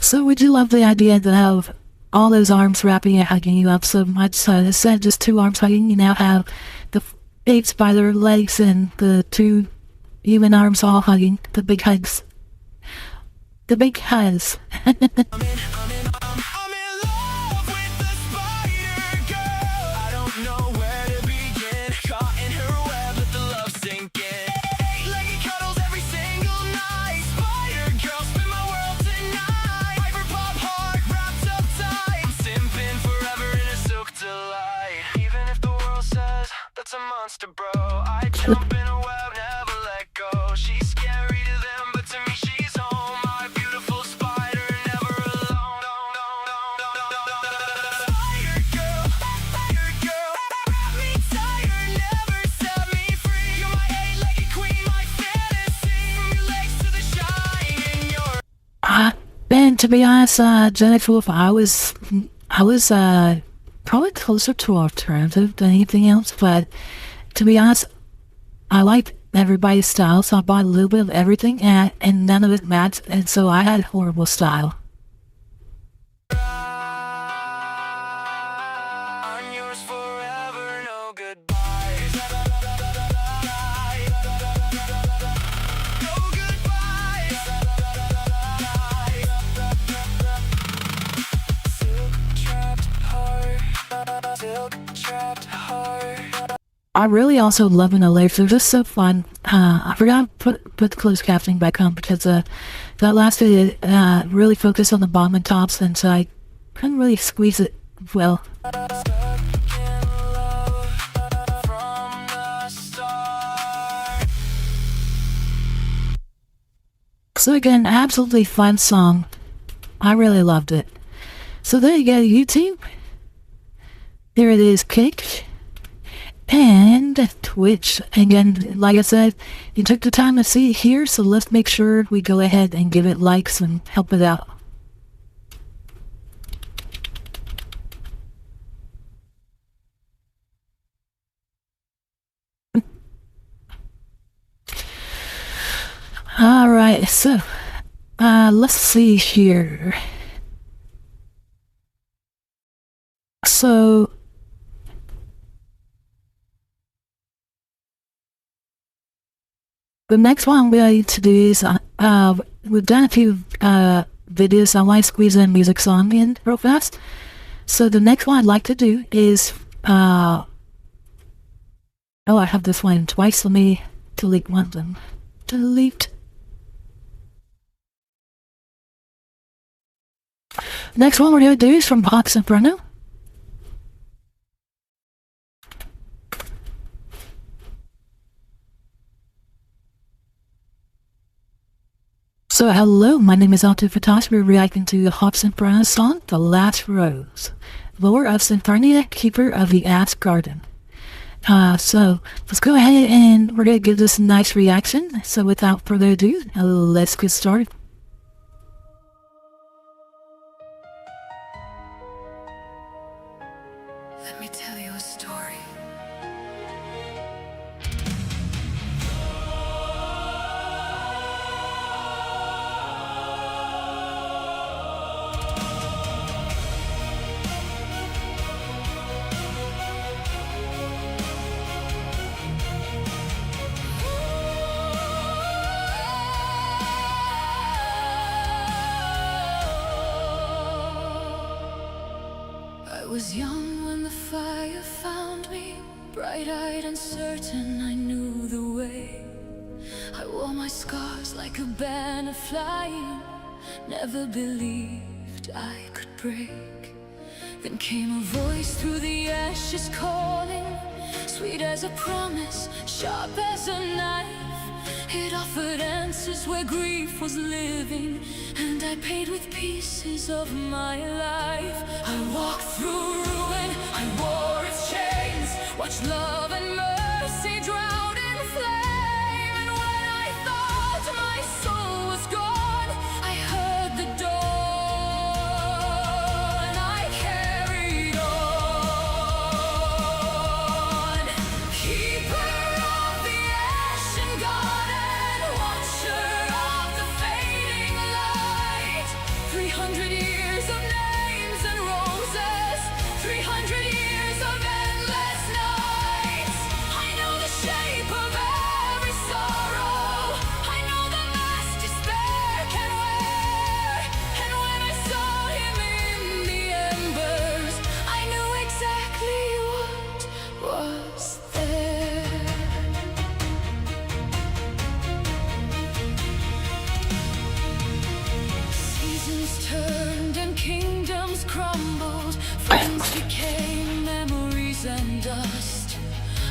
So would you love the idea to have all those arms wrapping and hugging you up so much? So instead of just two arms hugging, you now have the 8 spider legs and the 2 human arms all hugging. The big hugs. The big hugs. I'm in love with the Spider Girl. I don't know where to begin. Caught in her web, let the love sink in. Like it cuddles every single night. Spider Girl, spin my world tonight. Hyper pop heart, wrapped up tight. I'm simping forever in a silk delight. Even if the world says that's a monster, bro, I jump in a web, never let go. She's scary to them, but to me she's home. My beautiful spider, never alone. Spider girl, wrap me tighter, never set me free. You're my 8-legged queen, my fantasy. From your legs to the shine in your. And to be honest, Jennifer Wolf, I was probably closer to alternative than anything else, but to be honest, I liked everybody's style, so I bought a little bit of everything, and none of it matched, and so I had horrible style. I'm yours forever, no goodbyes. No goodbyes. Silk trapped heart. I really also love an alert. They're just so fun. I forgot to put the closed captioning back on because that last video really focused on the bottom and tops, and so I couldn't really squeeze it well. So again, absolutely fun song. I really loved it. So there you go, YouTube. There it is, Kick. And Twitch. Again, like I said, you took the time to see it here, so let's make sure we go ahead and give it likes and help it out. Alright, so let's see here. So the next one I'm going to do is we've done a few videos. I want to squeeze in music song in real fast. So the next one I'd like to do is oh, I have this one twice. Let me delete one of them. Delete. Next one we're going to do is from Box and Bruno. So hello, my name is Ovted Fatash. We're reacting to the Hops and Brown's song, The Last Rose, Lore of Synthornia, Keeper of the Ass Garden. So let's go ahead and we're going to give this a nice reaction. So without further ado, let's get started. Let me tell you a story. I was young when the fire found me, bright-eyed and certain I knew the way. I wore my scars like a banner flying, never believed I could break. Then came a voice through the ashes calling, sweet as a promise, sharp as a knife. It offered answers where grief was living, and I paid with pieces of my life. I walked through ruin, I wore its chains, watched love and mercy drown in flame. And when I thought my soul was gone, I heard the dawn. I carried on. Keeper of the ashen garden, watcher of the fading light. 300 years of names and roses, 300 years of endless nights. I know the shape of every sorrow, I know the mask despair can wear. And when I saw him in the embers, I knew exactly what was there. Seasons turned and kingdoms crumbled, friends became memories and dust.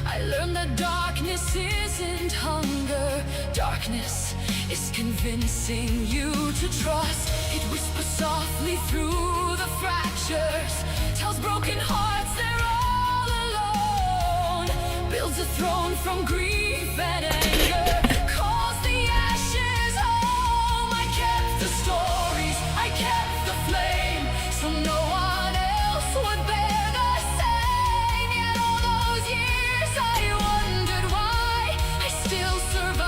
I learned that darkness isn't hunger, darkness is convincing you to trust. It whispers softly through the fractures, tells broken hearts they're all alone, builds a throne from grief and anger, calls the ashes home. I kept the stories, I kept the flame, so no one else would bear the same. Yet all those years I wondered why I still survived,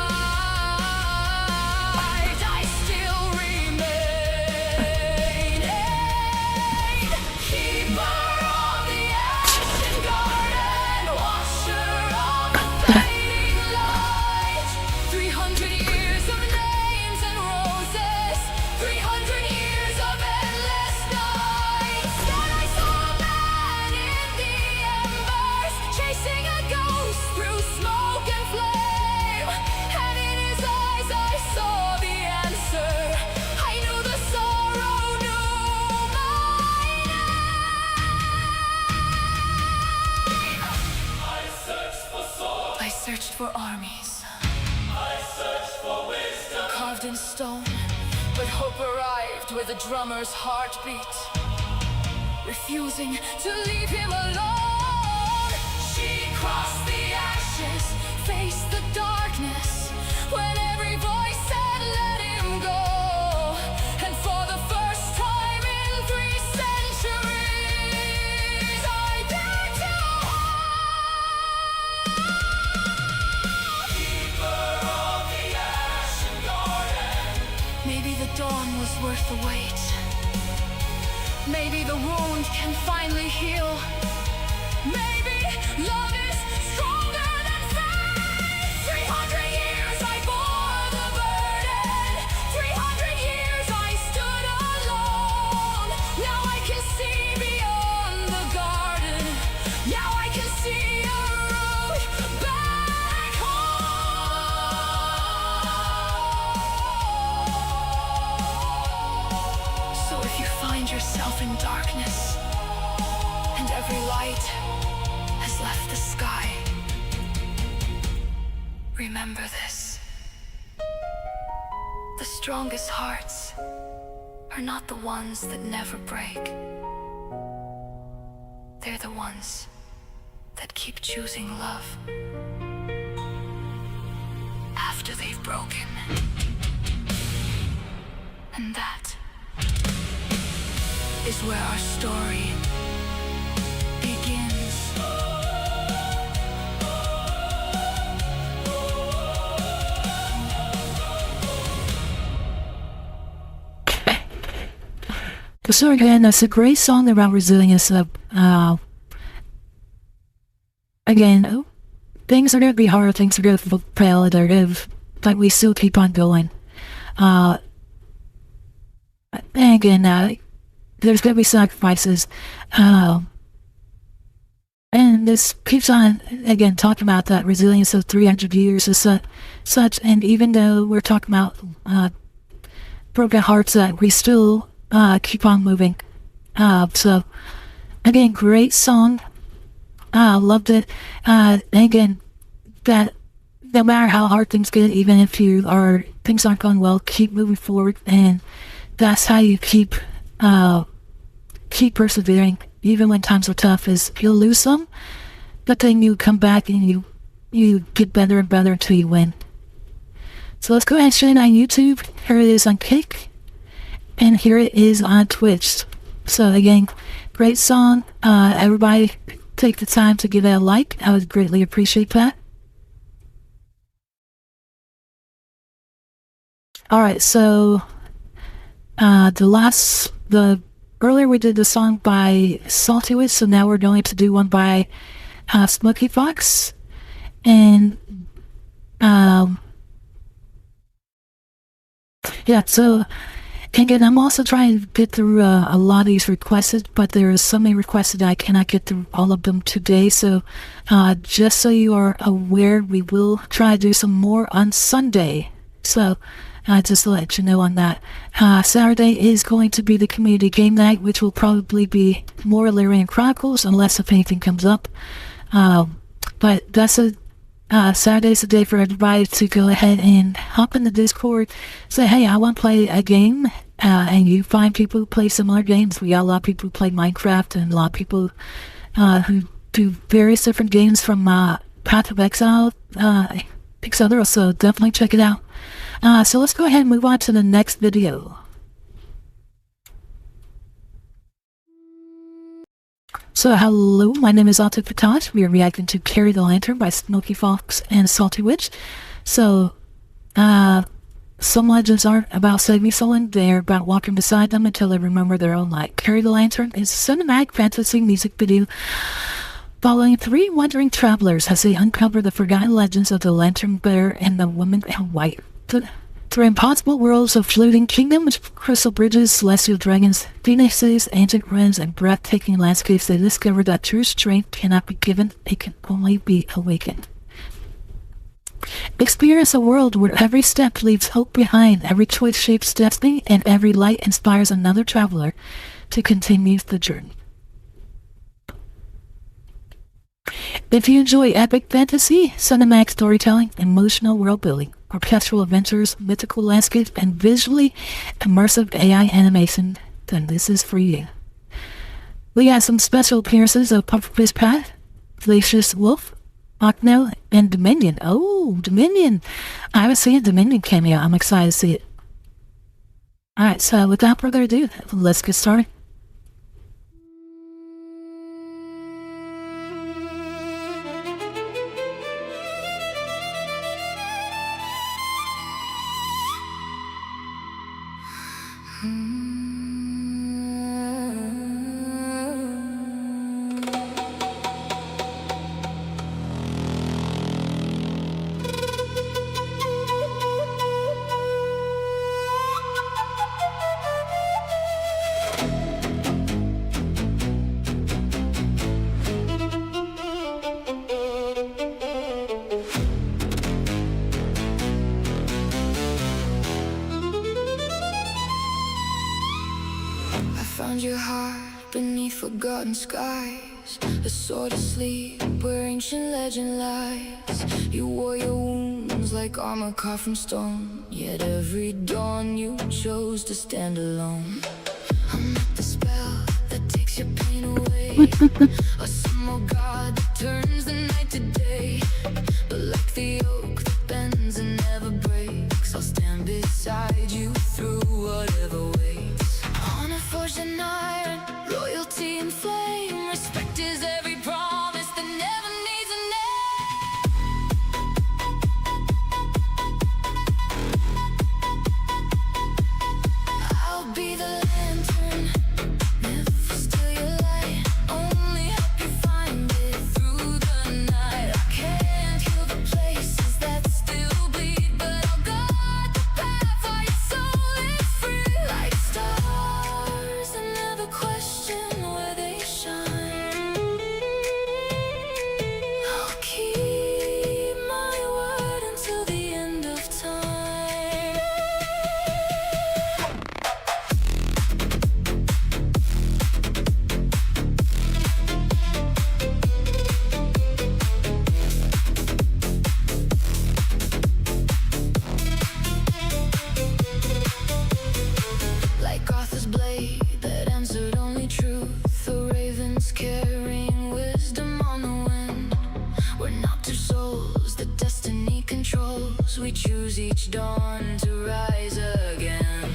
I still remained. Keeper of the ashen garden, washer of the fading light. 300 years of names and roses, 300 years of endless nights. Then I saw a man in the embers, chasing a ghost through smoke and flame. And in his eyes I saw the answer, I knew the sorrow knew my name. I searched for armies, carved in stone, but hope arrived where the drummer's heartbeat, refusing to leave him alone. She crossed the ashes, faced the darkness, when every voice said let him go. And for the first time in 3 centuries, I dared to maybe the dawn was worth the wait. Maybe the wound can finally heal. Maybe love is stronger than fate. 300 years I bore the burden, 300 years I stood alone. Now I can see beyond the garden, now I can see a road back home. So if you find yourself in darkness, and every light has left the sky, remember this: the strongest hearts are not the ones that never break. They're the ones that keep choosing love after they've broken. And that is where our story begins. So again, it's a great song about resilience. Again, things are going to be hard, things are going to fail, but we still keep on going. And again, there's going to be sacrifices. And this keeps on, again, talking about that resilience of 300 years is such, and even though we're talking about broken hearts, that we still keep on moving. So, again, great song. Loved it. Again, that no matter how hard things get, even if things aren't going well, keep moving forward, and that's how you keep persevering. Even when times are tough, is you'll lose some, but then you come back and you get better and better until you win. So let's go ahead and share it on YouTube. Here it is on Kick, and here it is on Twitch. So again, great song. Everybody take the time to give it a like. I would greatly appreciate that. Alright, so earlier we did the song by Salty Witch, so now we're going to do one by Smoky Fox. And yeah, so again, I'm also trying to get through a lot of these requested, but there is so many requested that I cannot get through all of them today. So just so you are aware, we will try to do some more on Sunday. So just to let you know on that. Saturday is going to be the community game night, which will probably be more Illyrian Chronicles, unless if anything comes up. But that's Saturday's the day for everybody to go ahead and hop in the Discord, say, hey, I want to play a game, and you find people who play similar games. We got a lot of people who play Minecraft, and a lot of people who do various different games from Path of Exile, etc. So definitely check it out. So let's go ahead and move on to the next video. So hello, my name is Ovted Fatash. We are reacting to Carry the Lantern by Smoky Fox and Salty Witch. So, some legends aren't about saving someone, they're about walking beside them until they remember their own light. Carry the Lantern is a cinematic fantasy music video following three wandering travelers as they uncover the forgotten legends of the Lantern Bearer and the Woman in White. Through impossible worlds of floating kingdoms, crystal bridges, celestial dragons, phoenixes, ancient ruins, and breathtaking landscapes, they discover that true strength cannot be given, it can only be awakened. Experience a world where every step leaves hope behind, every choice shapes destiny, and every light inspires another traveler to continue the journey. If you enjoy epic fantasy, cinematic storytelling, emotional world building, orchestral adventures, mythical landscapes, and visually immersive AI animation, then this is for you. We got some special appearances of Pufferfish Path, Glacius Wolf, Ocno, and Dominion. Oh, Dominion! I haven't seen a Dominion cameo. I'm excited to see it. Alright, so without further ado, let's get started. Found your heart beneath forgotten skies, a sword asleep where ancient legend lies. You wore your wounds like armor carved from stone, yet every dawn you chose to stand alone. I'm not the spell that takes your pain away, a small god that turns the night to day. But like the oak that bends and never breaks, I'll stand beside you through whatever waits. Honor forged in iron, loyalty in flame, respect is every promise that never needs a name. I'll be the lantern each dawn to rise again.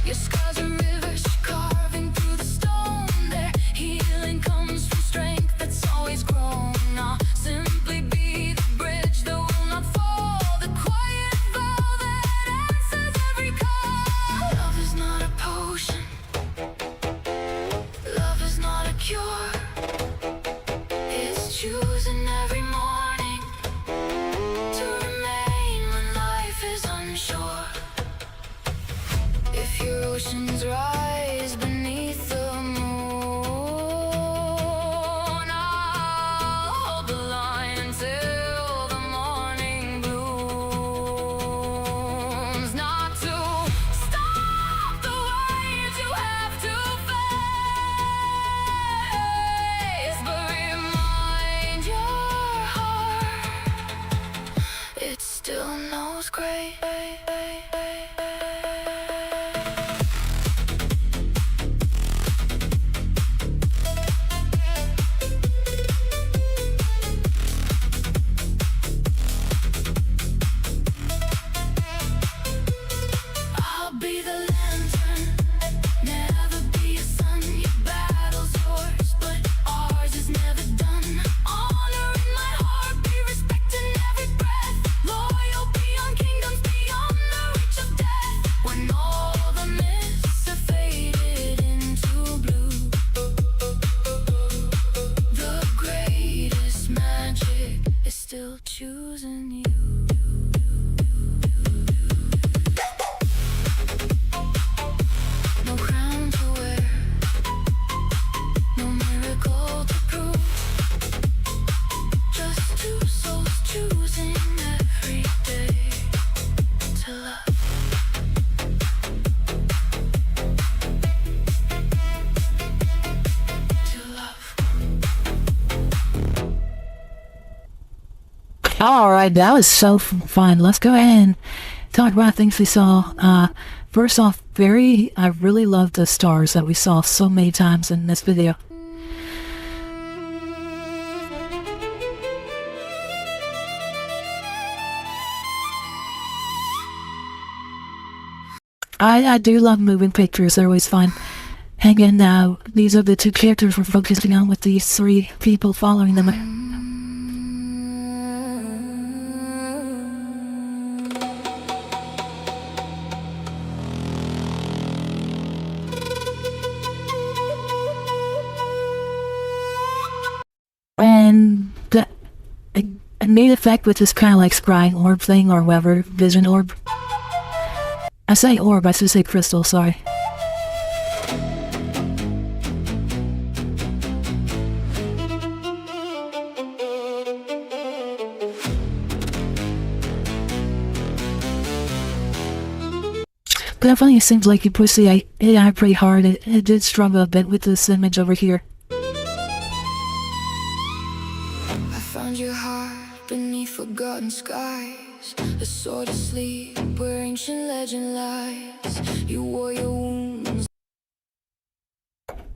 Your scars are rivers carving through the stone. Their healing comes from strength that's always grown. I'll simply be the bridge that will not fall, the quiet vow that answers every call. Love is not a potion. Love is not a cure. It's choosing every morning to remain when life is unsure. If your oceans rise beneath the moon, I'll hold the line until the morning blooms. Not to stop the waves you have to face, but remind your heart it still knows great. I'll be the lantern, never be a sun. Your battle's yours, but ours is never done. Honor in my heart, be respecting every breath. Loyal beyond kingdoms, beyond the reach of death. When all the myths are faded into blue, the greatest magic is still choosing you. No crown to wear, no miracle to prove. Just two souls choosing every day to love. To love. Alright, that was so fun. Let's go ahead and talk about things we saw. First off, I really love the stars that we saw so many times in this video. I do love moving pictures, they're always fun. And again, now, these are the two characters we're focusing on with these three people following them. And a neat effect with this kind of like scrying orb thing or whatever, vision orb. I say orb, I should say crystal, sorry. Definitely seems like you pushed the AI pretty hard. It did struggle a bit with this image over here. I found your heart beneath forgotten skies, a sword asleep where ancient legend lies. You wore your wounds.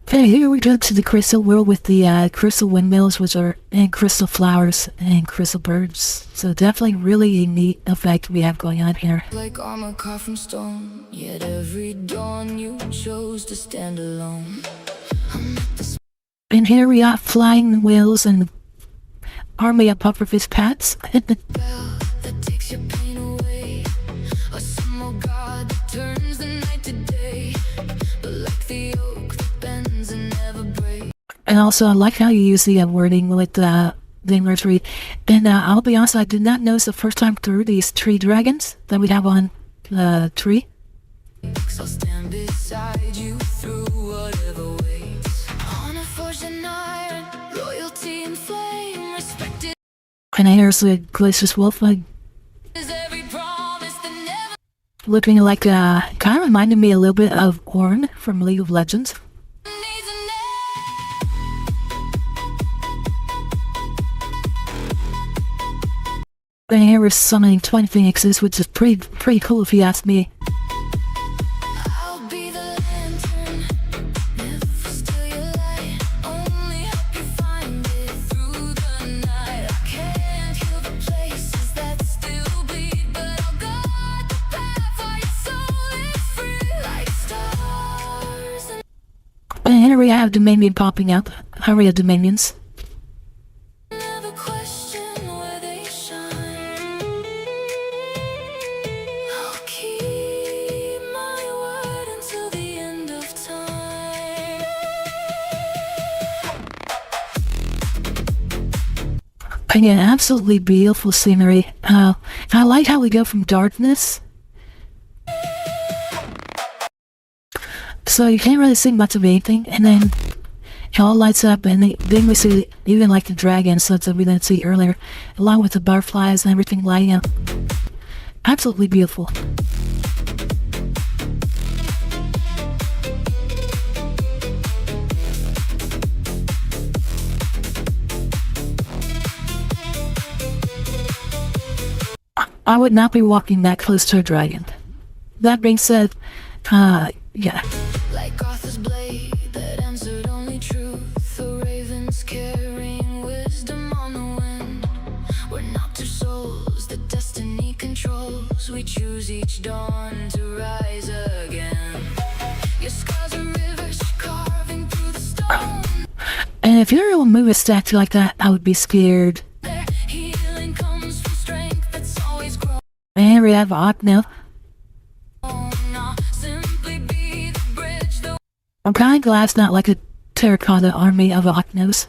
Okay, here we go to the crystal world with the crystal windmills, which are and crystal flowers and crystal birds. So definitely really a neat effect we have going on here. Like armor carved from stone, yet every dawn you chose to stand alone. And here we are flying whales and army of pufferfish pets. Bell that takes your pain away, a small god that turns the night to day. But like the oak that bends and never breaks. And also, I like how you use the wording with the imagery. And I'll be honest, I did not notice the first time through these tree dragons that we have on the tree. I'll stand beside you through whatever waits. Honor forged in iron, loyalty and flame, respected And here's the glacious wolf, is every promise that never looking like, kind of reminded me a little bit of Ornn from League of Legends. needs a And here we're summoning 20 phoenixes, which is pretty cool if you ask me. I'll be the lantern, never steal your light, only help you find it through the night. I can't heal the places that still bleed, but I'll guard Henry, I have Dominion popping up. Hurry up, Dominions. Never question where they shine. I'll keep my word until the end of time. Again, absolutely beautiful scenery. I like how we go from darkness. So you can't really see much of anything, and then it all lights up, and then we see even like the dragons that we didn't see earlier, along with the butterflies and everything lighting up. Absolutely beautiful. I would not be walking that close to a dragon. That being said, yeah. Like Arthur's blade that answered only truth. The ravens carrying wisdom on the wind. We're not two souls that destiny controls. We choose each dawn to rise again. Your scars are rivers carving through the stone. And if you were to move a statue like that, I would be scared. Their healing comes from strength that's always grown. And we have Ocno. Simply be the bridge that I'm kind of glad it's not like a terracotta army of Ocnos.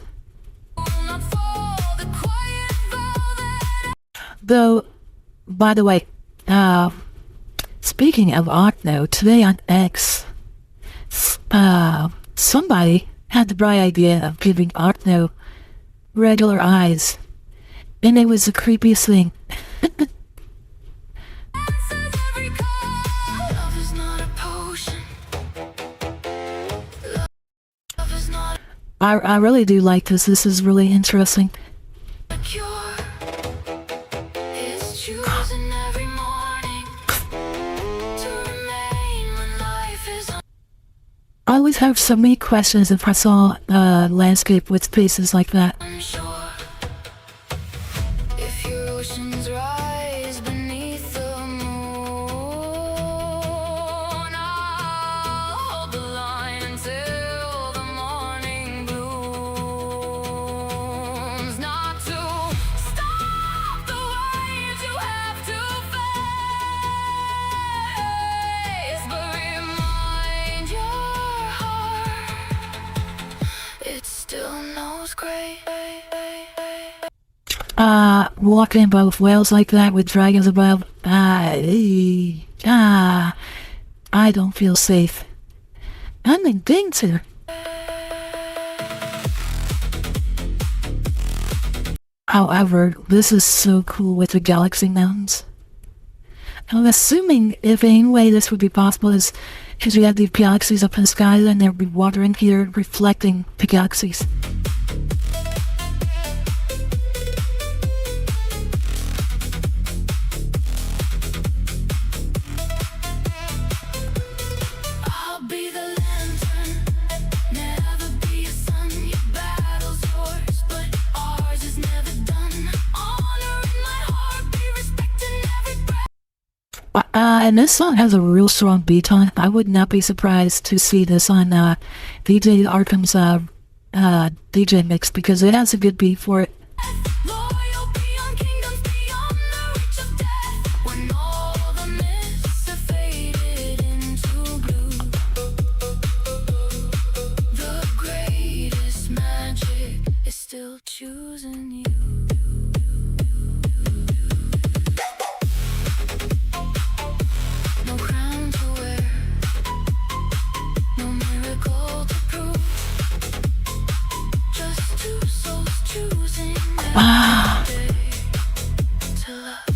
will not fall. The quiet vow that Though, by the way, speaking of Ocno, today on X, somebody had the bright idea of giving Ocno regular eyes. And it was the creepiest thing. answers every call. Love is not a potion. Love is not I really do like this. This is really interesting. a cure. It's choosing every morning to remain when life is I always have so many questions if I saw a landscape with faces like that. unsure. If your oceans rise beneath the moon, I'll hold the line until the morning blooms. Not to stop the waves you have to face, but remind your heart it still knows great. Walking above whales like that with dragons above, I don't feel safe. I'm in danger. However, this is so cool with the galaxy mountains. I'm assuming if any way this would be possible is because we have these galaxies up in the sky and there'd be water in here reflecting the galaxies. I'll be the lantern, never be a sun. Your battle's yours, but ours is never done. Honor in my heart, be respecting every breath. And this song has a real strong beat on it. I would not be surprised to see this on DJ Arkham's DJ mix because it has a good beat for it. Loyal beyond kingdoms, beyond the reach of death. When all the mists are faded into blue, the greatest magic is still choosing you. No crown to wear, no miracle to prove. Just two souls choosing every day to love.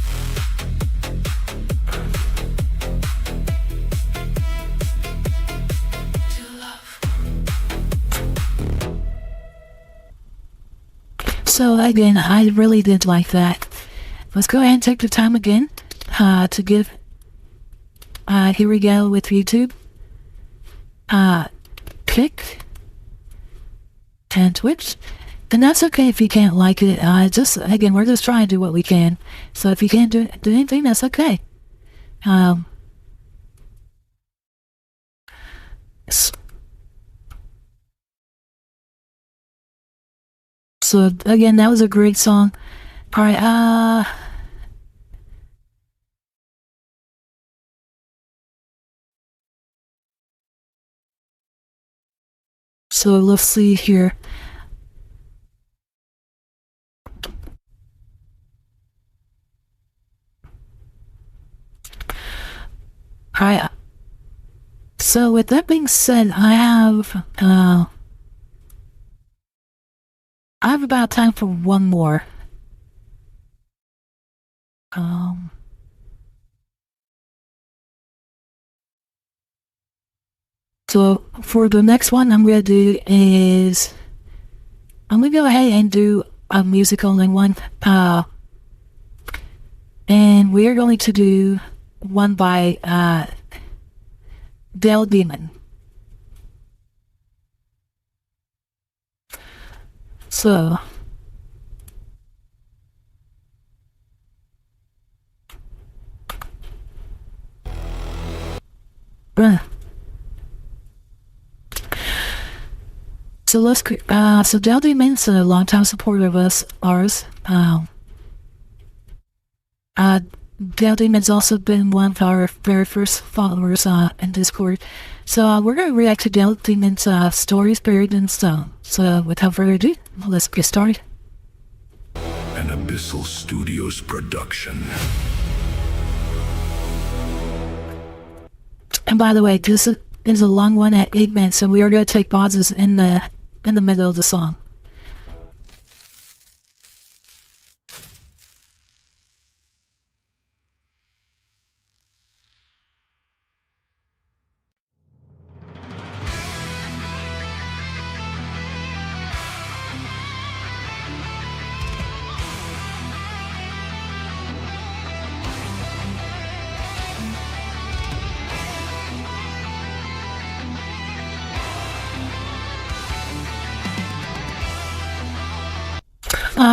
To love. So again, I really did like that. Let's go ahead and take the time again to give. Here we go with YouTube. Kick and Twitch. And that's okay if you can't like it. Just again, we're just trying to do what we can. So if you can't do anything, that's okay. So again, that was a great song. All right, so let's see here. All right. So with that being said, I have about time for one more. So for the next one I'm gonna do is I'm gonna go ahead and do a music only one. And we're going to do one by Dale Demon. So so let's so Dale Demon's a longtime supporter of ours. Dale Demon's also been one of our very first followers in Discord. So we're going to react to Dale Demon's Stories Buried in Stone. So without further ado, let's get started. An Abyssal Studios production. And by the way, this is a long one at 8 minutes, so we are going to take pauses in the middle of the song.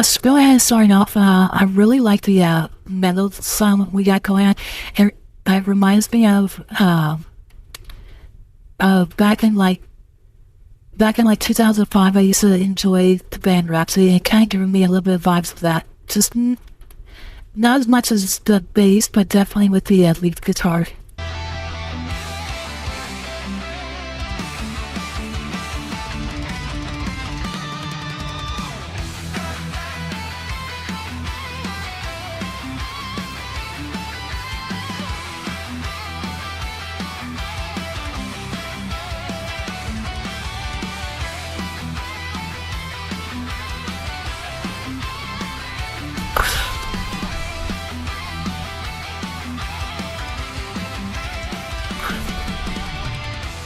So go ahead and starting off, I really like the metal sound we got going on. It reminds me of back in 2005, I used to enjoy the band Rhapsody. It kind of gave me a little bit of vibes of that. Just not as much as the bass, but definitely with the lead guitar.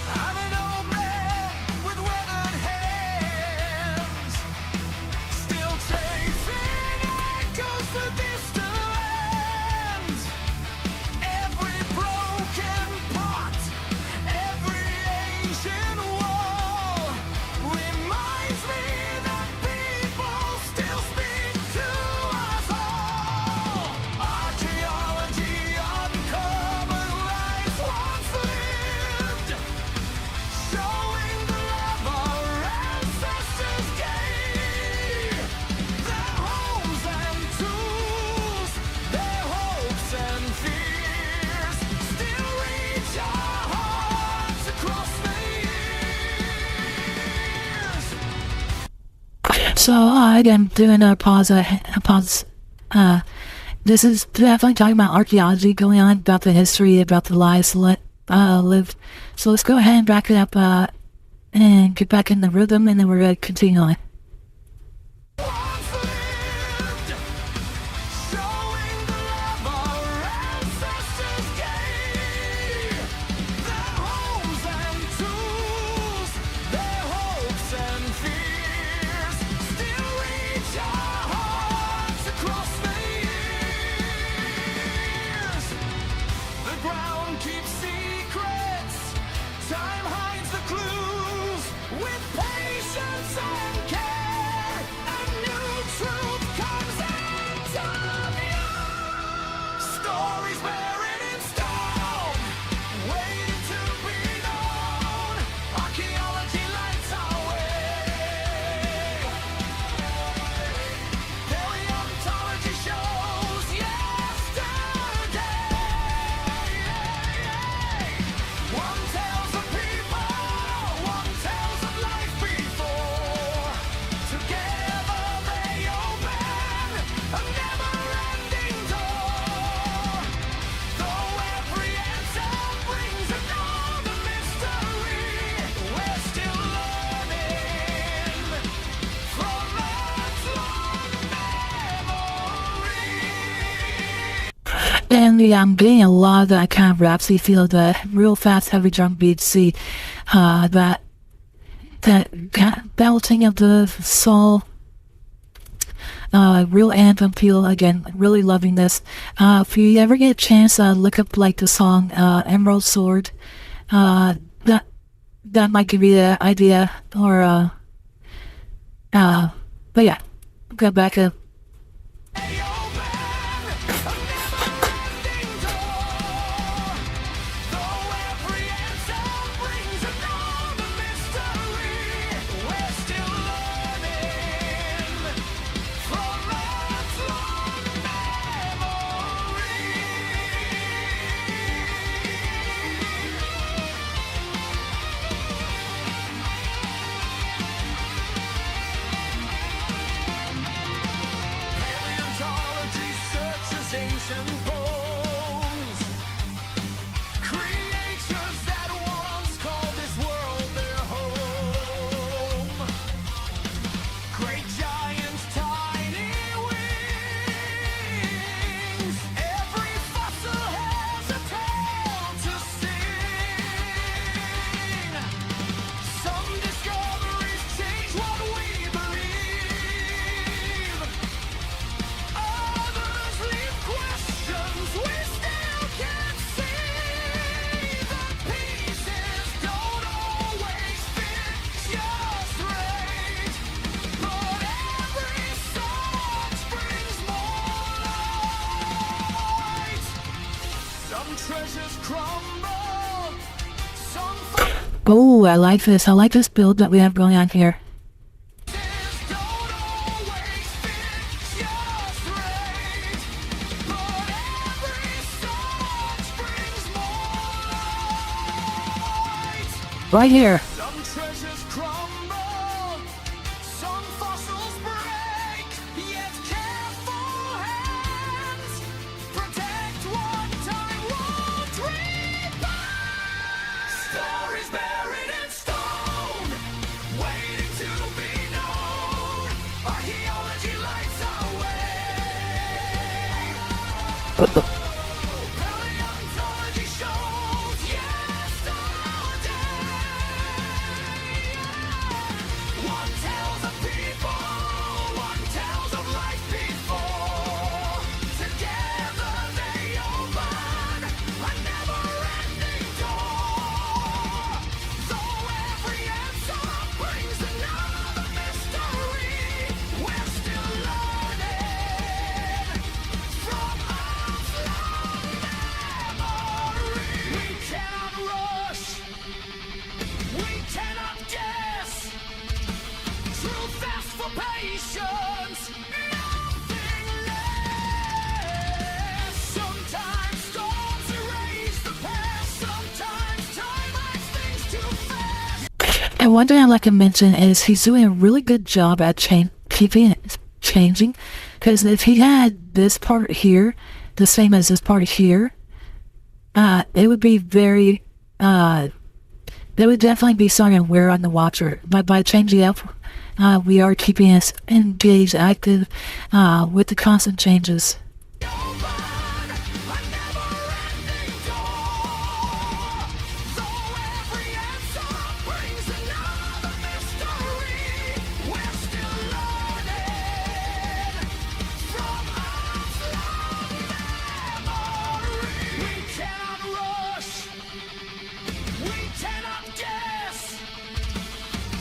I'm an old man with weathered hands, still chasing echoes to distant lands. Every broken pot, every ancient wall reminds me that people still speak to us all. Archaeology uncovered lives once lived, showing the love our ancestors gave. Their homes and tools, their hopes and fears still reach our hearts across the years. So again, doing a pause. This is definitely talking about archaeology going on, about the history, about the lives lived. So let's go ahead and back it up and get back in the rhythm, and then we're going to continue on. Once lived, showing the love our ancestors gave. Their homes and tools, their hopes and fears still reach our hearts across the years. The ground keeps secrets, time hides the clues. With patience and care, recently I'm getting a lot of that kind of rhapsody feel, the real fast, heavy drum beats, that belting of the soul, real anthem feel. Again, really loving this. If you ever get a chance, look up like the song Emerald Sword. That might give you the idea, or but yeah, go back up. Ancient bones, creatures that once called this world their home. Great giants, tiny wings. Every fossil has a tale to sing. Some discoveries change what we believe. Others leave questions we still can't see. The pieces don't always fit just right, but every search brings more light. Some treasures crumble, some Oh, I like this. I like this build that we have going on here. pieces don't always fit just right, but every search brings more light. Right here. Some treasures crumble, some fossils break, yet careful hands protect what time won't repair. Stories buried in stone, waiting to be known. Archaeology lights our way. Paleontology shows yesterday. One tells of people, one tells of life before. Together they open a never-ending door. Though every answer brings another mystery, we're still learning from Earth's long memory. We cannot rush, we cannot guess. Truth asks for patience, nothing less. Sometimes storms erase the past, sometimes time hides things too fast. And one thing I'd like to mention is he's doing a really good job at keeping it changing. Because if he had this part here, the same as this part here, it would be very, there would definitely be something to wear on the watcher. But by changing it up, we are keeping us engaged, active, with the constant changes. Open a never-ending door. Though every answer brings another mystery, we're still learning from Earth's long memory. We cannot rush, we cannot guess.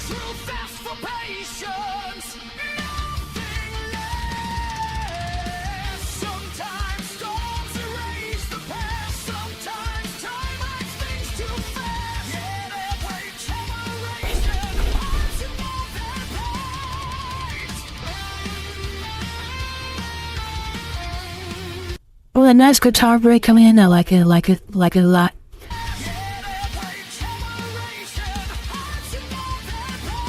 Truth asks for patience, nothing less. Sometimes storms erase the past, sometimes time hides things too fast. Yet every generation has to know their plight. Well, a nice guitar break coming in. I like it a lot. Yet every generation has to know their plight.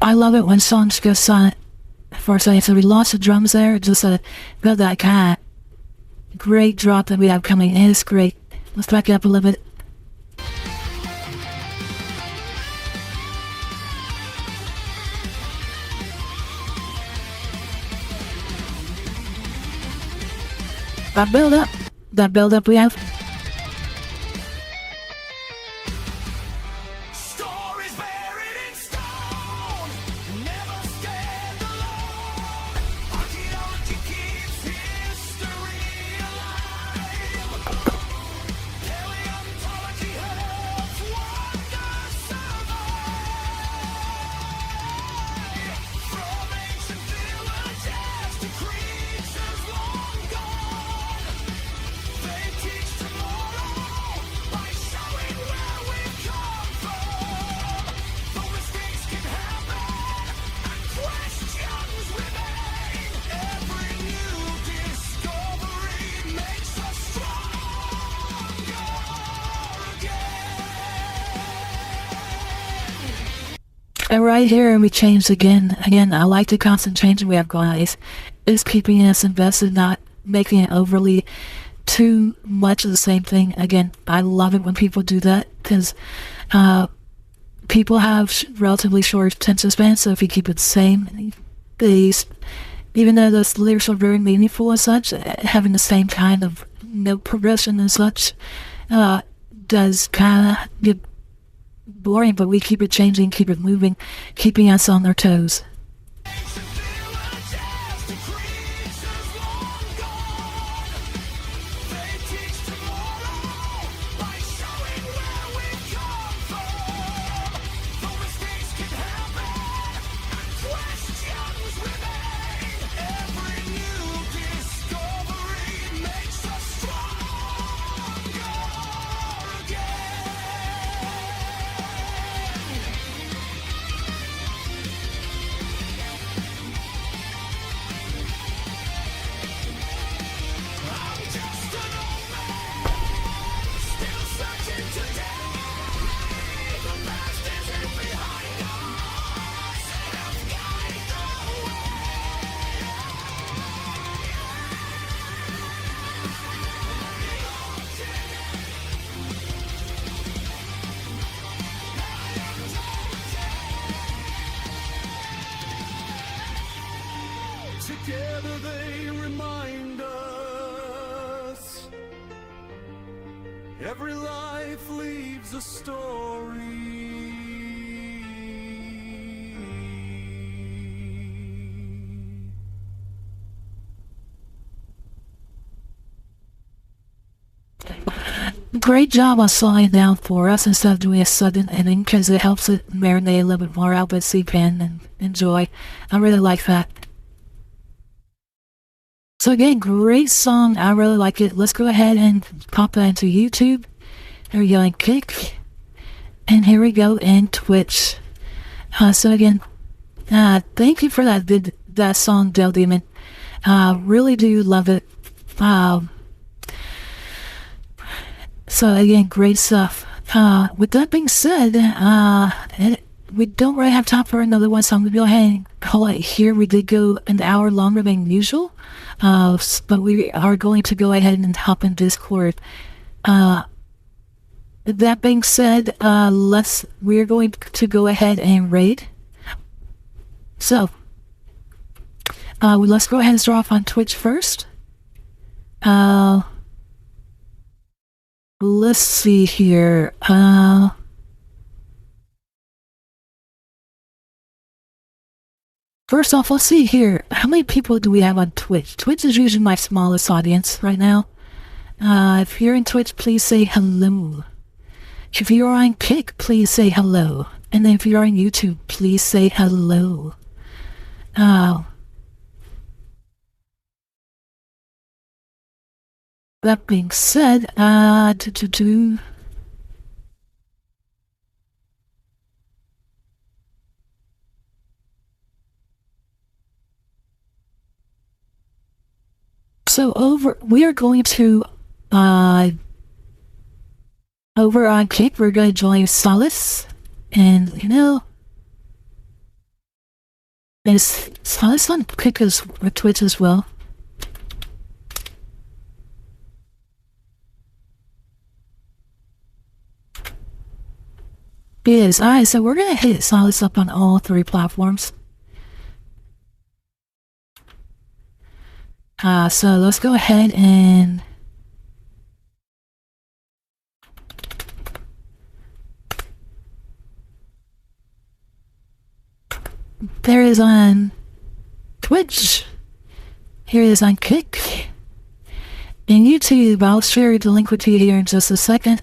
I love it when songs go silent for a second. So we lost the drums there. Just got that kind of great drop that we have coming in. It's great. Let's back it up a little bit. That build up we have. Stories buried in stone, never stand alone. Archaeology keeps history alive. Paleontology helps wonders survive. From ancient villages to creatures long gone, they teach tomorrow by showing where we've come from. Though mistakes can happen and questions remain, every new discovery makes us stronger again. And right here we changed again. Again, I like the constant changing we have going on. It's keeping us invested, not making it overly too much of the same thing. Again, I love it when people do that because people have relatively short attention spans. So if you keep it the same, even though those lyrics are very meaningful and such, having the same kind of progression and such does kind of get boring. But we keep it changing, keep it moving, keeping us on their toes. Ancient villages to creatures long gone, they teach tomorrow by showing where we've come from. Though mistakes can happen and questions remain, every new discovery makes us stronger again. I'm just an old man, still searching today. The past isn't behind us, help guide the way. Together they remind us every life leaves a story. Great job on slowing down for us instead of doing a sudden ending because it helps it marinate a little bit more out, but so you can enjoy. I really like that. So again, great song. I really like it. Let's go ahead and pop that into YouTube. There we go in Kick. And here we go in Twitch. So again, thank you for that song, Del Demon. Really do love it. So again, great stuff. With that being said, we don't really have time for another one, so I'm going to go ahead and call it here. We did go an hour longer than usual, but we are going to go ahead and hop in Discord. That being said, we're going to go ahead and raid. So, let's go ahead and start off on Twitch first. Let's see here. First off, let's see here. How many people do we have on Twitch? Twitch is usually my smallest audience right now. If you're in Twitch, please say hello. If you're on Kick, please say hello. And then if you're on YouTube, please say hello. That being said, So we are going to, over on Kick, we're going to join Solace, and, it's on Kick as Twitch as well. Yes, alright, so we're gonna hit Solace up on all 3 platforms. So let's go ahead and there is on Twitch. Here it is on Kick. And YouTube, I'll share the link with you here in just a second.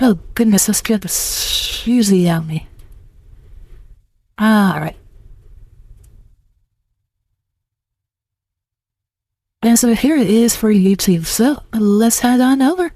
Oh goodness, let's get this usually out me. Alright. And so here it is for YouTube, so let's head on over.